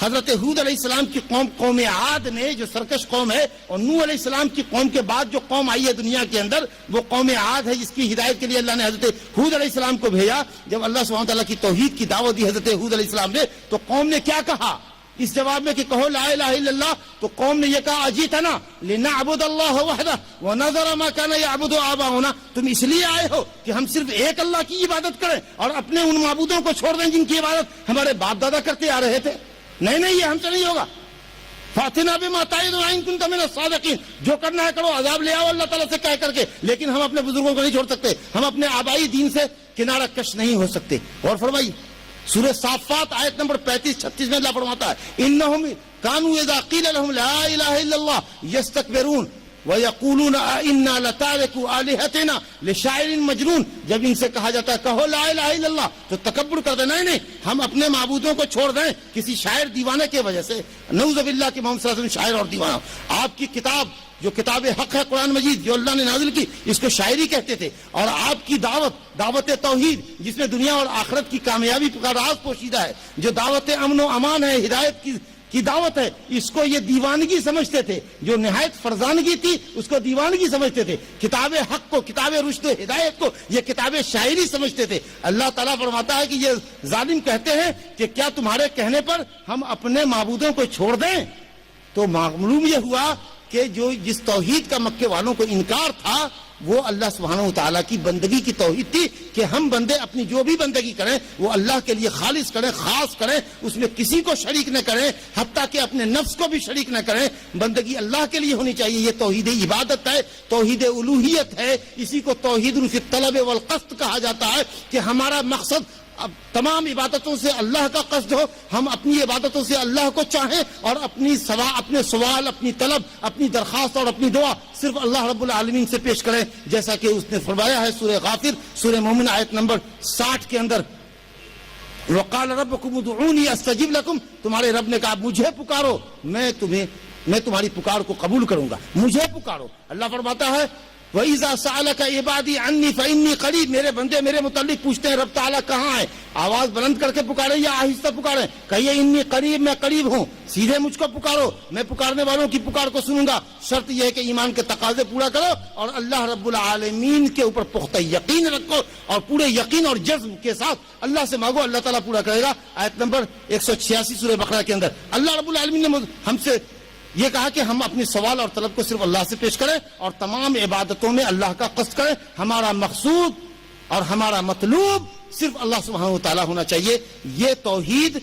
حضرت ہود علیہ السلام کی قوم عاد نے، جو سرکش قوم ہے، اور نوح علیہ السلام کی قوم کے بعد جو قوم آئی ہے دنیا کے اندر، وہ قوم عاد ہے جس کی ہدایت کے لیے اللہ نے حضرت ہود علیہ السلام کو بھیجا. جب اللہ سبحانہ تعالیٰ کی توحید کی دعوت دی حضرت ہود علیہ السلام نے، تو قوم نے کیا کہا اس جواب میں کہ کہو لا الہ الا اللہ؟ تو قوم نے یہ کہا اجیتنا لنعبد اللہ وحدہ ونذر ما کان یعبد آباؤنا. تم اس لیے آئے ہو کہ ہم صرف ایک اللہ کی عبادت کریں اور اپنے ان معبودوں کو چھوڑ دیں جن کی عبادت ہمارے باپ دادا کرتے آ رہے تھے؟ نہیں، یہ ہم سے نہیں ہوگا. فاتنا بما تعدنا ان کنت من الصادقین. جو کرنا ہے کرو، عذاب لے آؤ اللہ تعالیٰ سے کہہ کر کے، لیکن ہم اپنے بزرگوں کو نہیں چھوڑ سکتے. ہم اپنے آبائی دین سے کنارہ کش نہیں ہو سکتے. اور فرمائی سورہ صافات آیت نمبر 35-36 میں اللہ فرماتا ہے انہم کانوا اذا قیل لهم لا الہ الا اللہ یستکبرون وَيَقُولُونَ أَإِنَّا لَتَارِكُو آلِهَتِنَا لِشَاعِرٍ مَجْنُونٍ. جب ان سے کہا جاتا ہے کہو لا الہ الا اللہ تو تکبر کر دیں. نہیں، ہم اپنے معبودوں کو چھوڑ دیں کسی شاعر دیوانے کی وجہ سے. نعوذ باللہ کہ محمد صلی اللہ علیہ وسلم شاعر اور دیوانہ. آپ کی کتاب جو کتاب حق ہے قرآن مجید جو اللہ نے نازل کی، اس کو شاعری کہتے تھے. اور آپ کی دعوت توحید جس میں دنیا اور آخرت کی کامیابی کا راز پوشیدہ ہے، جو دعوت امن و امان ہے، ہدایت کی دعوت ہے، اس کو یہ دیوانگی سمجھتے تھے. جو نہایت فرزانگی تھی اس کو دیوانگی سمجھتے تھے. کتاب حق کو، کتاب رشد و ہدایت کو یہ کتاب شاعری سمجھتے تھے. اللہ تعالیٰ فرماتا ہے کہ یہ ظالم کہتے ہیں کہ کیا تمہارے کہنے پر ہم اپنے معبودوں کو چھوڑ دیں؟ تو معلوم یہ ہوا کہ جو جس توحید کا مکے والوں کو انکار تھا وہ اللہ سبحانہ و تعالیٰ کی بندگی کی توحید تھی کہ ہم بندے اپنی جو بھی بندگی کریں وہ اللہ کے لیے خالص کریں، خاص کریں، اس میں کسی کو شریک نہ کریں، حتیٰ کہ اپنے نفس کو بھی شریک نہ کریں. بندگی اللہ کے لیے ہونی چاہیے. یہ توحید عبادت ہے، توحید الوہیت ہے. اسی کو توحید فی الطلب والقصد کہا جاتا ہے کہ ہمارا مقصد اب تمام عبادتوں سے اللہ کا قصد ہو. ہم اپنی عبادتوں سے اللہ کو چاہیں اور اپنے سوال، اپنی طلب، اپنی درخواست اور اپنی دعا صرف اللہ رب العالمین سے پیش کریں، جیسا کہ اس نے فرمایا ہے سورہ غافر سورہ مومن آیت نمبر 60 کے اندر. وقال ربکم ادعونی استجب لکم. تمہارے رب نے کہا مجھے پکارو، میں تمہاری پکار کو قبول کروں گا. مجھے پکارو. اللہ فرماتا ہے وَإِذَا سَأَلَكَ عِبَادِي عَنِّي فَإِنِّي قَرِيبٌ. میرے بندے میرے متعلق پوچھتے ہیں رب تعالیٰ کہاں ہے، آواز بلند کر کے پکاریں یا آہستہ پکاریں؟ کہیے انی قریب، میں قریب ہوں. سیدھے مجھ کو پکارو، میں پکارنے والوں کی پکار کو سنوں گا. شرط یہ ہے کہ ایمان کے تقاضے پورا کرو اور اللہ رب العالمین کے اوپر پختہ یقین رکھو اور پورے یقین اور جزم کے ساتھ اللہ سے مانگو، اللہ تعالیٰ پورا کرے گا. آیت نمبر 186 سورہ بقرہ کے اندر اللہ رب العالمین نے ہم سے یہ کہا کہ ہم اپنی سوال اور طلب کو صرف اللہ سے پیش کریں اور تمام عبادتوں میں اللہ کا قصد کریں. ہمارا مقصود اور ہمارا مطلوب صرف اللہ سبحانہ وتعالی ہونا چاہیے. یہ توحید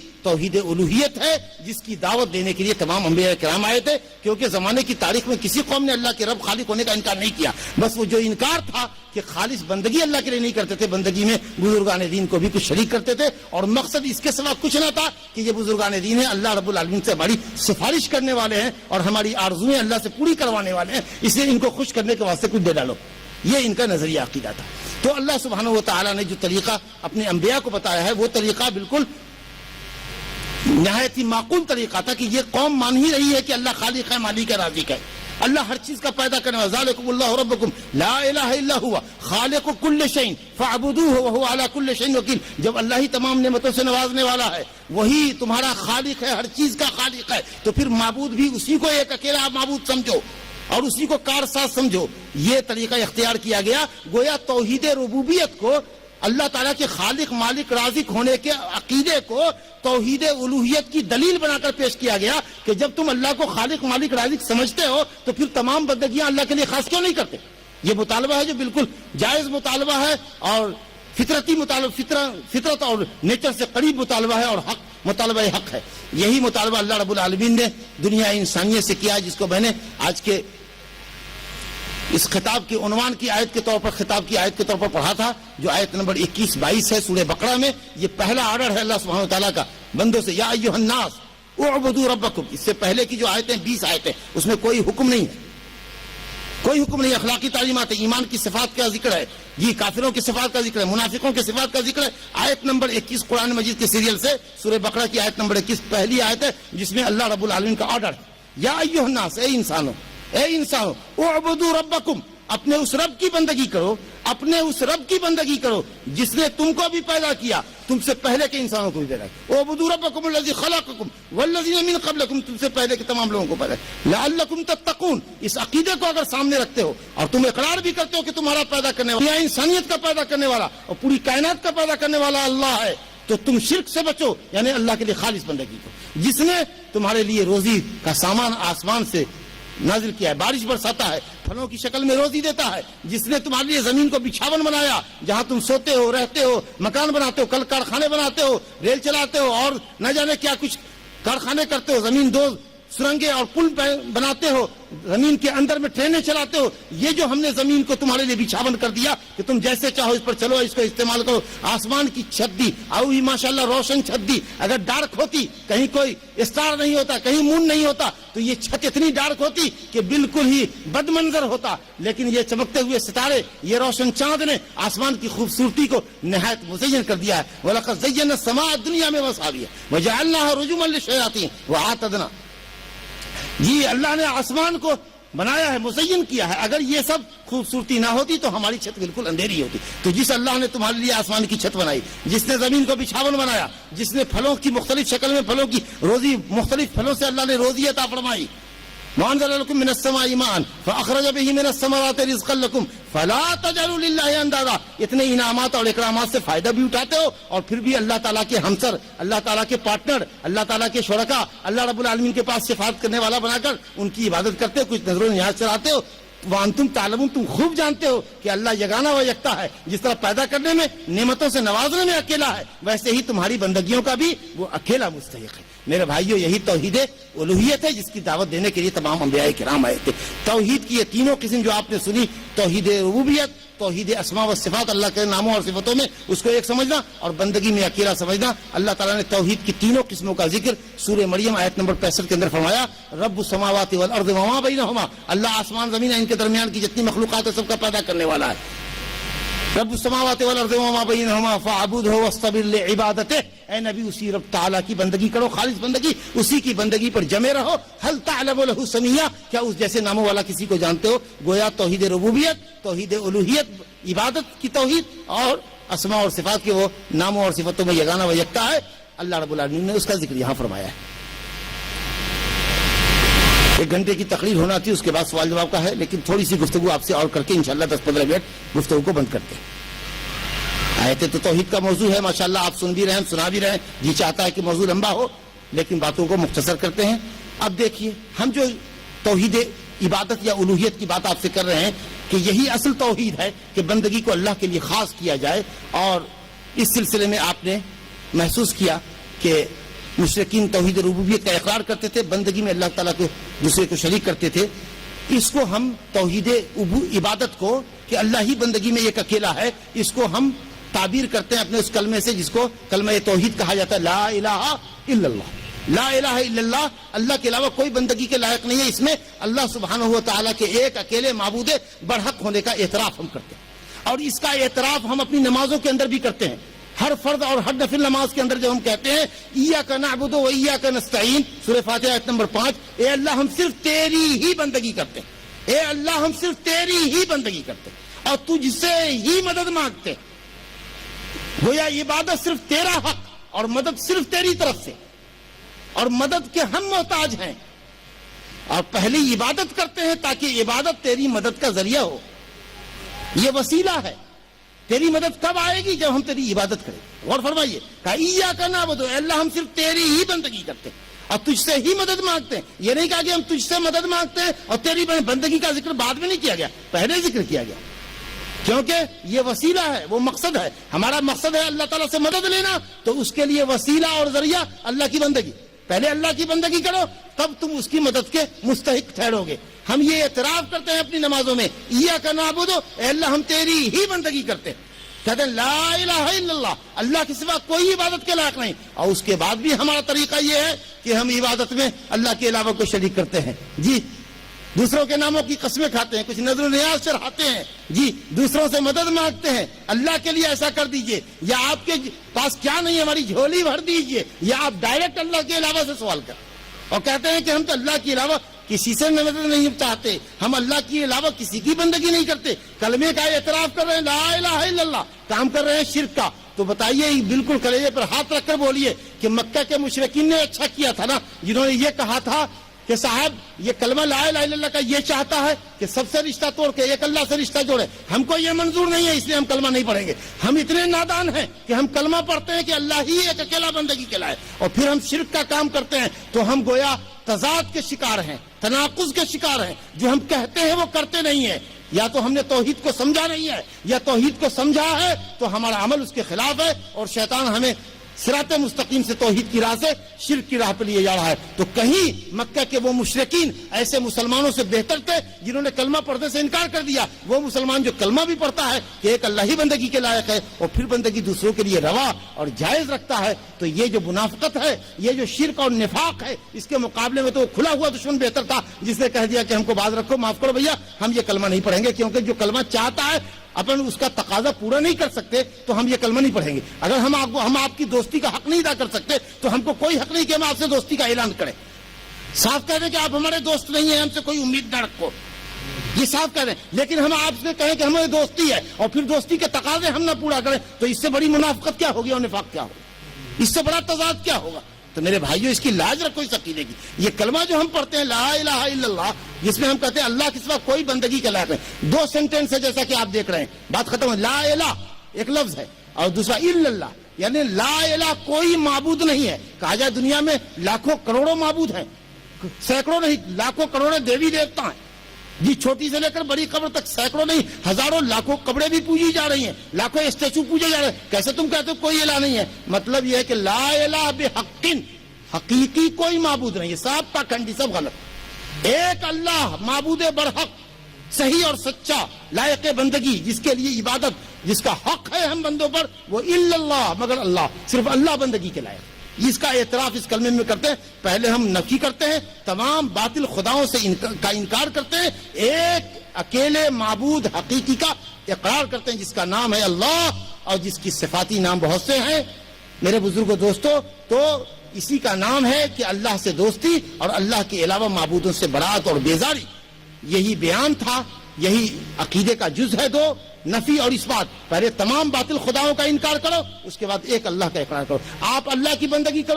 الوہیت ہے جس کی دعوت دینے کے لیے تمام انبیاء کرام آئے تھے. کیونکہ زمانے کی تاریخ میں کسی قوم نے اللہ کے رب خالق ہونے کا انکار نہیں کیا. بس وہ جو انکار تھا کہ خالص بندگی اللہ کے لیے نہیں کرتے تھے، بندگی میں بزرگان دین کو بھی کچھ شریک کرتے تھے اور مقصد اس کے سوا کچھ نہ تھا کہ یہ بزرگان دین ہیں، اللہ رب العالمین سے ہماری سفارش کرنے والے ہیں اور ہماری آرزویں اللہ سے پوری کروانے والے ہیں، اس لیے ان کو خوش کرنے کے واسطے کچھ دے ڈالو. یہ ان کا نظریہ عقیدہ تھا. تو اللہ سبحانہ و تعالیٰ نے جو طریقہ اپنے انبیاء کو بتایا ہے وہ طریقہ بالکل نہایت ہی معقول طریقہ تھا کہ یہ قوم مان ہی رہی ہے کہ اللہ خالق ہے، مالک ہے، رازق ہے، اللہ ہر چیز کا پیدا کرنے والا. ذالکم اللہ ربکم لا الہ الا ہوا خالق کل شیء فاعبدوہ وہو علی کل شیء وکیل. جب اللہ ہی تمام نعمتوں سے نوازنے والا ہے، وہی تمہارا خالق ہے، ہر چیز کا خالق ہے، تو پھر معبود بھی اسی کو ایک اکیلا معبود سمجھو اور اسی کو کارساز سمجھو. یہ طریقہ اختیار کیا گیا. گویا توحید ربوبیت کو، اللہ تعالیٰ کے خالق مالک رازق ہونے کے عقیدے کو توحید الوہیت کی دلیل بنا کر پیش کیا گیا کہ جب تم اللہ کو خالق مالک رازق سمجھتے ہو تو پھر تمام بندگیاں اللہ کے لیے خاص کیوں نہیں کرتے؟ یہ مطالبہ ہے جو بالکل جائز مطالبہ ہے اور فطرتی مطالبہ، فطرت اور نیچر سے قریب مطالبہ ہے اور حق مطالبہ حق ہے. یہی مطالبہ اللہ رب العالمین نے دنیا انسانیت سے کیا، جس کو میں نے آج کے اس خطاب کے عنوان کی آیت کے طور پر، خطاب کی آیت کے طور پر پڑھا تھا، جو آیت نمبر 21-22 ہے سورہ بقرہ میں. یہ پہلا آرڈر ہے اللہ سبحانہ وتعالیٰ کا بندوں سے، یا ایھا الناس اعبدوا ربکم. اس سے پہلے کی جو آیتیں 20 آیتیں اس میں کوئی حکم نہیں ہے، کوئی حکم نہیں. اخلاقی تعلیمات ہے، ایمان کی صفات کا ذکر ہے، جی کافروں کی صفات کا ذکر ہے، منافقوں کی صفات کا ذکر ہے. آیت نمبر 21 قرآن مجید کے سیریل سے سورہ بقرہ کی آیت نمبر 21 پہلی آیت ہے جس میں اللہ رب العالمین کا آرڈر ہے، یا ایھا الناس، اے انسانوں اعبدوا ربکم، اپنے اس رب کی بندگی کرو، اپنے اس رب کی بندگی کرو جس نے تم کو بھی پیدا کیا، تم سے پہلے کے انسانوں کو بھی پیدا کیا. اعبدوا ربکم الذی خلقکم والذین من قبلکم، تم سے پہلے کے تمام لوگوں کو پیدا کیا. لعلکم تتقون، اس عقیدے کو اگر سامنے رکھتے ہو اور تم اقرار بھی کرتے ہو کہ تمہارا پیدا کرنے والا، انسانیت کا پیدا کرنے والا اور پوری کائنات کا پیدا کرنے والا اللہ ہے، تو تم شرک سے بچو، یعنی اللہ کے لیے خالص بندگی کرو. جس نے تمہارے لیے روزی کا سامان آسمان سے نازل کیا ہے، بارش برساتا ہے، پھلوں کی شکل میں روزی دیتا ہے، جس نے تمہارے لیے زمین کو بچھاون بنایا جہاں تم سوتے ہو، رہتے ہو، مکان بناتے ہو، کل کارخانے بناتے ہو، ریل چلاتے ہو اور نہ جانے کیا کچھ کارخانے کرتے ہو، زمین دوز سرنگیں اور پل بناتے ہو، زمین کے اندر میں ٹرینیں چلاتے ہو. یہ جو ہم نے زمین کو تمہارے لیے بچھاون کر دیا کہ تم جیسے چاہو اس پر چلو، اس کو استعمال کرو. آسمان کی چھت دی، او ہی ماشاءاللہ روشن چھت دی. اگر ڈارک ہوتی، کہیں کوئی اسٹار نہیں ہوتا، کہیں مون نہیں ہوتا، تو یہ چھت اتنی ڈارک ہوتی کہ بالکل ہی بد منظر ہوتا. لیکن یہ چمکتے ہوئے ستارے، یہ روشن چاند نے آسمان کی خوبصورتی کو نہایت مزین کر دیا ہے. وَلَقَدْ زَيَّنَّا السَّمَاءَ الدُّنْيَا بِمَصَابِيحَ وَجَعَلْنَاهَا رُجُومًا لِلشَّيَاطِينِ وَأَعْتَدْنَا. جی اللہ نے آسمان کو بنایا ہے، مزین کیا ہے. اگر یہ سب خوبصورتی نہ ہوتی تو ہماری چھت بالکل اندھیری ہوتی. تو جس اللہ نے تمہارے لیے آسمان کی چھت بنائی، جس نے زمین کو بچھاون بنایا، جس نے پھلوں کی مختلف شکل میں پھلوں کی روزی، مختلف پھلوں سے اللہ نے روزی عطا فرمائی. وَأَنزَلَ لَكُم مِّنَ السَّمَاءِ مَاءً فَأَخْرَجَ بِهِ مِنَ الثَّمَرَاتِ رِزْقًا لَكُمْ فَلَا تَجْعَلُوا لِلَّهِ أَندَادًا. اتنے انعامات اور اکرامات سے فائدہ بھی اٹھاتے ہو اور پھر بھی اللہ تعالیٰ کے ہمسر، اللہ تعالیٰ کے پارٹنر، اللہ تعالیٰ کے شرکا، اللہ رب العالمین کے پاس صفات کرنے والا بنا کر ان کی عبادت کرتے ہو، کچھ نظر و نیاز چلاتے ہو. وَأَنْتُمْ تَعْلَمُونَ، تم خوب جانتے ہو کہ اللہ یگانہ و یکتا ہے. جس طرح پیدا کرنے میں، نعمتوں سے نوازنے میں اکیلا ہے، ویسے ہی تمہاری بندگیوں کا بھی وہ اکیلا مستحق ہے. میرے بھائیو، یہی توحید الوہیت ہے جس کی دعوت دینے کے لیے تمام انبیاء کرام آئے تھے. توحید کی یہ تینوں قسم جو آپ نے سنی، توحید ربوبیت، توحید اسماء و صفات، اللہ کے ناموں اور صفتوں میں اس کو ایک سمجھنا، اور بندگی میں اکیلا سمجھنا. اللہ تعالیٰ نے توحید کی تینوں قسموں کا ذکر سورہ مریم آیت نمبر 65 کے اندر فرمایا. رب السماوات والارض وما بینہما، اللہ آسمان زمین ان کے درمیان کی جتنی مخلوقات ہے سب کا پیدا کرنے والا ہے. رب السماوات والارض وما بینہما فاعبدہ واصطبر لعبادتہ. اے نبی اسی رب تعالیٰ کی بندگی کرو، خالص بندگی، اسی کی بندگی پر جمے رہو. هل تعلم له سمیہ، کیا اس جیسے ناموں والا کسی کو جانتے ہو؟ گویا توحید ربوبیت، توحید الوہیت، عبادت کی توحید، اور اسماء اور صفات کے وہ ناموں اور صفتوں میں یگانہ و یکتا ہے. اللہ رب العالمین نے اس کا ذکر یہاں فرمایا ہے. 1 گھنٹے کی تقریر ہونا تھی، اس کے بعد سوال جواب کا ہے، لیکن تھوڑی سی گفتگو آپ سے اور کر کے انشاءاللہ 10-15 منٹ گفتگو کو بند کرتے ہیں. آیتیں تو توحید کا موضوع ہے، ماشاءاللہ آپ سن بھی رہے ہیں، سنا بھی رہے ہیں. جی چاہتا ہے کہ موضوع لمبا ہو لیکن باتوں کو مختصر کرتے ہیں. اب دیکھیے، ہم جو توحید عبادت یا الوہیت کی بات آپ سے کر رہے ہیں کہ یہی اصل توحید ہے کہ بندگی کو اللہ کے لیے خاص کیا جائے. اور اس سلسلے میں آپ نے محسوس کیا کہ مشرکین توحید ربوبیت کا اقرار کرتے تھے، بندگی میں اللہ تعالیٰ کو دوسرے کو شریک کرتے تھے. اس کو ہم توحید عبادت کو، کہ اللہ ہی بندگی میں ایک اکیلا ہے، اس کو ہم تعبیر کرتے ہیں اپنے اس کلمے سے جس کو کلمہ توحید کہا جاتا ہے. لا الہ الا اللہ، لا الہ الا اللہ، اللہ کے علاوہ کوئی بندگی کے لائق نہیں ہے. اس میں اللہ سبحانہ و تعالیٰ کے ایک اکیلے معبود برحق ہونے کا اعتراف ہم کرتے ہیں، اور اس کا اعتراف ہم اپنی نمازوں کے اندر بھی کرتے ہیں. ہر فرض اور ہر نفل نماز کے اندر جب ہم کہتے ہیں ایاک نعبد و ایاک نستعین، سورہ فاتحہ آیت نمبر 5، اے اللہ ہم صرف تیری ہی بندگی کرتے ہیں، اے اللہ ہم صرف تیری ہی بندگی کرتے ہیں اور تجھ سے ہی مدد مانگتے ہیں. گویا عبادت صرف تیرا حق اور مدد صرف تیری طرف سے، اور مدد کے ہم محتاج ہیں، اور پہلی عبادت کرتے ہیں تاکہ عبادت تیری مدد کا ذریعہ ہو. یہ وسیلہ ہے. تیری مدد کب آئے گی؟ جب ہم تیری عبادت کریں. غور فرمائیے، کہا ایاک نعبد، اے اللہ ہم صرف تیری ہی بندگی کرتے ہیں اور تجھ سے ہی مدد مانگتے ہیں. یہ نہیں کہا کہ ہم تجھ سے مدد مانگتے ہیں اور تیری بندگی کا ذکر بعد میں نہیں کیا گیا، پہلے ذکر کیا گیا. کیونکہ یہ وسیلہ ہے، وہ مقصد ہے. ہمارا مقصد ہے اللہ تعالیٰ سے مدد لینا، تو اس کے لیے وسیلہ اور ذریعہ اللہ کی بندگی. پہلے اللہ کی بندگی کرو، تب تم اس کی مدد کے مستحق ٹھہرو گے. ہم یہ اعتراف کرتے ہیں اپنی نمازوں میں، ایاک نعبد، اے اللہ ہم تیری ہی بندگی کرتے ہیں. کہتے ہیں لا الہ الا اللہ، اللہ کے سوا کوئی عبادت کے لائق نہیں. اور اس کے بعد بھی ہمارا طریقہ یہ ہے کہ ہم عبادت میں اللہ کے علاوہ کو شریک کرتے ہیں. جی دوسروں کے ناموں کی قسمیں کھاتے ہیں، کچھ نظر و نیاز چڑھاتے ہیں، جی دوسروں سے مدد مانگتے ہیں. اللہ کے لیے ایسا کر دیجئے، یا آپ کے پاس کیا نہیں ہے ہماری جھولی بھر دیجئے، یا آپ ڈائریکٹ اللہ کے علاوہ سے سوال کریں. اور کہتے ہیں کہ ہم تو اللہ کے علاوہ کسی سے مدد نہیں چاہتے، ہم اللہ کے علاوہ کسی کی بندگی نہیں کرتے. کلمے کا اعتراف کر رہے ہیں لا الہ الا اللہ، کام کر رہے ہیں شرک کا. تو بتائیے بالکل کلیجے پر ہاتھ رکھ کر بولیے کہ مکہ کے مشرکین نے اچھا کیا تھا نا، جنہوں نے یہ کہا تھا کہ صاحب یہ کلمہ لا الہ الا اللہ کا یہ چاہتا ہے کہ سب سے رشتہ توڑ کے ایک اللہ سے رشتہ جوڑے. ہم کو یہ منظور نہیں ہے، اس لیے ہم کلمہ نہیں پڑھیں گے. ہم اتنے نادان ہیں کہ ہم کلمہ پڑھتے ہیں کہ اللہ ہی ایک اکیلا بندگی کے لائے، اور پھر ہم شرک کا کام کرتے ہیں. تو ہم گویا تضاد کے شکار ہیں، تناقض کے شکار ہیں. جو ہم کہتے ہیں وہ کرتے نہیں ہیں. یا تو ہم نے توحید کو سمجھا نہیں ہے، یا توحید کو سمجھا ہے تو ہمارا عمل اس کے خلاف ہے، اور شیطان ہمیں صراط مستقیم سے توحید کی راہ سے شرک کی راہ پہ لیے جا رہا ہے. تو کہیں مکہ کے وہ مشرکین ایسے مسلمانوں سے بہتر تھے جنہوں نے کلمہ پڑھنے سے انکار کر دیا. وہ مسلمان جو کلمہ بھی پڑھتا ہے کہ ایک اللہ ہی بندگی کے لائق ہے، اور پھر بندگی دوسروں کے لیے روا اور جائز رکھتا ہے، تو یہ جو منافقت ہے، یہ جو شرک اور نفاق ہے، اس کے مقابلے میں تو وہ کھلا ہوا دشمن بہتر تھا جس نے کہہ دیا کہ ہم کو باز رکھو، معاف کرو بھیا، ہم یہ کلمہ نہیں پڑھیں گے. کیونکہ جو کلمہ چاہتا ہے اپن اس کا تقاضا پورا نہیں کر سکتے تو ہم یہ کلمہ نہیں پڑھیں گے. اگر ہم آپ کی دوستی کا حق نہیں ادا کر سکتے تو ہم کو کوئی حق نہیں کہ ہم آپ سے دوستی کا اعلان کریں. صاف کہہ دیں کہ آپ ہمارے دوست نہیں ہیں، ہم سے کوئی امید نہ رکھو، یہ صاف کہہ دیں. لیکن ہم آپ سے کہیں کہ ہماری دوستی ہے اور پھر دوستی کے تقاضے ہم نہ پورا کریں، تو اس سے بڑی منافقت کیا ہوگی اور نفاق کیا ہوگا؟ اس سے بڑا تضاد کیا ہوگا؟ تو میرے بھائیو اس کی لاج رکھو اس عقیدے کی. یہ کلمہ جو ہم پڑھتے ہیں لا الہ الا اللہ، جس میں ہم کہتے ہیں اللہ کے سوا کوئی بندگی کے لائق ہے. 2 سینٹینس ہے جیسا کہ آپ دیکھ رہے ہیں، بات ختم ہے. لا الہ ایک لفظ ہے اور دوسرا الا اللہ، یعنی لا الہ کوئی معبود نہیں ہے. کہا جائے دنیا میں لاکھوں کروڑوں معبود ہیں، سینکڑوں نہیں لاکھوں کروڑوں دیوی دیوتا ہیں. جی چھوٹی سے لے کر بڑی قبر تک سینکڑوں نہیں ہزاروں لاکھوں قبریں بھی پوجی جا رہی ہیں، لاکھوں اسٹیچو پوجے جا رہے ہیں. کیسے تم کہتے ہو کوئی الہ نہیں ہے؟ مطلب یہ ہے کہ لا الہ بحق، حقیقی کوئی معبود نہیں ہے. سب پاکھنڈی، سب غلط. ایک اللہ معبود برحق، صحیح اور سچا، لائق بندگی، جس کے لیے عبادت، جس کا حق ہے ہم بندوں پر، وہ الا اللہ، مگر اللہ، صرف اللہ بندگی کے لائق. اس کا اعتراف اس کلمے میں کرتے ہیں. پہلے ہم نفی کرتے ہیں، تمام باطل خداؤں سے کا انکار کرتے ہیں، ایک اکیلے معبود حقیقی کا اقرار کرتے ہیں جس کا نام ہے اللہ، اور جس کی صفاتی نام بہت سے ہیں. میرے بزرگوں دوستو، تو اسی کا نام ہے کہ اللہ سے دوستی اور اللہ کے علاوہ معبودوں سے برات اور بیزاری. یہی بیان تھا، یہی عقیدے کا جز ہے. 2 نفی اور اس بات، پہلے تمام باطل خداؤں کا انکار کرو، اس کے بعد ایک اللہ کا اقرار کرو. آپ اللہ کی بندگی کر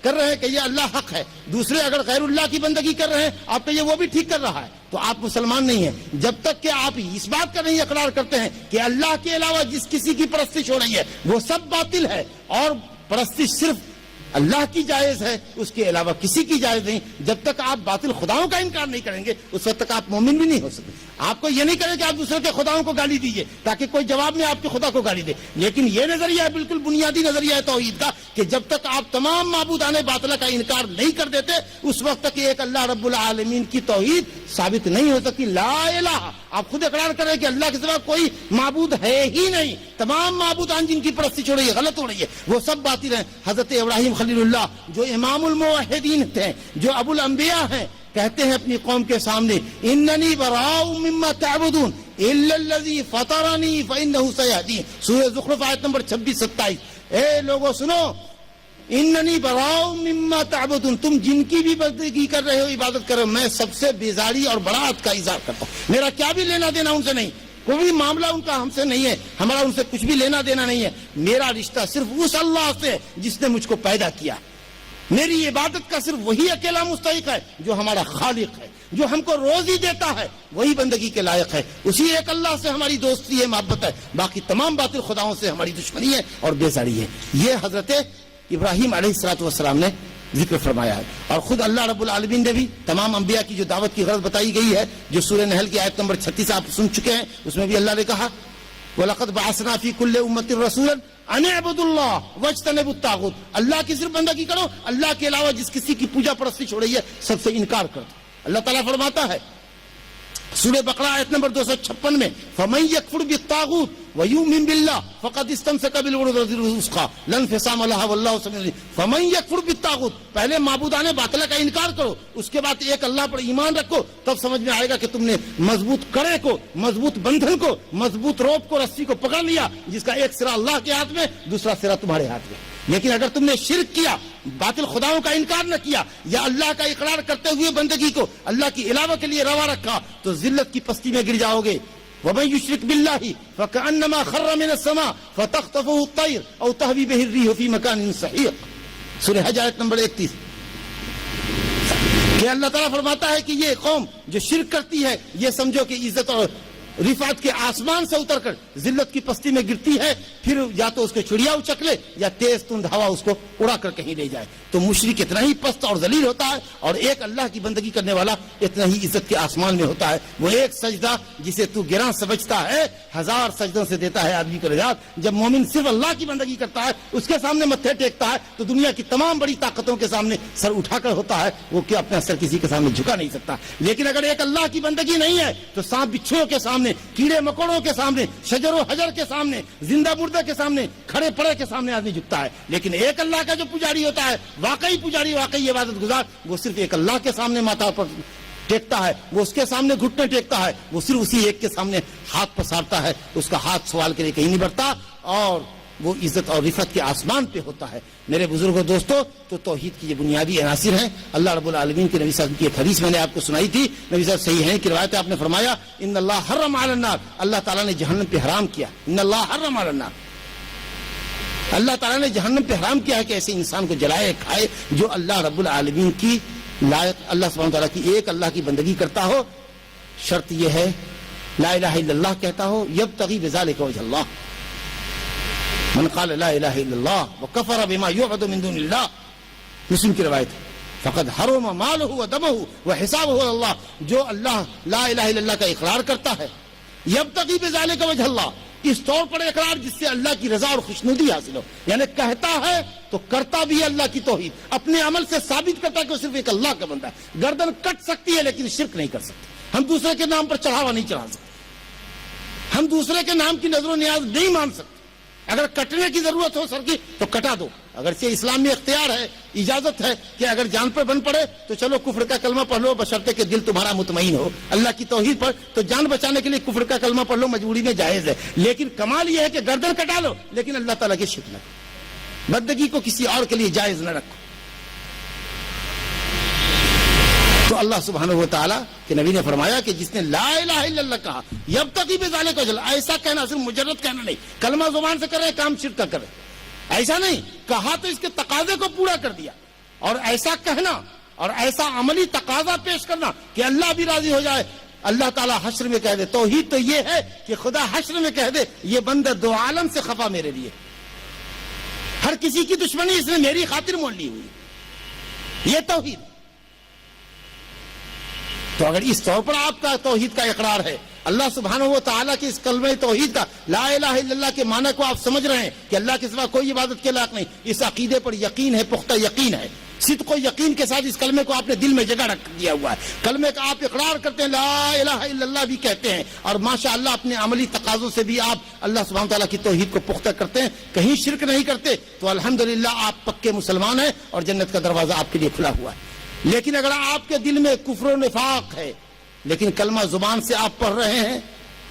رہے ہیں کہ یہ اللہ حق ہے. دوسرے اگر غیر اللہ کی بندگی کر رہے ہیں، آپ کہ یہ وہ بھی ٹھیک کر رہا ہے، تو آپ مسلمان نہیں ہیں. جب تک کہ آپ اس بات کا نہیں اقرار کرتے ہیں کہ اللہ کے علاوہ جس کسی کی پرستش ہو رہی ہے وہ سب باطل ہے، اور پرستش صرف اللہ کی جائز ہے، اس کے علاوہ کسی کی جائز نہیں. جب تک آپ باطل خداؤں کا انکار نہیں کریں گے اس وقت تک آپ مومن بھی نہیں ہو سکتے. آپ کو یہ نہیں کریں کہ آپ دوسرے کے خداؤں کو گالی دیجئے تاکہ کوئی جواب میں آپ کے خدا کو گالی دے. لیکن یہ نظریہ ہے، بالکل بنیادی نظریہ ہے توحید کا، کہ جب تک آپ تمام معبودان باطلہ کا انکار نہیں کر دیتے اس وقت تک ایک اللہ رب العالمین کی توحید ثابت نہیں ہو سکتی. لا الہ، آپ خود اقرار کریں کہ اللہ کے سوا کوئی معبود ہے ہی نہیں، تمام معبودان جن کی پرستش ہو رہی ہے، غلط ہو رہی ہے، وہ سب باطل ہیں. حضرت ابراہیم خلیل اللہ جو امام الموحدین تھے، جو ابو الانبیاء ہیں، کہتے ہیں اپنی قوم کے سامنے اننی براء مما تعبدون الا الذی فطرنی فانہ سیہدین. سورہ زخرف آیت نمبر 26-27. اے لوگوں سنو، اننی براء مما تعبدون، تم جن کی بھی بندگی کر رہے ہو، عبادت کر رہے ہو، میں سب سے بیزاری اور برات کا اظہار کرتا ہوں. میرا کیا بھی لینا دینا ان سے نہیں، کوئی معاملہ ان کا ہم سے نہیں ہے، ہمارا ان سے کچھ بھی لینا دینا نہیں ہے. میرا رشتہ صرف اس اللہ سے جس نے مجھ کو پیدا کیا. میری عبادت کا صرف وہی اکیلا مستحق ہے جو ہمارا خالق ہے، جو ہم کو روزی دیتا ہے، وہی بندگی کے لائق ہے. اسی ایک اللہ سے ہماری دوستی ہے، محبت ہے. باقی تمام باطل خداؤں سے ہماری دشمنی ہے اور بیزاری ہے. یہ حضرت ابراہیم علیہ السلام نے ذکر فرمایا ہے. اور خود اللہ رب العالمین نے بھی تمام انبیاء کی جو دعوت کی غرض بتائی گئی ہے، جو سورہ نحل کی آیت نمبر 36 آپ سن چکے ہیں، اس میں بھی اللہ نے کہا وَلَقَدْ بَعَثْنَا فِي كُلِّ أُمَّةٍ رَسُولًا أَنِ اعْبُدُوا اللَّهَ وَاجْتَنِبُوا الطَّاغُوتَ، اللہ کی صرف بندگی کرو، اللہ کے علاوہ جس کسی کی پوجا پرستش ہو رہی ہے سب سے انکار کر دو۔ اللہ تعالیٰ فرماتا ہے سورہ بقرہ آیت نمبر 256 میں فَمَن يَكْفُرْ بِالطَّاغُوتِ وَيُؤْمِن بِاللَّهِ فَقَدِ اسْتَمْسَكَ بِالْعُرْوَةِ الْوُثْقَىٰ لَا انفِصَامَ لَهَا وَاللَّهُ سَمِيعٌ عَلِيمٌ۔ فَمَن يَكْفُرْ بِالطَّاغُوتِ، پہلے معبودان باطلہ کا انکار کرو، اس کے بعد ایک اللہ پر ایمان رکھو، تب سمجھ میں آئے گا کہ تم نے مضبوط کڑے کو، مضبوط بندھن کو، مضبوط روپ کو، رسی کو پکڑ لیا جس کا ایک سرا اللہ کے ہاتھ میں، دوسرا سرا تمہارے ہاتھ میں۔ لیکن اگر تم نے شرک کیا، باطل خداؤں کا انکار نہ کیا، یا اللہ کا اقرار کرتے ہوئے بندگی کو اللہ کی علاوہ کے لیے روا رکھا، تو ذلت کی پستی میں گر جاؤ گے۔ وَمَن يُشْرِكْ بِاللَّهِ فَكَأَنَّمَا خَرَّ مِنَ السَّمَاءِ فَتَخْطَفُهُ الطَّيْرُ أَوْ تَهْوِي بِهِ الرِّيحُ فِي مَكَانٍ سَحِيقٍ، سورہ حج آیت نمبر 31۔ کہ اللہ تعالیٰ فرماتا ہے کہ یہ قوم جو شرک کرتی ہے، یہ سمجھو کہ عزت اور رفعت کے آسمان سے اتر کر ذلت کی پستی میں گرتی ہے، پھر یا تو اس کو چڑیا اچک لے یا تیز تند ہوا اس کو اڑا کر کہیں لے جائے۔ تو مشرک اتنا ہی پست اور ذلیل ہوتا ہے، اور ایک اللہ کی بندگی کرنے والا اتنا ہی عزت کے آسمان میں ہوتا ہے۔ وہ ایک سجدہ جسے تو گراں سمجھتا ہے، 1000 سجدوں سے دیتا ہے آدمی کو نجات۔ جب مومن صرف اللہ کی بندگی کرتا ہے، اس کے سامنے متھے ٹیکتا ہے، تو دنیا کی تمام بڑی طاقتوں کے سامنے سر اٹھا کر ہوتا ہے، وہ کیا اپنا سر کسی کے سامنے جھکا نہیں سکتا۔ لیکن اگر ایک اللہ کی بندگی نہیں ہے تو سانپ بچھوؤں کے سامنے، کیڑے مکوڑوں کے سامنے، شجر و حجر کے سامنے، زندہ مردہ کے سامنے، کھڑے پڑے کے سامنے آدمی جھکتا ہے۔ لیکن ایک اللہ کا جو پجاری ہوتا ہے، واقعی پجاری، واقعی عبادت گزار، وہ صرف ایک اللہ کے سامنے ماتھا پر ٹیکتا ہے، وہ اس کے سامنے گھٹنے ٹیکتا ہے، وہ صرف اسی ایک کے سامنے ہاتھ پسارتا ہے، اس کا ہاتھ سوال کے لیے کہیں نہیں بڑھتا، اور وہ عزت اور رفعت کے آسمان پہ ہوتا ہے۔ میرے بزرگوں دوستو، تو توحید کی یہ بنیادی عناصر ہیں۔ اللہ رب العالمین کے نبی صلی اللہ علیہ وسلم کی ایک حدیث میں نے آپ کو سنائی تھی، نبی صلی اللہ علیہ وسلم صحیح ہے کہ روایت آپ نے فرمایا ان اللہ حرم علی النار، اللہ تعالیٰ نے جہنم پہ حرام کیا، ان اللہ حرم علی النار، اللہ تعالیٰ نے جہنم پہ حرام کیا ہے کہ ایسے انسان کو جلائے کھائے جو اللہ رب العالمین کی لائق، اللہ سبحانہ وتعالیٰ کی ایک اللہ کی بندگی کرتا ہو، شرط یہ ہے لا الہ الا اللہ کہتا ہو، یبتغی بذلک وجہ اللہ، من قال لا الہ الا اللہ وکفر بما یعبد من دون اللہ، مسلم کی روایت ہے، فقد حرم مالہ ودمہ وحسابہ علی اللہ، جو اللہ لا الہ الا اللہ کا اقرار کرتا ہے، یبتغی بذلک وجہ اللہ، اس طور پر اقرار جس سے اللہ کی رضا اور خوشنودی حاصل ہو، یعنی کہتا ہے تو کرتا بھی ہے اللہ کی توحید، اپنے عمل سے ثابت کرتا ہے کہ وہ صرف ایک اللہ کا بندہ ہے۔ گردن کٹ سکتی ہے لیکن شرک نہیں کر سکتی، ہم دوسرے کے نام پر چڑھاوا نہیں چڑھا سکتے، ہم دوسرے کے نام کی نظر و نیاز نہیں مان سکتے۔ اگر کٹنے کی ضرورت ہو سر کی تو کٹا دو، اگرچہ اسلام میں اختیار ہے، اجازت ہے کہ اگر جان پر بن پڑے تو چلو کفر کا کلمہ پڑھ لو، بشرطے کہ دل تمہارا مطمئن ہو اللہ کی توحید پر، تو جان بچانے کے لیے کفر کا کلمہ پڑھ لو، مجبوری میں جائز ہے۔ لیکن کمال یہ ہے کہ گردن کٹا لو لیکن اللہ تعالیٰ کی شرک نہ کرو، بندگی کو کسی اور کے لیے جائز نہ رکھو۔ تو اللہ سبحانہ و تعالیٰ کے نبی نے فرمایا کہ جس نے لا الہ الا اللہ کہا، یبتغی بذلک وجہ اللہ، ایسا کہنا صرف مجرد کہنا نہیں، کلمہ زبان سے کرے کام شرک کا کرے، ایسا نہیں کہا تو اس کے تقاضے کو پورا کر دیا، اور ایسا کہنا اور ایسا عملی تقاضا پیش کرنا کہ اللہ بھی راضی ہو جائے، اللہ تعالیٰ حشر میں کہہ دے۔ توحید تو یہ ہے کہ خدا حشر میں کہہ دے یہ بندہ دو عالم سے خفا میرے لیے، ہر کسی کی دشمنی اس نے میری خاطر مول لی ہوئی، یہ توحید۔ تو اگر اس طور پر آپ کا توحید کا اقرار ہے، اللہ سبحانہ و تعالیٰ کی اس کلمہ توحید کا لا الہ الا اللہ کے معنی کو آپ سمجھ رہے ہیں کہ اللہ کے سوا کوئی عبادت کے لائق نہیں، اس عقیدے پر یقین ہے، پختہ یقین ہے، صدق و یقین کے ساتھ اس کلمے کو آپ نے دل میں جگہ رکھ دیا ہوا ہے، کلمے کا آپ اقرار کرتے ہیں، لا الہ الا اللہ بھی کہتے ہیں، اور ماشاءاللہ اپنے عملی تقاضوں سے بھی آپ اللہ سبحانہ تعالیٰ کی توحید کو پختہ کرتے ہیں، کہیں شرک نہیں کرتے، تو الحمدللہ آپ پکے مسلمان ہیں اور جنت کا دروازہ آپ کے لیے کھلا ہوا ہے۔ لیکن اگر آپ کے دل میں کفر و نفاق ہے، لیکن کلمہ زبان سے آپ پڑھ رہے ہیں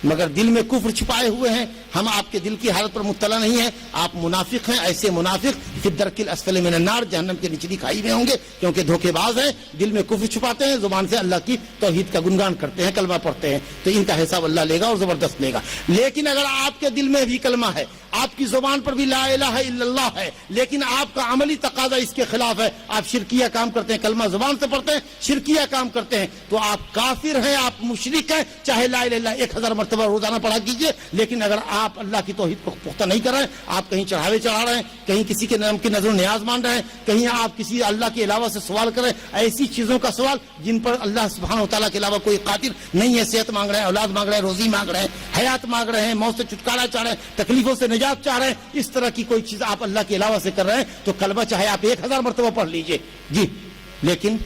مگر دل میں کفر چھپائے ہوئے ہیں، ہم آپ کے دل کی حالت پر مطلع نہیں ہیں، آپ منافق ہیں، ایسے منافق فی الدرک الاسفل من النار، جہنم کے نچلی کھائی میں ہوں گے، کیونکہ دھوکے باز ہیں، دل میں کفر چھپاتے ہیں، زبان سے اللہ کی توحید کا گنگان کرتے ہیں، کلمہ پڑھتے ہیں، تو ان کا حساب اللہ لے گا اور زبردست لے گا۔ لیکن اگر آپ کے دل میں بھی کلمہ ہے، آپ کی زبان پر بھی لا الہ الا اللہ ہے لیکن آپ کا عملی تقاضا اس کے خلاف ہے، آپ شرکیہ کام کرتے ہیں، کلمہ زبان سے پڑھتے ہیں شرکیہ کام کرتے ہیں، تو آپ کافر ہیں، آپ مشرک ہیں، چاہے لا الہ الا اللہ 1000 مرتبہ روزانہ پڑھا کیجئے، لیکن اگر آپ اللہ کی توحید کو پختہ نہیں کر رہے ہیں، آپ کہیں چڑھاوے چڑھا رہے ہیں، کہیں کسی کے نام کی نظر و نیاز مان رہے ہیں، کہیں آپ کسی اللہ کے علاوہ سے سوال کریں، ایسی چیزوں کا سوال جن پر اللہ سبحانہ وتعالیٰ کے علاوہ کوئی قادر نہیں ہے، صحت مانگ رہے ہیں، اولاد مانگ رہے ہیں، روزی مانگ رہے ہیں، حیات مانگ رہے ہیں، موت سے چھٹکارا چاہ رہے ہیں، تکلیفوں سے نجات چاہ رہے ہیں، اس طرح کی کوئی چیز آپ اللہ کے علاوہ سے کر رہے ہیں تو کلمہ چاہے آپ 1000 مرتبہ پڑھ لیجئے جی، لیکن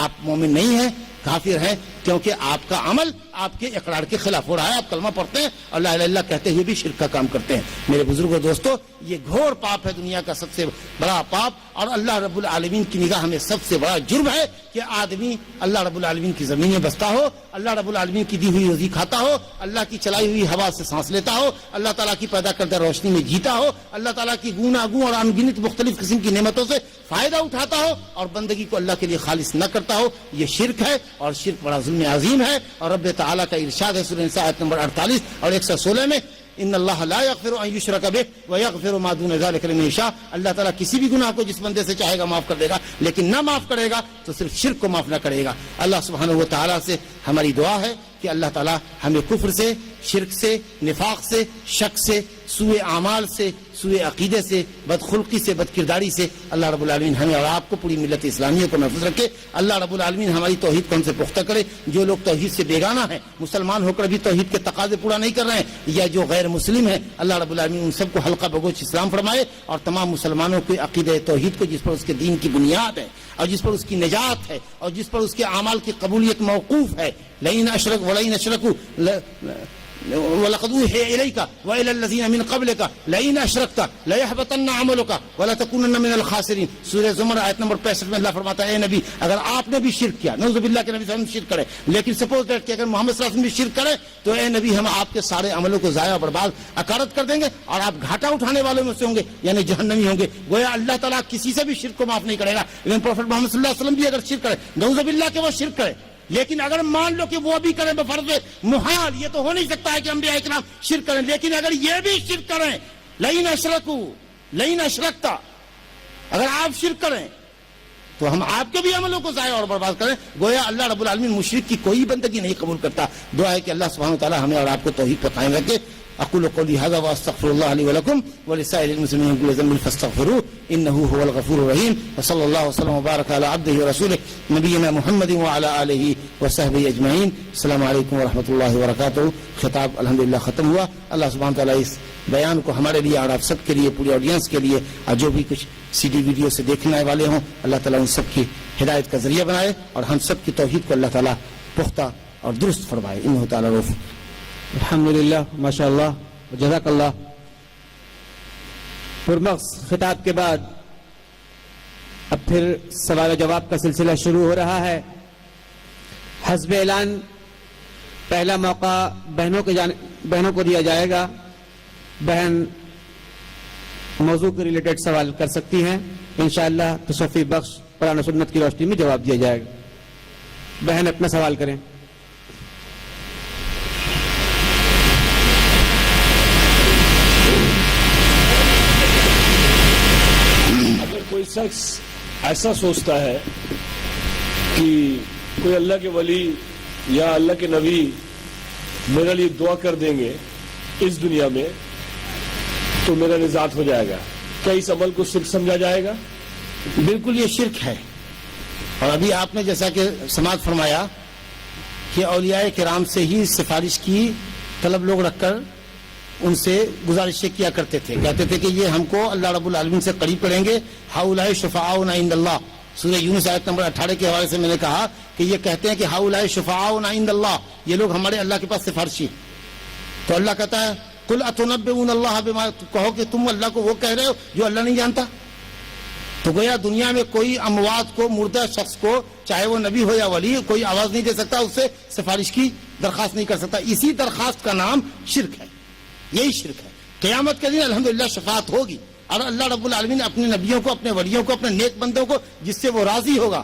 آپ مومن نہیں ہیں، کافر ہیں، کیونکہ آپ کا عمل آپ کے اقرار کے خلاف ہو رہا ہے، آپ کلمہ پڑھتے ہیں اور لا الہ الا اللہ کہتے ہوئے بھی شرک کا کام کرتے ہیں۔ میرے بزرگوں دوستو، یہ گھور پاپ ہے، دنیا کا سب سے بڑا پاپ، اور اللہ رب العالمین کی نگاہ میں سب سے بڑا جرم ہے کہ آدمی اللہ رب العالمین کی زمین میں بستا ہو، اللہ رب العالمین کی دی ہوئی روزی کھاتا ہو، اللہ کی چلائی ہوئی ہوا سے سانس لیتا ہو، اللہ تعالیٰ کی پیدا کردہ روشنی میں جیتا ہو، اللہ تعالیٰ کی گوناگوں اور انگنت مختلف قسم کی نعمتوں سے فائدہ اٹھاتا ہو اور بندگی کو اللہ کے لیے خالص نہ کرتا ہو، یہ شرک ہے، اور شرک بڑا ظلم عظیم ہے، اور رب تعالیٰ کا ارشاد ہے سورہ نساء آیت نمبر 48 اور 116 میں، ان اللہ لا یغفر ان یشرک بہ ویغفر ما دون ذلک لمن یشاء، اللہ تعالیٰ کسی بھی گناہ کو جس بندے سے چاہے گا معاف کر دے گا، لیکن نہ معاف کرے گا تو صرف شرک کو معاف نہ کرے گا۔ اللہ سبحانہ و تعالیٰ سے ہماری دعا ہے کہ اللہ تعالیٰ ہمیں کفر سے، شرک سے، نفاق سے، شک سے، سوء اعمال سے، سوء عقیدے سے، بدخلقی سے، بدکرداری سے اللہ رب العالمین ہمیں اور آپ کو پوری ملت اسلامیہ کو محفوظ رکھے۔ اللہ رب العالمین ہماری توحید کو ہم سے پختہ کرے۔ جو لوگ توحید سے بیگانہ ہیں، مسلمان ہو کر بھی توحید کے تقاضے پورا نہیں کر رہے ہیں، یا جو غیر مسلم ہیں، اللہ رب العالمین ان سب کو حلقہ بگوش اسلام فرمائے، اور تمام مسلمانوں کے عقیدہ توحید کو جس پر اس کے دین کی بنیاد ہے اور جس پر اس کی نجات ہے اور جس پر اس کے اعمال کی قبولیت موقوف ہے، لئن اشرکوا وَلَقَدْ أُوحِيَ إِلَيْكَ وَإِلَى الَّذِينَ مِنْ قَبْلِكَ لَئِنْ أَشْرَكْتَ لَيَحْبَطَنَّ عَمَلُكَ وَلَتَكُونَنَّ مِنَ الْخَاسِرِينَ۔ سورہ زمر آیت نمبر 65 میں اللہ فرماتا ہے، اے نبی اگر آپ نے بھی شرک کیا، نعوذ باللہ کہ نبی صلی اللہ علیہ وسلم شرک کرے، لیکن سپوز دیٹ کہ اگر محمد صلی اللہ علیہ وسلم بھی شرک کرے تو اے نبی ہم آپ کے سارے عملوں کو ضائع و برباد اکارت کر دیں گے اور آپ گھاٹا اٹھانے والوں میں سے ہوں گے، یعنی جہنمی ہوں گے۔ گویا اللہ تعالیٰ کسی سے بھی شرک کو معاف نہیں کرے گا، لیکن پروفیٹ محمد صلی اللہ علیہ وسلم بھی اگر شرک کرے، نعوذ باللہ کہ وہ شرک کرے، لیکن اگر مان لو کہ وہ بھی کریں بفرض محال، یہ تو ہو نہیں سکتا ہے کہ انبیاء کرام شرک کریں، لیکن اگر یہ بھی شرک کریں، لئن اشرکتا، اگر آپ شرک کریں تو ہم آپ کے بھی عملوں کو ضائع اور برباد کریں۔ گویا اللہ رب العالمین مشرک کی کوئی بندگی نہیں قبول کرتا۔ دعا ہے کہ اللہ سبحانہ وتعالی ہمیں اور آپ کو توحید پر قائم رکھے۔ اقول قولی هذا واستغفر الله لي ولكم ولسائر المسلمين من كل ذنب فاستغفروه انه هو الغفور الرحيم، وصلى الله وسلم وبارك على عبده ورسوله نبينا محمد وعلى اله وصحبه اجمعين۔ السلام علیکم ورحمۃ اللہ وبرکاتہ۔ خطاب الحمدللہ ختم ہوا۔ اللہ سبحانہ وتعالی اس بیان کو ہمارے لیے اور آپ سب کے لیے، پوری آڈینس کے لیے، اور جو بھی کچھ سی ڈی ویڈیو سے دیکھنے والے ہوں، اللہ تعالیٰ ان سب کی ہدایت کا ذریعہ بنائے اور ہم سب کی توحید کو اللہ تعالیٰ پختہ اور درست فرمائے۔ انہ تعالیٰ رؤوف۔ الحمدللہ، ماشاء اللہ، جزاک اللہ۔ پرمغز خطاب کے بعد اب پھر سوال و جواب کا سلسلہ شروع ہو رہا ہے۔ حسب اعلان پہلا موقع بہنوں کو دیا جائے گا۔ بہن موضوع کے ریلیٹڈ سوال کر سکتی ہیں، انشاءاللہ تصفی بخش قرآن و سنت کی روشنی میں جواب دیا جائے گا۔ بہن اپنا سوال کریں۔ کوئی شخص ایسا سوچتا ہے کہ کوئی اللہ کے ولی یا اللہ کے نبی میرے لیے دعا کر دیں گے اس دنیا میں تو میرا نجات ہو جائے گا، کیا اس عمل کو شرک سمجھا جائے گا؟ بالکل یہ شرک ہے، اور ابھی آپ نے جیسا کہ سماعت فرمایا کہ اولیاء کرام سے ہی سفارش کی طلب لوگ رکھ کر ان سے گزارشیں کیا کرتے تھے، کہتے تھے کہ یہ ہم کو اللہ رب العالمین سے قریب کریں گے۔ ہؤلاء شفعاؤنا عند اللہ، سورہ یونس آیت نمبر 18 کے حوالے سے میں نے کہا کہ یہ کہتے ہیں کہ ہؤلاء شفعاؤنا عند اللہ، یہ لوگ ہمارے اللہ کے پاس سفارشی۔ تو اللہ کہتا ہے قل اتنبئون اللہ بما، کہو کہ تم اللہ کو وہ کہہ رہے ہو جو اللہ نہیں جانتا۔ تو گویا دنیا میں کوئی اموات کو، مردہ شخص کو، چاہے وہ نبی ہو یا ولی، کوئی آواز نہیں دے سکتا، اس سے سفارش کی درخواست نہیں کر سکتا۔ اسی درخواست کا نام شرک ہے، یہی شرک ہے۔ قیامت کے دن الحمدللہ شفاعت ہوگی، اور اللہ رب العالمین اپنے نبیوں کو، اپنے ولیوں کو، اپنے نیک بندوں کو جس سے وہ راضی ہوگا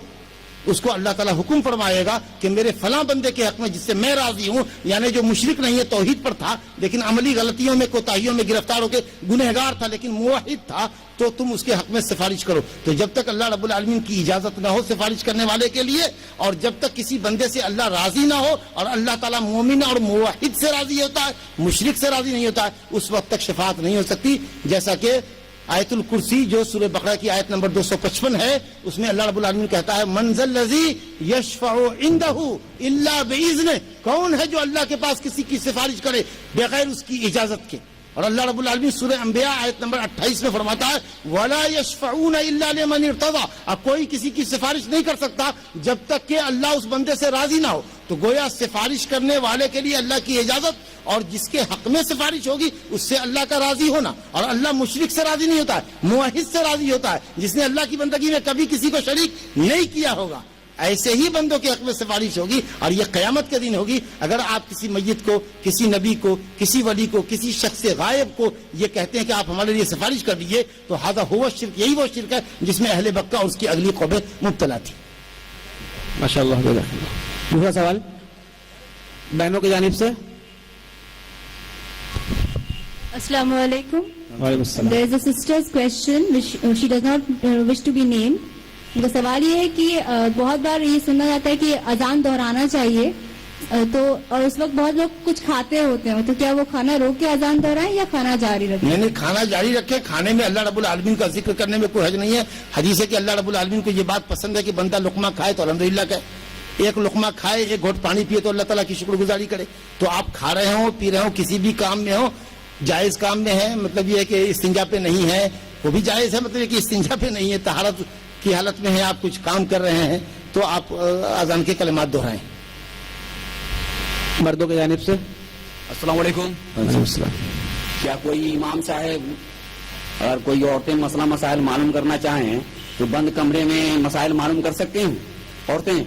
اس کو اللہ تعالیٰ حکم فرمائے گا کہ میرے فلاں بندے کے حق میں جس سے میں راضی ہوں، یعنی جو مشرک نہیں ہے، توحید پر تھا لیکن عملی غلطیوں میں کوتاہیوں میں گرفتار ہو کے گنہگار تھا لیکن موحد تھا، تو تم اس کے حق میں سفارش کرو. تو جب تک اللہ رب العالمین کی اجازت نہ ہو سفارش کرنے والے کے لیے، اور جب تک کسی بندے سے اللہ راضی نہ ہو اور اللہ تعالیٰ مومن اور موحد سے راضی ہوتا ہے، مشرک سے راضی نہیں ہوتا ہے، اس وقت تک شفاعت نہیں ہو سکتی. جیسا کہ آیت الکرسی جو سورہ بقرہ کی آیت نمبر 255 ہے، اس میں اللہ رب العالمین کہتا ہے من ذا الذی یشفع عنده الا باذنہ، کون ہے جو اللہ کے پاس کسی کی سفارش کرے بغیر اس کی اجازت کے. اور اللہ رب العالمین سورہ انبیاء آیت نمبر 28 میں فرماتا ہے وَلَا يَشْفَعُونَ إِلَّا لِمَنِ ارْتَضَىٰ، اب کوئی کسی کی سفارش نہیں کر سکتا جب تک کہ اللہ اس بندے سے راضی نہ ہو. تو گویا سفارش کرنے والے کے لیے اللہ کی اجازت، اور جس کے حق میں سفارش ہوگی اس سے اللہ کا راضی ہونا. اور اللہ مشرک سے راضی نہیں ہوتا ہے، موحد سے راضی ہوتا ہے، جس نے اللہ کی بندگی میں کبھی کسی کو شریک نہیں کیا ہوگا. ایسے ہی بندوں کے حق میں سفارش ہوگی، اور یہ قیامت کے دن ہوگی. اگر آپ کسی میت کو، کسی نبی کو، کسی ولی کو، کسی شخص غائب کو یہ کہتے ہیں کہ آپ ہمارے لیے سفارش کر دیجئے، تو ھذا ھو الشرک، یہی وہ شرک ہے جس میں اہل مکہ اور اس کی اگلی قومیں مبتلا تھی. ماشاءاللہ. دوسرا سوال بہنوں کی جانب سے. Assalamu alaikum. وعلیکم السلام. There is a sister's question which she does not wish to be named. ان کا سوال یہ ہے کہ بہت بار یہ سننا جاتا ہے کہ اذان دہرانا چاہیے، تو اور اس وقت بہت لوگ کچھ کھاتے ہوتے ہیں، تو کیا وہ کھانا روک کے اذان دہرائیں یا کھانا جاری رکھیں؟ نہیں، کھانا جاری رکھے. کھانے میں اللہ رب العالمین کا ذکر کرنے میں کوئی حرج نہیں ہے. حدیث ہے کہ اللہ رب العالمین کو یہ بات پسند ہے کہ بندہ لقمہ کھائے تو الحمدللہ کہے، ایک لقمہ کھائے، ایک گھونٹ پانی پیے تو اللہ تعالیٰ کی شکر گزاری کرے. تو آپ کھا رہے ہوں، پی رہے ہوں، کسی بھی کام میں ہو، جائز کام میں ہے، مطلب یہ ہے کہ استنجا پہ نہیں ہے، وہ بھی جائز ہے، مطلب یہ کہ استنجا پہ نہیں ہے، طہارت کی حالت میں ہے، آپ کچھ کام کر رہے ہیں تو آپ اذان کے کلمات دہرائیں. مردوں کی جانب سے. السلام علیکم. کیا کوئی امام صاحب اگر کوئی عورتیں مسائل معلوم کرنا چاہیں تو بند کمرے میں مسائل معلوم کر سکتے ہیں عورتیں؟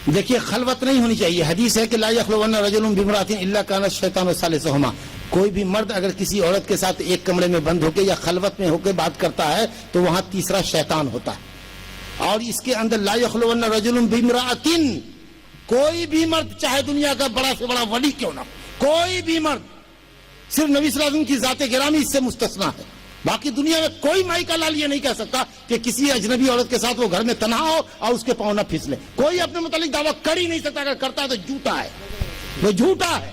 دیکھیے، خلوت نہیں ہونی چاہیے. حدیث ہے کہ لا یخلون رجل بامرأۃ الا کان الشیطان ثالثہما، کوئی بھی مرد اگر کسی عورت کے ساتھ ایک کمرے میں بند ہو کے یا خلوت میں ہو کے بات کرتا ہے تو وہاں تیسرا شیطان ہوتا ہے. اور اس کے اندر لا یخلون رجل بامرأۃ، کوئی بھی مرد چاہے دنیا کا بڑا سے بڑا ولی کیوں نہ، کوئی بھی مرد، صرف نبی صلی اللہ علیہ وسلم کی ذات گرامی اس سے مستثنا ہے. باقی دنیا میں کوئی مائی کا لال یہ نہیں کہہ سکتا کہ کسی اجنبی عورت کے ساتھ وہ گھر میں تنہا ہو اور اس کے پاؤں نہ پھسلے. کوئی اپنے متعلق دعویٰ کر ہی نہیں سکتا. اگر کرتا ہے تو جھوٹا ہے، وہ جھوٹا ہے.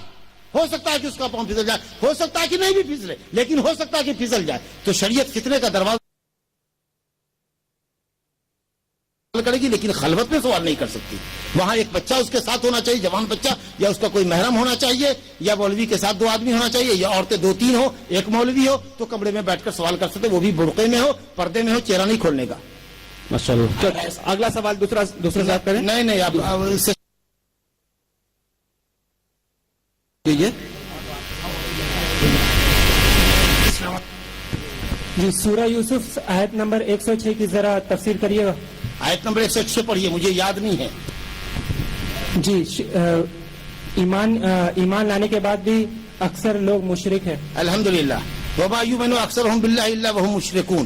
ہو سکتا ہے کہ اس کا پاؤں پھسل جائے، ہو سکتا ہے کہ نہیں بھی پھسلے، لیکن ہو سکتا ہے کہ پھسل جائے. تو شریعت فتنے کا دروازہ کرے گی، لیکن خلوت میں سوال نہیں کر سکتی. وہاں ایک بچہ اس کے ساتھ ہونا چاہیے، جوان بچہ، یا اس کا کوئی محرم ہونا چاہیے، یا مولوی کے ساتھ 2 آدمی ہونا چاہیے، یا عورتیں 2-3 ہو، ایک مولوی ہو، تو کمرے میں بیٹھ کر سوال کر سکتے، وہ بھی برقعے میں ہو، پردے میں ہو، چہرہ نہیں کھولنے کا. ماشاءاللہ. اگلا سوال دوسرا ساتھ کریں. نہیں، آپ اس سے جی سورہ یوسف آیت نمبر 106 کی ذرا تفسیر کریے گا. آیت نمبر 106 پڑھیے، مجھے یاد نہیں ہے. جی ایمان لانے کے بعد بھی اکثر لوگ مشرک ہیں. الحمدللہ. وما یؤمن اکثرهم باللہ الا وهم مشرکون،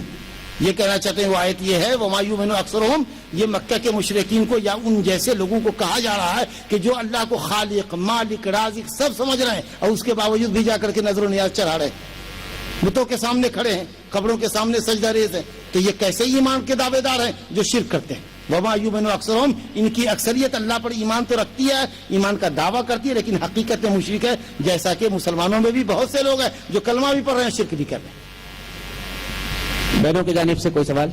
یہ کہنا چاہتے ہیں وہ آیت یہ ہے وما یؤمن اکثرهم، یہ مکہ کے مشرکین کو یا ان جیسے لوگوں کو کہا جا رہا ہے کہ جو اللہ کو خالق، مالک، رازق سب سمجھ رہے ہیں اور اس کے باوجود بھی جا کر کے نظر و نیاز چڑھا رہے ہیں، بتوں کے سامنے کھڑے ہیں، قبروں کے سامنے سجدہ ریز ہیں. تو یہ کیسے ایمان کے دعوے دار ہیں جو شرک کرتے ہیں. وما یؤمن اکثرهم، ان کی اکثریت اللہ پر ایمان تو رکھتی ہے، ایمان کا دعویٰ کرتی ہے، لیکن حقیقت میں مشرک ہے. جیسا کہ مسلمانوں میں بھی بہت سے لوگ ہیں جو کلمہ بھی پڑھ رہے ہیں، شرک بھی کر رہے ہیں. بہنوں کی جانب سے کوئی سوال.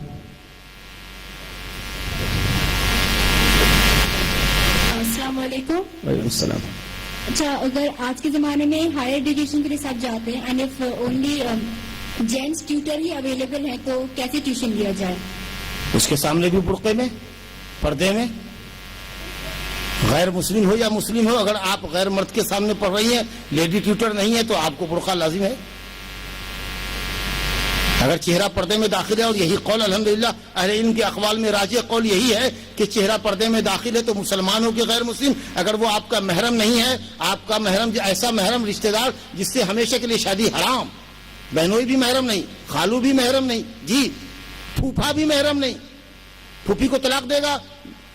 السلام علیکم. وعلیکم السلام. اچھا، اگر آج کے زمانے میں ہائر ایجوکیشن کے لیے سب جاتے ہیں and if only gents tutor ہی اویلیبل ہیں تو کیسے ٹیوشن لیا جائے؟ اس کے سامنے بھی برقعے میں، پردے میں، غیر مسلم ہو یا مسلم ہو. اگر آپ غیر مرد کے سامنے پڑھ رہی ہیں، لیڈی ٹیوٹر نہیں ہے، تو آپ کو برقع لازم ہے. اگر چہرہ پردے میں داخل ہے، اور یہی قول الحمدللہ اہل علم کے اقوال میں راجح قول یہی ہے کہ چہرہ پردے میں داخل ہے، تو مسلمان ہو کہ غیر مسلم، اگر وہ آپ کا محرم نہیں ہے، آپ کا محرم ایسا محرم رشتہ دار جس سے ہمیشہ کے لیے شادی حرام، بہنوئی بھی محرم نہیں، خالو بھی محرم نہیں، جی پھوپھا بھی محرم نہیں، پھوپھی کو طلاق دے گا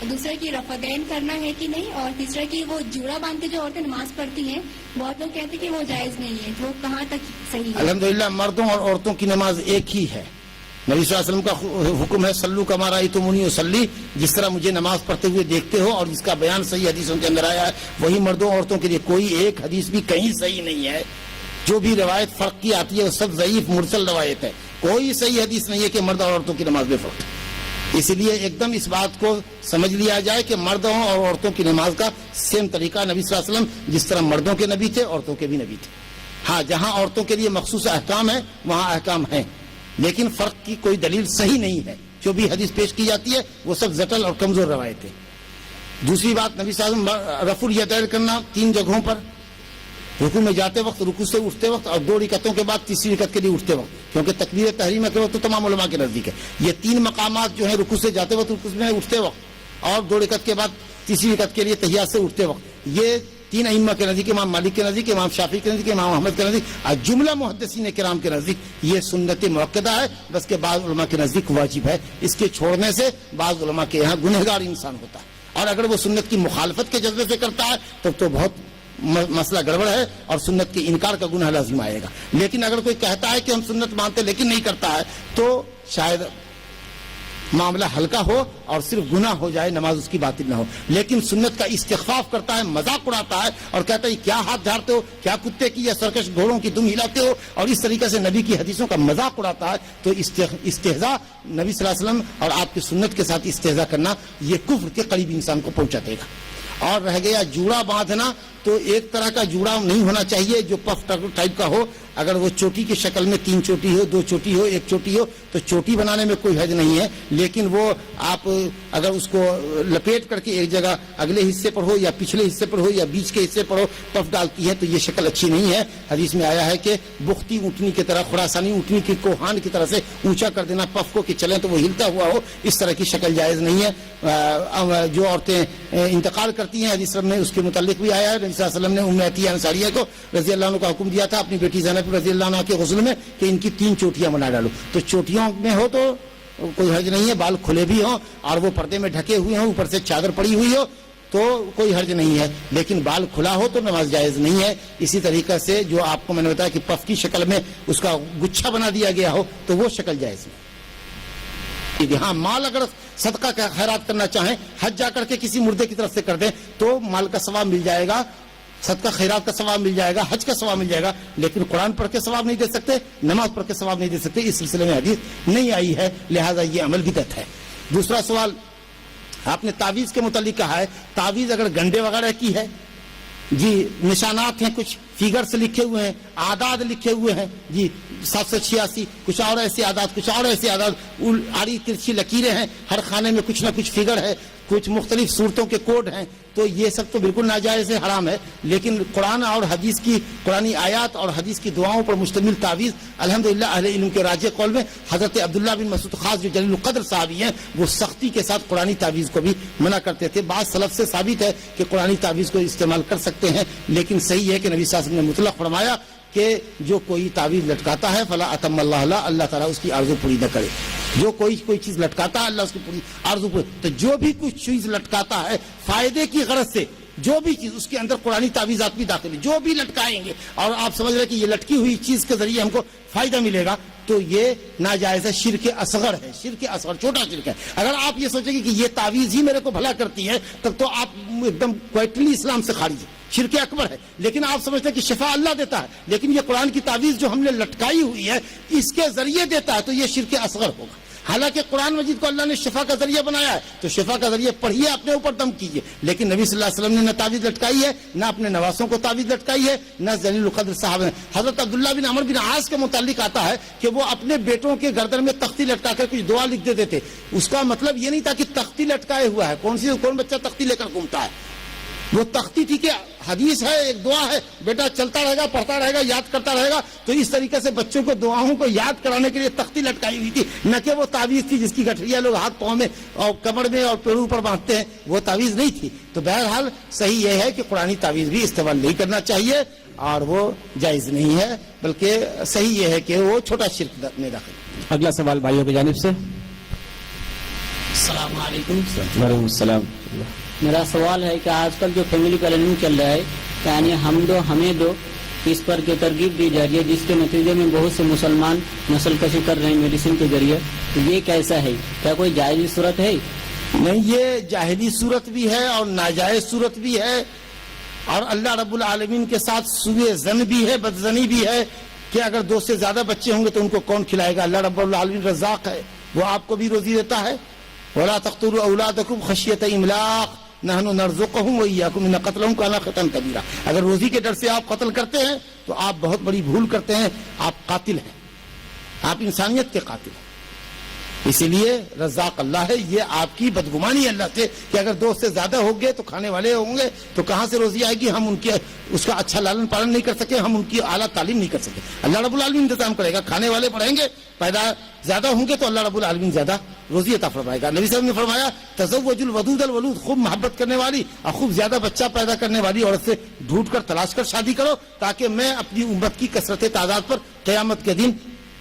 دوسرا کہ رفدین کرنا ہے کہ نہیں، اور تیسرا کہ وہ جوڑا باندھ کے جو عورتیں نماز پڑھتی ہیں بہت لوگ کہتے ہیں کہ وہ جائز نہیں ہے، وہ کہاں تک صحیح ہے؟ الحمدللہ مردوں اور عورتوں کی نماز ایک ہی ہے. نبی صلی اللہ علیہ وسلم کا حکم ہے سلو کما رأیتمونی اصلی، جس طرح مجھے نماز پڑھتے ہوئے دیکھتے ہو، اور جس کا بیان صحیح حدیثوں کے اندر آیا ہے وہی مردوں عورتوں کے لیے. کوئی ایک حدیث بھی کہیں صحیح نہیں ہے. جو بھی روایت فرق کی آتی ہے وہ سب ضعیف مرسل روایت ہے. کوئی صحیح حدیث نہیں ہے کہ مرد اور عورتوں کی نماز میں فرق ہے. اسی لیے ایک دم اس بات کو سمجھ لیا جائے کہ مردوں اور عورتوں کی نماز کا سیم طریقہ. نبی صلی اللہ علیہ وسلم جس طرح مردوں کے نبی تھے عورتوں کے بھی نبی تھے. ہاں جہاں عورتوں کے لیے مخصوص احکام ہے وہاں احکام ہیں، لیکن فرق کی کوئی دلیل صحیح نہیں ہے. جو بھی حدیث پیش کی جاتی ہے وہ سب زٹل اور کمزور روایتیں. دوسری بات، نبی صلی اللہ علیہ وسلم رفع الیدین کرنا 3 جگہوں پر، رکوع میں جاتے وقت، رکوع سے اٹھتے وقت، اور 2 رکعتوں کے بعد تیسری رکعت کے لیے اٹھتے وقت، کیونکہ تکبیر تحریمہ کے وقت تو تمام علماء کے نزدیک ہے. یہ 3 مقامات جو ہیں رکوع سے جاتے وقت، رکوع میں اٹھتے وقت، اور 2 رکعت کے بعد تیسری رکعت کے لیے تحیات سے اٹھتے وقت، یہ 3 ائمہ کے نزدیک، امام مالک کے نزدیک، امام شافعی کے نزدیک، امام احمد کے نزدیک، اور جملہ محدثین کرام کے نزدیک یہ سنت مؤکدہ ہے. بس کہ بعض علماء کے نزدیک واجب ہے. اس کے چھوڑنے سے بعض علماء کے یہاں گنہگار انسان ہوتا ہے، اور اگر وہ سنت کی مخالفت کے جذبے سے کرتا ہے تب تو بہت مسئلہ گڑبڑ ہے اور سنت کے انکار کا گناہ لازم آئے گا. لیکن اگر کوئی کہتا ہے کہ ہم سنت مانتے لیکن نہیں کرتا ہے تو شاید معاملہ ہلکا ہو اور صرف گناہ ہو جائے، نماز اس کی باطل نہ ہو. لیکن سنت کا استخفاف کرتا ہے، مذاق اڑاتا ہے اور کہتا ہے کیا ہاتھ جھاڑتے ہو، کیا کتے کی یا سرکش گھوڑوں کی تم ہلاتے ہو، اور اس طریقے سے نبی کی حدیثوں کا مذاق اڑاتا ہے، تو استہزاء نبی صلی اللہ علیہ وسلم اور آپ کی سنت کے ساتھ استہزاء کرنا یہ کفر کے قریب انسان کو پہنچا دے گا. اور رہ گیا جوڑا باندھنا، تو ایک طرح کا جوڑا نہیں ہونا چاہیے جو پف ٹائپ کا ہو. اگر وہ چوٹی کی شکل میں 3 چوٹی ہو، 2 چوٹی ہو، 1 چوٹی ہو تو چوٹی بنانے میں کوئی حرج نہیں ہے. لیکن وہ آپ اگر اس کو لپیٹ کر کے ایک جگہ اگلے حصے پر ہو یا پچھلے حصے پر ہو یا بیچ کے حصے پر ہو پف ڈالتی ہے تو یہ شکل اچھی نہیں ہے. حدیث میں آیا ہے کہ بختی اونٹنی کی طرح، خراسانی اونٹنی کی کوہان کی طرح سے اونچا کر دینا پف کو کہ چلیں تو وہ ہلتا ہوا ہو، اس طرح کی شکل جائز نہیں ہے. جو عورتیں انتقال کرتی ہیں حدیث میں اس کے متعلق بھی آیا ہے. نبی صلی اللہ علیہ وسلم نے ام عطیہ انصاریہ کو رضی اللہ عنہ کا حکم دیا تھا اپنی بیٹی زینب رضی اللہ عنہ کے غسل میں کہ ان کی 3 چوٹیاں بنا ڈالو. تو چوٹیوں میں ہو تو کوئی حرج نہیں ہے، بال کھلے بھی ہوں اور وہ پردے میں ڈھکے ہوئے ہوں، اوپر سے چادر پڑی ہوئی ہو تو کوئی حرج نہیں ہے. لیکن بال کھلا ہو تو نماز جائز نہیں ہے. اسی طریقے سے جو آپ کو میں نے بتایا کہ پف کی شکل میں اس کا گچھا بنا دیا گیا ہو تو وہ شکل جائز نہیں. ہاں مال اگر صدقہ کا خیرات کرنا چاہیں، حج جا کر کے کسی مردے کی طرف سے کر دیں تو مال کا ثواب مل جائے گا، صدقہ خیرات کا ثواب مل جائے گا، حج کا ثواب مل جائے گا. لیکن قرآن پڑھ کے ثواب نہیں دے سکتے، نماز پڑھ کے ثواب نہیں دے سکتے. اس سلسلے میں حدیث نہیں آئی ہے، لہذا یہ عمل بدعت ہے. دوسرا سوال آپ نے تعویذ کے متعلق کہا ہے. تعویذ اگر گنڈے وغیرہ کی ہے، جی نشانات ہیں، کچھ فیگر سے لکھے ہوئے ہیں، اعداد لکھے ہوئے ہیں، جی 786، کچھ اور ایسے اعداد، کچھ اور ایسے اعداد، آڑی ترچھی لکیریں ہیں، ہر خانے میں کچھ نہ کچھ فگر ہے، کچھ مختلف صورتوں کے کوڈ ہیں، تو یہ سب تو بالکل ناجائز ہے، حرام ہے. لیکن قرآن اور حدیث کی، قرآنی آیات اور حدیث کی دعاؤں پر مشتمل تعویذ الحمدللہ اہل علم کے راجح قول میں حضرت عبداللہ بن مسعود خاص جو جلیل القدر صحابی ہیں وہ سختی کے ساتھ قرآنی تعویذ کو بھی منع کرتے تھے. بعض سلف سے ثابت ہے کہ قرآنی تعویذ کو استعمال کر سکتے ہیں، لیکن صحیح ہے کہ نبی صلی اللہ علیہ وسلم نے مطلق فرمایا کہ جو کوئی تعویذ لٹکاتا ہے فلا اتم اللہ تعالیٰ اس کی آرزو پوری نہ کرے. جو کوئی چیز لٹکاتا ہے اللہ اس کی پوری آرزو پوری. تو جو بھی کچھ چیز لٹکاتا ہے فائدے کی غرض سے، جو بھی چیز اس کے اندر قرآنی تعویذات بھی داخل ہے، جو بھی لٹکائیں گے اور آپ سمجھ رہے کہ یہ لٹکی ہوئی چیز کے ذریعے ہم کو فائدہ ملے گا تو یہ ناجائز ہے، شرک اصغر ہے، شرک اصغر چھوٹا شرک ہے. اگر آپ یہ سوچیں گے کہ یہ تعویذ ہی میرے کو بھلا کرتی ہے تب تو آپ ایک دم کوئٹلی اسلام سے خارج ہے، شرک اکبر ہے. لیکن آپ سمجھتے ہیں کہ شفا اللہ دیتا ہے، لیکن یہ قرآن کی تعویذ جو ہم نے لٹکائی ہوئی ہے اس کے ذریعے دیتا ہے تو یہ شرک اصغر ہوگا. حالانکہ قرآن مجید کو اللہ نے شفا کا ذریعہ بنایا ہے تو شفا کا ذریعہ پڑھیے، اپنے اوپر دم کیجیے. لیکن نبی صلی اللہ علیہ وسلم نے نہ تعویذ لٹکائی ہے، نہ اپنے نواسوں کو تعویذ لٹکائی ہے، نہ جلیل القدر صاحب نے. حضرت عبداللہ بن عمر بن عاص کے متعلق آتا ہے کہ وہ اپنے بیٹوں کے گردن میں تختی لٹکا کر کچھ دعا لکھ دیتے تھے. اس کا مطلب یہ نہیں تھا کہ تختی لٹکائے ہوا ہے، کون بچہ تختی لے کر گھومتا ہے. وہ تختی تھی کہ حدیث ہے، ایک دعا ہے، بیٹا چلتا رہے گا، پڑھتا رہے گا، یاد کرتا رہے گا. تو اس طریقے سے بچوں کو دعاؤں کو یاد کرانے کے لیے تختی لٹکائی ہوئی تھی، نہ کہ وہ تعویذ تھی جس کی گٹھڑیاں لوگ ہاتھ پاؤں میں اور کمر میں اور پیروں پر باندھتے ہیں، وہ تعویذ نہیں تھی. تو بہرحال صحیح یہ ہے کہ قرآنی تعویذ بھی استعمال نہیں کرنا چاہیے اور وہ جائز نہیں ہے، بلکہ صحیح یہ ہے کہ وہ چھوٹا شرک میں داخل. اگلا سوال بھائیوں کی جانب سے. السلام علیکم. وعلیکم السلام. میرا سوال ہے کہ آج کل جو فیملی پلاننگ چل رہا ہے یعنی ہم دو ہمیں دو اس پر کے ترغیب دی جا رہی ہے جس کے نتیجے میں بہت سے مسلمان نسل کشی کر رہے ہیں میڈیسن کے ذریعے. یہ کیسا ہے؟ کیا کوئی جائز صورت ہے؟ نہیں، یہ جاہلی صورت بھی ہے اور ناجائز صورت بھی ہے، اور اللہ رب العالمین کے ساتھ سوء ظن بھی ہے، بدظنی بھی ہے کہ اگر 2 سے زیادہ بچے ہوں گے تو ان کو کون کھلائے گا. اللہ رب العالمین رزاق ہے، وہ آپ کو بھی روزی دیتا ہے. وَلَا تَقْتُلُوا أَوْلَادَكُمْ خَشْيَةَ إِمْلَاقٍ نَحْنُ نَرْزُقُهُمْ وَإِيَّاكُمْ إِنَّ قَتْلَهُمْ كَانَ خِطْئًا كَبِيرًا. اگر روزی کے ڈر سے آپ قتل کرتے ہیں تو آپ بہت بڑی بھول کرتے ہیں، آپ قاتل ہیں، آپ انسانیت کے قاتل ہیں. اسی لیے رزاق اللہ ہے. یہ آپ کی بدگمانی اللہ سے کہ اگر 2 سے زیادہ ہوں گے تو کھانے والے ہوں گے تو کہاں سے روزی آئے گی؟ ہم ان کی اس کا اچھا لالن پالن نہیں کر سکے، ہم ان کی اعلیٰ تعلیم نہیں کر سکے. اللہ رب العالمین انتظام کرے گا. کھانے والے بڑھیں گے، پیدا زیادہ ہوں گے تو اللہ رب العالمین زیادہ روزی عطا فرمائے گا. نبی صلی اللہ علیہ وسلم نے فرمایا تزوج الودود الولود، خوب محبت کرنے والی اور خوب زیادہ بچہ پیدا کرنے والی عورت سے ڈھونڈ کر تلاش کر شادی کرو تاکہ میں اپنی امت کی کثرت تعداد پر قیامت کے دن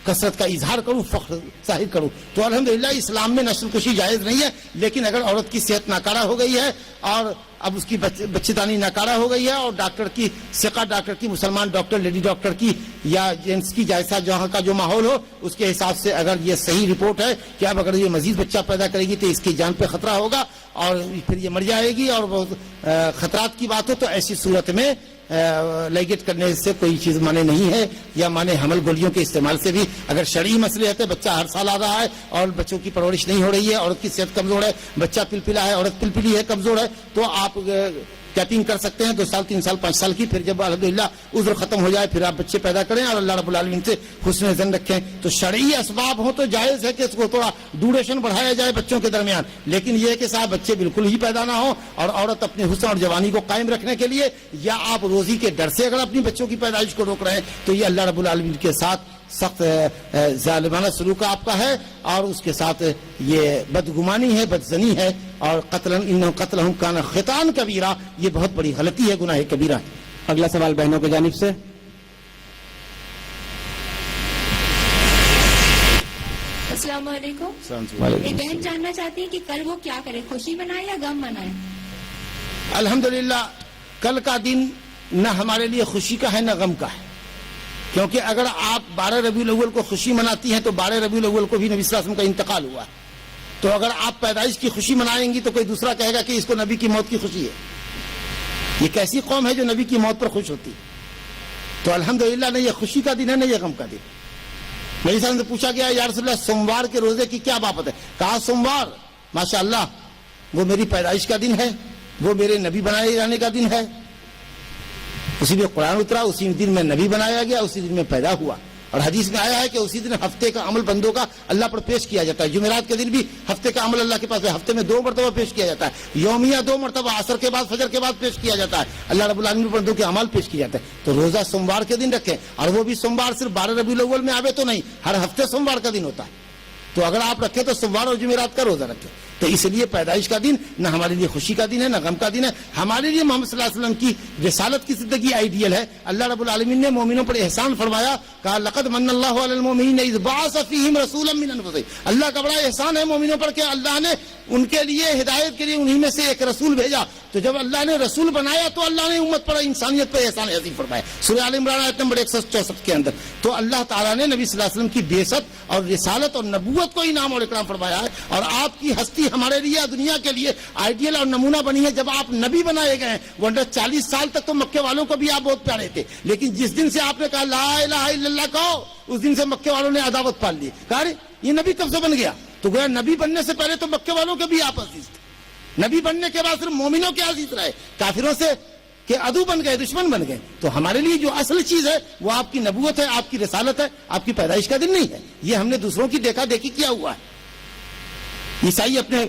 کثرت کا اظہار کروں، فخر ظاہر کروں. تو الحمدللہ اسلام میں نسل کشی جائز نہیں ہے، لیکن اگر عورت کی صحت ناکارہ ہو گئی ہے اور اب اس کی بچے دانی ناکارہ ہو گئی ہے اور ڈاکٹر کی ثقہ ڈاکٹر کی مسلمان ڈاکٹر لیڈی ڈاکٹر کی یا جینس کی جیسا جہاں کا جو ماحول ہو اس کے حساب سے اگر یہ صحیح رپورٹ ہے کہ اب اگر یہ مزید بچہ پیدا کرے گی تو اس کی جان پہ خطرہ ہوگا اور پھر یہ مر جائے گی اور بہت خطرات کی بات ہو، تو ایسی صورت میں لیگٹ کرنے سے کوئی چیز مانے نہیں ہے، یا مانے حمل گولیوں کے استعمال سے بھی اگر شرعی مسئلے ہوتے، بچہ ہر سال آ رہا ہے اور بچوں کی پرورش نہیں ہو رہی ہے، عورت کی صحت کمزور ہے، بچہ پلپلا ہے، عورت پلپلی ہے، کمزور ہے، تو آپ کیپنگ کر سکتے ہیں 2 سال 3 سال 5 سال کی. پھر جب الحمدللہ عذر ختم ہو جائے پھر آپ بچے پیدا کریں اور اللہ رب العالمین سے حسن ظن رکھیں. تو شرعی اسباب ہوں تو جائز ہے کہ اس کو تھوڑا ڈیوریشن بڑھایا جائے بچوں کے درمیان، لیکن یہ کہ صاحب بچے بالکل ہی پیدا نہ ہوں اور عورت اپنے حسن اور جوانی کو قائم رکھنے کے لیے یا آپ روزی کے ڈر سے اگر اپنی بچوں کی پیدائش کو روک رہے ہیں تو یہ اللہ رب العالمین کے ساتھ سخت ظالمانہ سلوک آپ کا ہے اور اس کے ساتھ یہ بدگمانی ہے، بدزنی ہے. اور قتلہم کان خطأ کبیرہ، یہ بہت بڑی غلطی ہے، گناہ کبیرہ ہے. اگلا سوال بہنوں کی جانب سے. السلام علیکم. ایک بہن جاننا چاہتی ہے کہ کل وہ کیا کرے، خوشی منائے یا غم منائے؟ الحمدللہ کل کا دن نہ ہمارے لیے خوشی کا ہے نہ غم کا ہے، کیونکہ اگر آپ 12 ربیع الاول کو خوشی مناتی ہیں تو 12 ربیع الاول کو بھی نبی صلی اللہ علیہ وسلم کا انتقال ہوا ہے. تو اگر آپ پیدائش کی خوشی منائیں گی تو کوئی دوسرا کہے گا کہ اس کو نبی کی موت کی خوشی ہے. یہ کیسی قوم ہے جو نبی کی موت پر خوش ہوتی؟ تو الحمدللہ نہ یہ خوشی کا دن ہے نہ یہ غم کا دن. نبی صلی اللہ علیہ وسلم سے پوچھا گیا یا رسول اللہ سوموار کے روزے کی کیا بات ہے؟ کہا سوموار ماشاءاللہ وہ میری پیدائش کا دن ہے، وہ میرے نبی بنائے جانے کا دن ہے، اسی میں قرآن اترا، اسی دن میں نبی بنایا گیا، اسی دن میں پیدا ہوا. اور حدیث میں آیا ہے کہ اسی دن ہفتے کا عمل بندوں کا اللہ پر پیش کیا جاتا ہے. جمعرات کے دن بھی ہفتے کا عمل اللہ کے پاس ہے، ہفتے میں 2 مرتبہ پیش کیا جاتا ہے. یومیہ 2 مرتبہ عصر کے بعد فجر کے بعد پیش کیا جاتا ہے. اللہ رب العالمین بندوں کے اعمال پیش کیا جاتا ہے. تو روزہ سوموار کے دن رکھیں، اور وہ بھی سوموار صرف 12 ربیع الاول میں آوے تو نہیں، ہر ہفتے سوموار کا دن ہوتا ہے. تو اگر آپ رکھیں تو سوموار اور جمعرات کا روزہ رکھیں. تو اس لیے پیدائش کا دن نہ ہمارے لیے خوشی کا دن ہے نہ غم کا دن ہے. ہمارے لیے محمد صلی اللہ علیہ وسلم کی رسالت کی زندگی آئیڈیل ہے. اللہ رب العالمین نے مومنوں پر احسان فرمایا، کہا لقد من اللہ علی المؤمنین اذ بعث فیہم رسولا من انفسہم. اللہ کا بڑا احسان ہے مومنوں پر کہ اللہ نے ان کے لیے ہدایت کے لیے انہی میں سے ایک رسول بھیجا. تو جب اللہ نے رسول بنایا تو اللہ نے امت پر انسانیت پر احسان عظیم فرمایا. سورہ آل عمران آیت نمبر 164 کے اندر تو اللہ تعالیٰ نے نبی صلی اللہ علیہ وسلم کی بعثت اور رسالت اور نبوت کو انعام اور اکرام فرمایا ہے. اور آپ کی ہستی ہمارے لیے دنیا کے لیے آئیڈیل اور نمونہ بنی ہے. جب آپ نبی بنائے گئے ہیں ورنہ 40 سال تک تو مکے والوں کو بھی آپ بہت پیارے تھے، لیکن جس دن سے آپ نے کہا لا الہ الا اللہ کہو اس دن سے مکے والوں نے عداوت پال لی. کہا یہ نبی کب سے بن گیا؟ تو گویا نبی بننے سے پہلے تو مکے والوں کے بھی آپ عزیز تھے، نبی بننے کے بعد صرف مومنوں کے عزیز رہے، کافروں سے کہ عدو بن گئے، دشمن بن گئے. تو ہمارے لیے جو اصل چیز ہے وہ آپ کی نبوت ہے، آپ کی رسالت ہے، آپ کی پیدائش کا دن نہیں ہے. یہ ہم نے دوسروں کی دیکھا دیکھی کیا ہوا ہے. عیسائی اپنے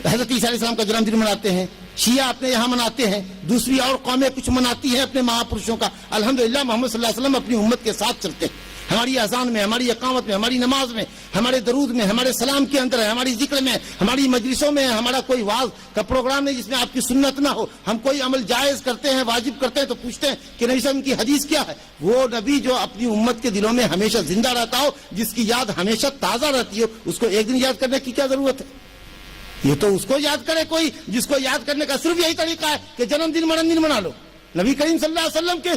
حضرت عیسیٰ علیہ السلام کا جنم دن مناتے ہیں، شیعہ اپنے یہاں مناتے ہیں، دوسری اور قومیں کچھ مناتی ہیں اپنے مہاپرشوں کا. الحمدللہ محمد صلی اللہ علیہ وسلم اپنی امت کے ساتھ چلتے ہیں. ہماری اذان میں، ہماری اقامت میں، ہماری نماز میں، ہمارے درود میں، ہمارے سلام کے اندر ہے، ہماری ذکر میں، ہماری مجلسوں میں. ہمارا کوئی واعظ کا پروگرام ہے جس میں آپ کی سنت نہ ہو. ہم کوئی عمل جائز کرتے ہیں، واجب کرتے ہیں تو پوچھتے ہیں کہ نبی صلی اللہ علیہ وسلم کی حدیث کیا ہے. وہ نبی جو اپنی امت کے دلوں میں ہمیشہ زندہ رہتا ہو، جس کی یاد ہمیشہ تازہ رہتی ہو، اس کو ایک دن یاد کرنے کی کیا ضرورت ہے؟ یہ تو اس کو یاد کرے کوئی جس کو یاد کرنے کا صرف یہی طریقہ ہے کہ جنم دن مرن دن منا لو. نبی کریم صلی اللہ علیہ وسلم کے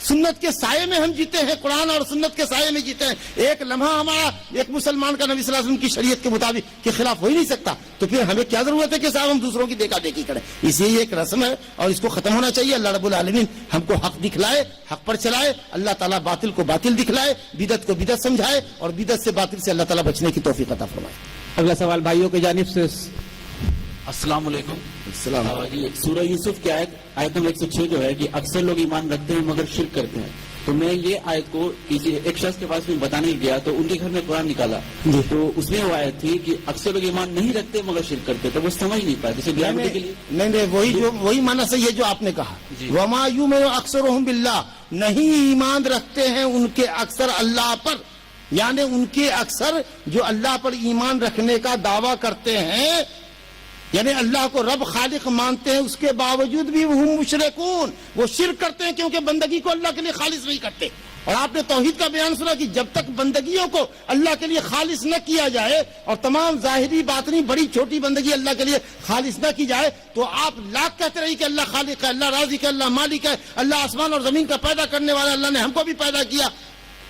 سنت کے سائے میں ہم جیتے ہیں, قرآن اور سنت کے سائے میں جیتے ہیں. ایک لمحہ ہمارا ایک مسلمان کا نبی صلی اللہ علیہ وسلم کی شریعت کے مطابق کے خلاف ہو ہی نہیں سکتا, تو پھر ہمیں کیا ضرورت ہے کہ صاحب ہم دوسروں کی دیکھا دیکھی کریں. اس لیے یہ ایک رسم ہے اور اس کو ختم ہونا چاہیے. اللہ رب العالمین ہم کو حق دکھلائے, حق پر چلائے. اللہ تعالیٰ باطل کو باطل دکھلائے, بدعت کو بدعت سمجھائے, اور بدعت سے باطل سے اللہ تعالیٰ بچنے کی توفیق عطا فرمائے. اگلا سوال بھائیوں کی جانب سے. السلام علیکم. السلام علیکم. سورہ یوسف کی آیت نمبر 106 جو ہے کہ اکثر لوگ ایمان رکھتے ہیں مگر شرک کرتے ہیں, تو میں یہ آیت کو کسی ایک شخص کے پاس میں بتانے گیا تو ان کے گھر میں قرآن نکالا, تو اس میں وہ آیت تھی کہ اکثر لوگ ایمان نہیں رکھتے مگر شرک کرتے, تو وہ سمجھ نہیں پائے. جیسے گرامر کے لیے نہیں, وہی معنی صحیح ہے جو آپ نے کہا. وما یؤمن اکثرهم باللہ, نہیں ایمان رکھتے ہیں ان کے اکثر اللہ پر, یعنی ان کے اکثر جو اللہ پر ایمان رکھنے کا دعویٰ کرتے ہیں, یعنی اللہ کو رب خالق مانتے ہیں, اس کے باوجود بھی وہ مشرکون, وہ شرک کرتے ہیں کیونکہ بندگی کو اللہ کے لیے خالص نہیں کرتے. اور آپ نے توحید کا بیان سنا کہ جب تک بندگیوں کو اللہ کے لیے خالص نہ کیا جائے اور تمام ظاہری باطنی بڑی چھوٹی بندگی اللہ کے لیے خالص نہ کی جائے, تو آپ لاکھ کہتے رہی کہ اللہ خالق ہے, اللہ رازق ہے, اللہ مالک ہے, اللہ آسمان اور زمین کا پیدا کرنے والا, اللہ نے ہم کو بھی پیدا کیا,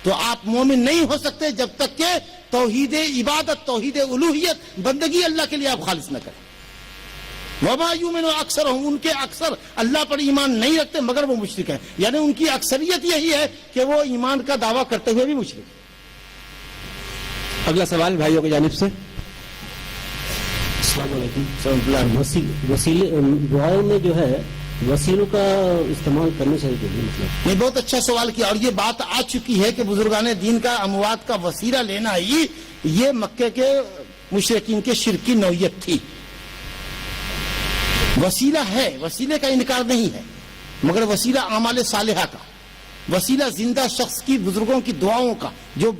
تو آپ مومن نہیں ہو سکتے جب تک کہ توحید عبادت, توحید الوہیت, بندگی اللہ کے لیے آپ خالص نہ کریں. وما یؤمن اکثرهم, ان کے اکثر اللہ پر ایمان نہیں رکھتے مگر وہ مشرک ہیں, یعنی ان کی اکثریت یہی ہے کہ وہ ایمان کا دعویٰ کرتے ہوئے بھی مشرک ہیں. اگلا سوال بھائیوں کی جانب سے. السلام علیکم. وسیلے دعاؤں میں جو ہے وسیلوں کا استعمال کرنا چاہیے, مطلب یہ بہت اچھا سوال کیا, اور یہ بات آ چکی ہے کہ بزرگان دین کا اموات کا وسیلہ لینا ہی یہ مکے کے مشرکین کے شرک کی نوعیت تھی. وسیلہ ہے, وسیلے کا انکار نہیں ہے, مگر وسیلہ اعمال صالحہ کا, وسیلہ زندہ شخص کی, بزرگوں کی دعاؤں کا. جو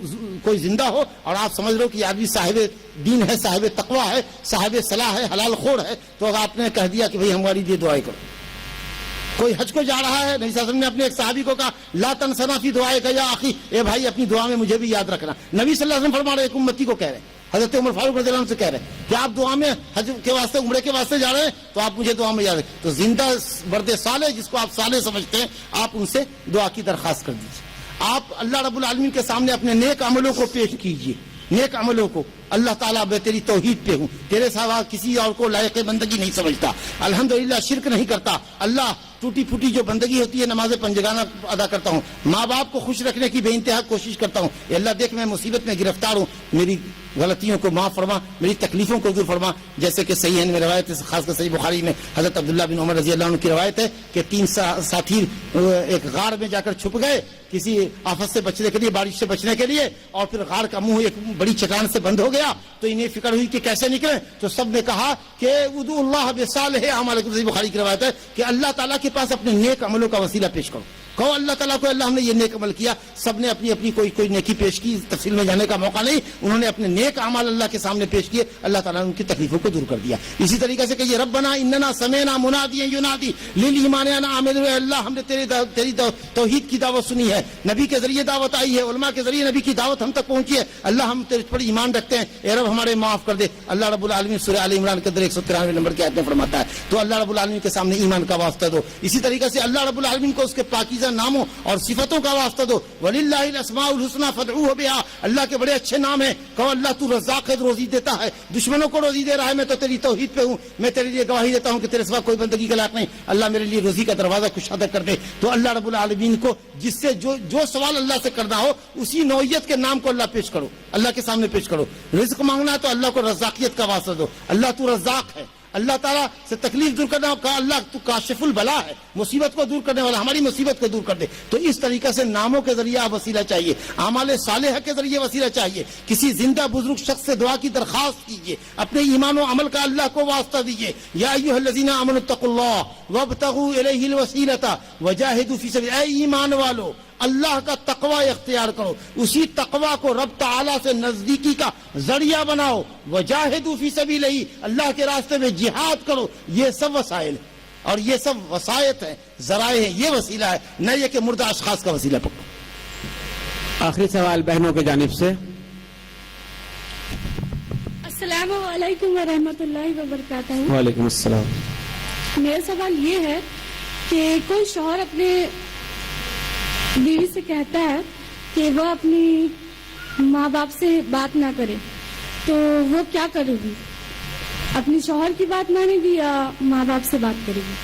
کوئی زندہ ہو اور آپ سمجھ رہے ہو کہ آدمی صاحب دین ہے, صاحب تقویٰ ہے, صاحب صلاح ہے, حلال خور ہے, تو آپ نے کہہ دیا کہ بھئی ہماری لیے دعائیں کرو. کوئی حج کو جا رہا ہے, نبی صلی اللہ علیہ وسلم نے اپنے ایک صحابی کو کہا لا تنسنا فی دعائک یا اخی, اے بھائی اپنی دعا میں مجھے بھی یاد رکھنا. نبی صلی اللہ علیہ وسلم فرما رہے, ایک امتی کو کہہ رہے ہیں, حضرت عمر فاروق رضی اللہ عنہ سے کہہ رہے ہیں کہ آپ دعا میں حج کے واسطے, عمرے کے واسطے جا رہے ہیں, تو آپ مجھے دعا میں یاد رکھیں. تو زندہ برد صالح جس کو آپ صالح سمجھتے ہیں, آپ ان سے دعا کی درخواست کر دیجیے. آپ اللہ رب العالمین کے سامنے اپنے نیک عملوں کو پیش کیجیے, نیک عملوں کو. اللہ تعالیٰ میں تیری توحید پہ ہوں, تیرے سوا کسی اور کو لائق بندگی نہیں سمجھتا, الحمدللہ شرک نہیں کرتا. اللہ ٹوٹی پھوٹی جو بندگی ہوتی ہے نماز پنجگانہ ادا کرتا ہوں, ماں باپ کو خوش رکھنے کی بے انتہا کوشش کرتا ہوں. اے اللہ دیکھ میں مصیبت میں گرفتار ہوں, میری غلطیوں کو معاف فرما, میری تکلیفوں کو دور فرما. جیسے کہ صحیح میں روایت ہے, خاص کر صحیح بخاری میں حضرت عبداللہ بن عمر رضی اللہ عنہ کی روایت ہے کہ 3 ساتھی ایک غار میں جا کر چھپ گئے کسی آفت سے بچنے کے لیے, بارش سے بچنے کے لیے, اور پھر غار کا منہ ایک بڑی چٹان سے بند ہو گیا. تو انہیں فکر ہوئی کہ کیسے نکلیں, تو سب نے کہا کہ ادعوا اللہ بصالح اعمالکم, صحیح بخاری کی روایت ہے کہ اللہ تعالیٰ کے پاس اپنے نیک عملوں کا وسیلہ پیش کرو. کہو اللہ تعالیٰ کو, اللہ ہم نے یہ نیک عمل کیا. سب نے اپنی اپنی کوئی نیکی پیش کی, تفصیل میں جانے کا موقع نہیں, انہوں نے اپنے نیک اعمال اللہ کے سامنے پیش کیے, اللہ تعالیٰ نے ان کی تکلیفوں کو دور کر دیا. اسی طریقے سے کہ یہ ربنا اننا سمعنا منادیا ینادی للایمان ان آمنوا, اللہ ہم نے تیری توحید کی دعوت سنی ہے, نبی کے ذریعے دعوت آئی ہے, علماء کے ذریعے نبی کی دعوت ہم تک پہنچی ہے, اللہ ہم تیرے پر ایمان رکھتے ہیں, اے رب ہمارے معاف کر دے. اللہ رب العالمین سورہ آل عمران کے اندر 193 نمبر کی آیت میں فرماتا ہے. تو اللہ رب العالمین کے سامنے ایمان کا واسطہ دو. اسی طریقے سے اللہ رب العالمین کو اس کے پاکیزہ ناموں اور صفتوں کا واسطہ دو. وَلِلَّهِ الْأَسْمَاءُ الْحُسْنَى فَادْعُوهُ بِهَا, اللہ کے بڑے اچھے نام ہیں, کہو اللہ تو رزاق ہے, روزی دیتا ہے, دشمنوں کو روزی دے رہا ہے, میں تو تیری توحید پہ ہوں, میں تیرے لیے گواہی دیتا ہوں کہ تیرے سوا کوئی بندگی کا لائق نہیں, اللہ میرے لیے روزی کا دروازہ کشادہ کر دے. تو اللہ رب العالمین کو جس سے جو سوال اللہ سے کرنا ہو اسی نوعیت کے نام کو اللہ پیش کرو, اللہ کے سامنے پیش کرو. رزق مانگنا ہے تو اللہ کو رزاقیت کا واسطہ دو, اللہ تو رزاق ہے, اللہ تعالیٰ سے تکلیف دور کرنا ہو, اللہ تو کاشف البلا ہے, مصیبت کو دور کرنے والا, ہماری مصیبت کو دور کر دے. تو اس طریقے سے ناموں کے ذریعے آپ وسیلہ چاہیے, اعمال صالحہ کے ذریعے وسیلہ چاہیے, کسی زندہ بزرگ شخص سے دعا کی درخواست کیجیے, اپنے ایمان و عمل کا اللہ کو واسطہ دیجیے. یا ایھا الذین آمنوا اتقوا اللہ وابتغوا الیہ الوسیلۃ وجاہدوا فی سبیلہ, اے ایمان والو اللہ کا تقوی اختیار کرو, اسی تقوی کو رب تعالیٰ سے نزدیکی کا ذریعہ بناؤ. وجاہدوا فی سبیلہ, اللہ کے راستے میں جہاد کرو. یہ سب وسائل اور یہ سب وسائط ہیں, ذرائع ہیں, یہ وسیلہ ہے, نہ یہ کہ مردہ اشخاص کا وسیلہ پکڑو. آخری سوال بہنوں کی جانب سے. السلام علیکم ورحمۃ اللہ وبرکاتہ. وعلیکم السلام. میرا سوال یہ ہے کہ کوئی شوہر اپنے بیوی سے کہتا ہے کہ وہ اپنی ماں باپ سے بات نہ کرے, تو وہ کیا کرے گی؟ اپنی شوہر کی بات مانے گی یا ماں باپ سے بات کرے گی؟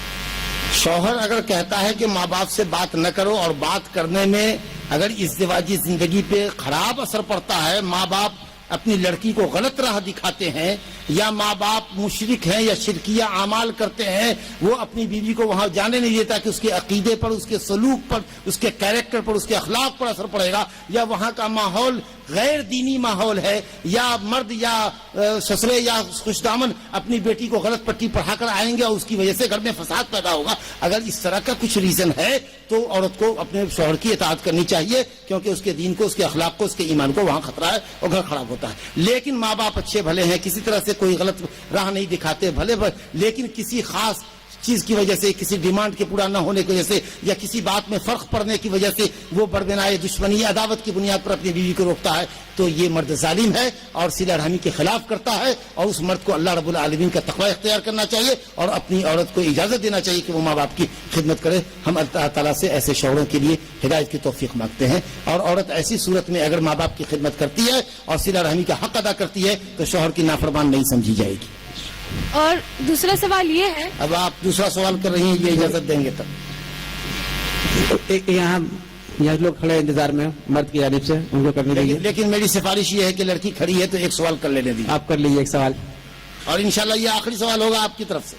شوہر اگر کہتا ہے کہ ماں باپ سے بات نہ کرو اور بات کرنے میں اگر ازدواجی زندگی پہ خراب اثر پڑتا ہے, ماں باپ اپنی لڑکی کو غلط راہ دکھاتے ہیں یا ماں باپ مشرک ہیں یا شرکیہ اعمال کرتے ہیں, وہ اپنی بیوی کو وہاں جانے نہیں دیتا کہ اس کے عقیدے پر, اس کے سلوک پر, اس کے کیریکٹر پر, اس کے اخلاق پر اثر پڑے گا, یا وہاں کا ماحول غیر دینی ماحول ہے, یا مرد یا سسرے یا خوش دامن اپنی بیٹی کو غلط پٹی پڑھا کر آئیں گے اور اس کی وجہ سے گھر میں فساد پیدا ہوگا. اگر اس طرح کا کچھ ریزن ہے تو عورت کو اپنے شوہر کی اطاعت کرنی چاہیے, کیونکہ اس کے دین کو, اس کے اخلاق کو, اس کے ایمان کو وہاں خطرہ ہے اور گھر خراب ہوتا ہے. لیکن ماں باپ اچھے بھلے ہیں, کسی طرح سے کوئی غلط راہ نہیں دکھاتے بھلے, لیکن کسی خاص چیز کی وجہ سے, کسی ڈیمانڈ کے پورا نہ ہونے کی وجہ سے یا کسی بات میں فرق پڑنے کی وجہ سے وہ بربنائے دشمنی عداوت کی بنیاد پر اپنی بیوی کو روکتا ہے, تو یہ مرد ظالم ہے اور صلہ رحمی کے خلاف کرتا ہے, اور اس مرد کو اللہ رب العالمین کا تقوی اختیار کرنا چاہیے اور اپنی عورت کو اجازت دینا چاہیے کہ وہ ماں باپ کی خدمت کرے. ہم اللہ تعالیٰ سے ایسے شوہروں کے لیے ہدایت کی توفیق مانگتے ہیں, اور عورت ایسی صورت میں اگر ماں باپ کی خدمت کرتی ہے اور صلہ رحمی کا حق ادا کرتی ہے تو شوہر کی نافرمان نہیں سمجھی جائے گی. اور دوسرا سوال یہ ہے, اب آپ دوسرا سوال کر رہی ہیں, یہ اجازت دیں گے تب. یہاں لوگ کھڑے انتظار میں مرد کی جانب سے, ان کو کرنے دیجیے. لیکن میری سفارش یہ ہے کہ لڑکی کھڑی ہے تو ایک سوال کر لینے دیجیے. آپ کر لیجیے ایک سوال, اور انشاءاللہ یہ آخری سوال ہوگا آپ کی طرف سے,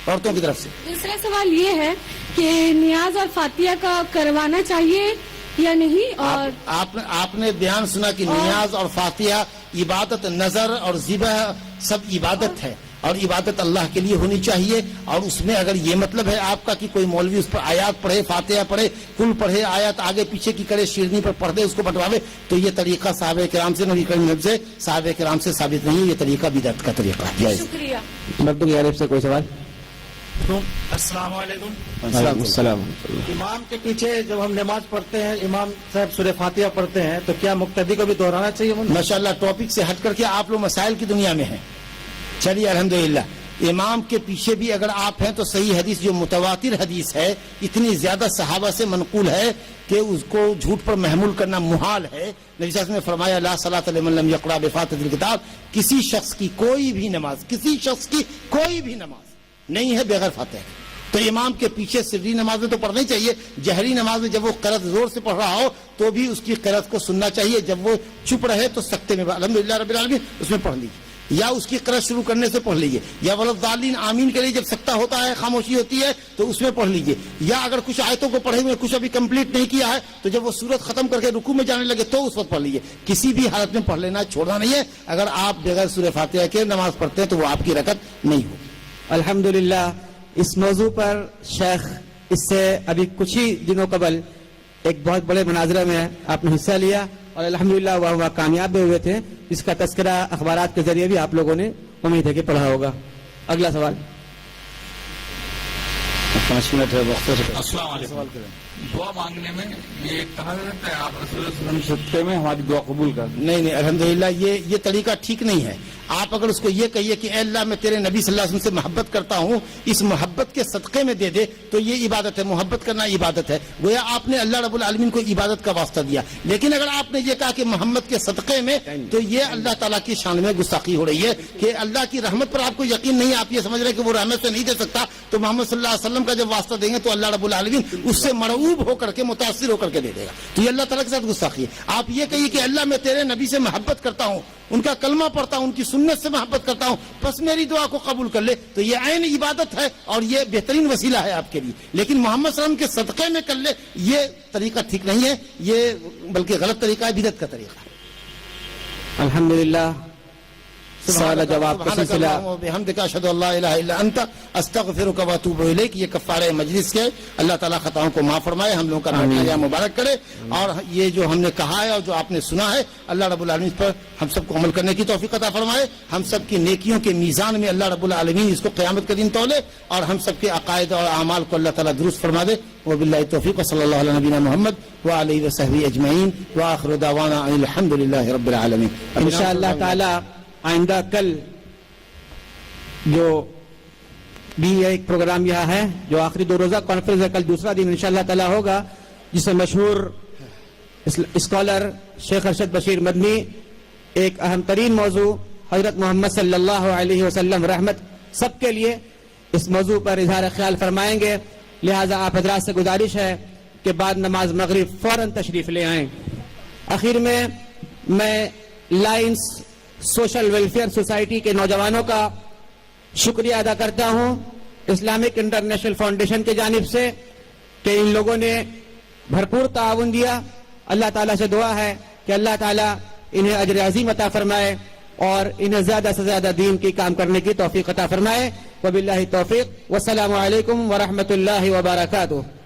عورتوں کی طرف سے. دوسرا سوال یہ ہے کہ نیاز اور فاتحہ کا کروانا چاہیے یا نہیں؟ اور آپ نے بیان سنا کہ نیاز اور فاتحہ عبادت, نظر اور ذبح سب عبادت ہے, اور عبادت اللہ کے لیے ہونی چاہیے. اور اس میں اگر یہ مطلب ہے آپ کا کہ کوئی مولوی اس پر آیات پڑھے, فاتحہ پڑھے, کل پڑھے, آیات آگے پیچھے کی کرے, شیرنی پر پڑھ دے, اس کو بٹواوے, تو یہ طریقہ صحابہ کرام سے, نبی کریم سے, صحابہ کرام سے ثابت نہیں ہے. یہ طریقہ بدعت کا طریقہ ہے. شکریہ. مردوں کی جانب سے کوئی سوال؟ السلام علیکم. وعلیکم السلام. امام کے پیچھے جب ہم نماز پڑھتے ہیں, امام صاحب سورہ فاتحہ پڑھتے ہیں, تو کیا مقتدی کو بھی دہرانا چاہیے؟ ماشاءاللہ ٹاپک سے ہٹ کر کے آپ لوگ مسائل کی دنیا میں ہیں. چلیے الحمدللہ, امام کے پیچھے بھی اگر آپ ہیں تو صحیح حدیث جو متواتر حدیث ہے, اتنی زیادہ صحابہ سے منقول ہے کہ اس کو جھوٹ پر محمول کرنا محال ہے. نبی صلی اللہ علیہ وسلم نے فرمایا لا صلاۃ لمن لم یقرأ بفاتحۃ الکتاب, کسی شخص کی کوئی بھی نماز نہیں ہے بغیر فاتحہ. تو امام کے پیچھے سری نماز میں تو پڑھنا ہی چاہیے. جہری نماز میں جب وہ قرأت زور سے پڑھ رہا ہو تو بھی اس کی قرأت کو سننا چاہیے. جب وہ چپ رہے تو سکتے میں الحمدللہ رب العالمین اس میں پڑھ لیجیے, یا اس کی قرأت شروع کرنے سے پڑھ لیجیے, یا ولضالین آمین کے لیے جب سکتہ ہوتا ہے, خاموشی ہوتی ہے, تو اس میں پڑھ لیجیے. یا اگر کچھ آیتوں کو پڑھے ہوئے کچھ ابھی کمپلیٹ نہیں کیا ہے تو جب وہ سورت ختم کر کے رکوع میں جانے لگے تو اس وقت پڑھ لیجیے. کسی بھی حالت میں پڑھ لینا, چھوڑنا نہیں ہے. اگر آپ بغیر سورہ فاتحہ کے نماز پڑھتے ہیں تو وہ آپ کی رکعت نہیں ہوگی. الحمدللہ اس موضوع پر شیخ اس سے ابھی کچھ ہی دنوں قبل ایک بہت بڑے مناظرے میں آپ نے حصہ لیا اور الحمدللہ وہ کامیاب بھی ہوئے تھے, جس کا تذکرہ اخبارات کے ذریعے بھی آپ لوگوں نے امید ہے کہ پڑھا ہوگا. اگلا سوال. 5 منٹ ہے وقت. السلام علیکم. دعا مانگنے میں یہ کہا جاتا ہے آپ رسول اللہ صلی اللہ علیہ وسلم صدقے میں ہماری دعا قبول کر. نہیں الحمدللہ یہ طریقہ ٹھیک نہیں ہے. آپ اگر اس کو یہ کہیے کہ اے اللہ میں تیرے نبی صلی اللہ علیہ وسلم سے محبت کرتا ہوں, اس محبت کے صدقے میں دے دے, تو یہ عبادت ہے. محبت کرنا عبادت ہے. گویا آپ نے اللہ رب العالمین کو عبادت کا واسطہ دیا. لیکن اگر آپ نے یہ کہا کہ محمد کے صدقے میں, تو یہ اللہ تعالیٰ کی شان میں گستاخی ہو رہی ہے کہ اللہ کی رحمت پر آپ کو یقین نہیں, آپ یہ سمجھ رہے کہ وہ رحمت سے نہیں دے سکتا, تو محمد صلی اللہ علیہ وسلم کا جب واسطہ دیں گے تو اللہ رب العالمین اس سے مرعوب ہو کر کے, متاثر ہو کر کے دے دے گا. تو یہ اللہ تعالیٰ کے ساتھ گستاخی ہے. آپ یہ کہیے کہ اللہ میں تیرے نبی سے محبت کرتا ہوں, ان کا کلمہ پڑھتا ہوں, ان کی سنت سے محبت کرتا ہوں, بس میری دعا کو قبول کر لے, تو یہ عین عبادت ہے اور یہ بہترین وسیلہ ہے آپ کے لیے. لیکن محمد صلی اللہ علیہ وسلم کے صدقے میں کر لے, یہ طریقہ ٹھیک نہیں ہے, یہ بلکہ غلط طریقہ ہے, بدعت کا طریقہ ہے. الحمدللہ سوال جواب کا سلسلہ. بحمدک اشہد ان لا الہ الا انت استغفرک و اتوب الیک. یہ کفارہ مجلس کے, اللہ تعالیٰ خطاؤں کو معاف فرمائے, ہم لوگوں کا نام مبارک کرے, اور یہ جو ہم نے کہا ہے اور جو آپ نے سنا ہے, اللہ رب العالمین پر ہم سب کو عمل کرنے کی توفیق عطا فرمائے. ہم سب کی نیکیوں کے میزان میں اللہ رب العالمین اس کو قیامت کے دن تولے, اور ہم سب کے عقائد اور اعمال کو اللہ تعالیٰ درست فرما دے. وباللہ التوفیق, صلی اللہ علیہ نبینا محمد وآلہ وصحبہ اجمعین, وآخر دعوانا الحمدللہ رب العالمین. انشاءاللہ تعالی آئندہ کل جو بھی ایک پروگرام یہاں ہے جو آخری 2 روزہ کانفرنس ہے, کل دوسرا دن انشاءاللہ تعالی ہوگا, جس میں مشہور اسکالر شیخ ارشد بشیر مدنی ایک اہم ترین موضوع حضرت محمد صلی اللہ علیہ وسلم رحمت سب کے لیے اس موضوع پر اظہار خیال فرمائیں گے. لہذا آپ حضرات سے گزارش ہے کہ بعد نماز مغرب فوراً تشریف لے آئیں. آخر میں لائنز سوشل ویلفیئر سوسائٹی کے نوجوانوں کا شکریہ ادا کرتا ہوں اسلامک انٹرنیشنل فاؤنڈیشن کی جانب سے کہ ان لوگوں نے بھرپور تعاون دیا. اللہ تعالیٰ سے دعا ہے کہ اللہ تعالیٰ انہیں اجر عظیم عطا فرمائے اور انہیں زیادہ سے زیادہ دین کی کام کرنے کی توفیق عطا فرمائے. وباللہ توفیق. والسلام علیکم ورحمۃ اللہ وبرکاتہ.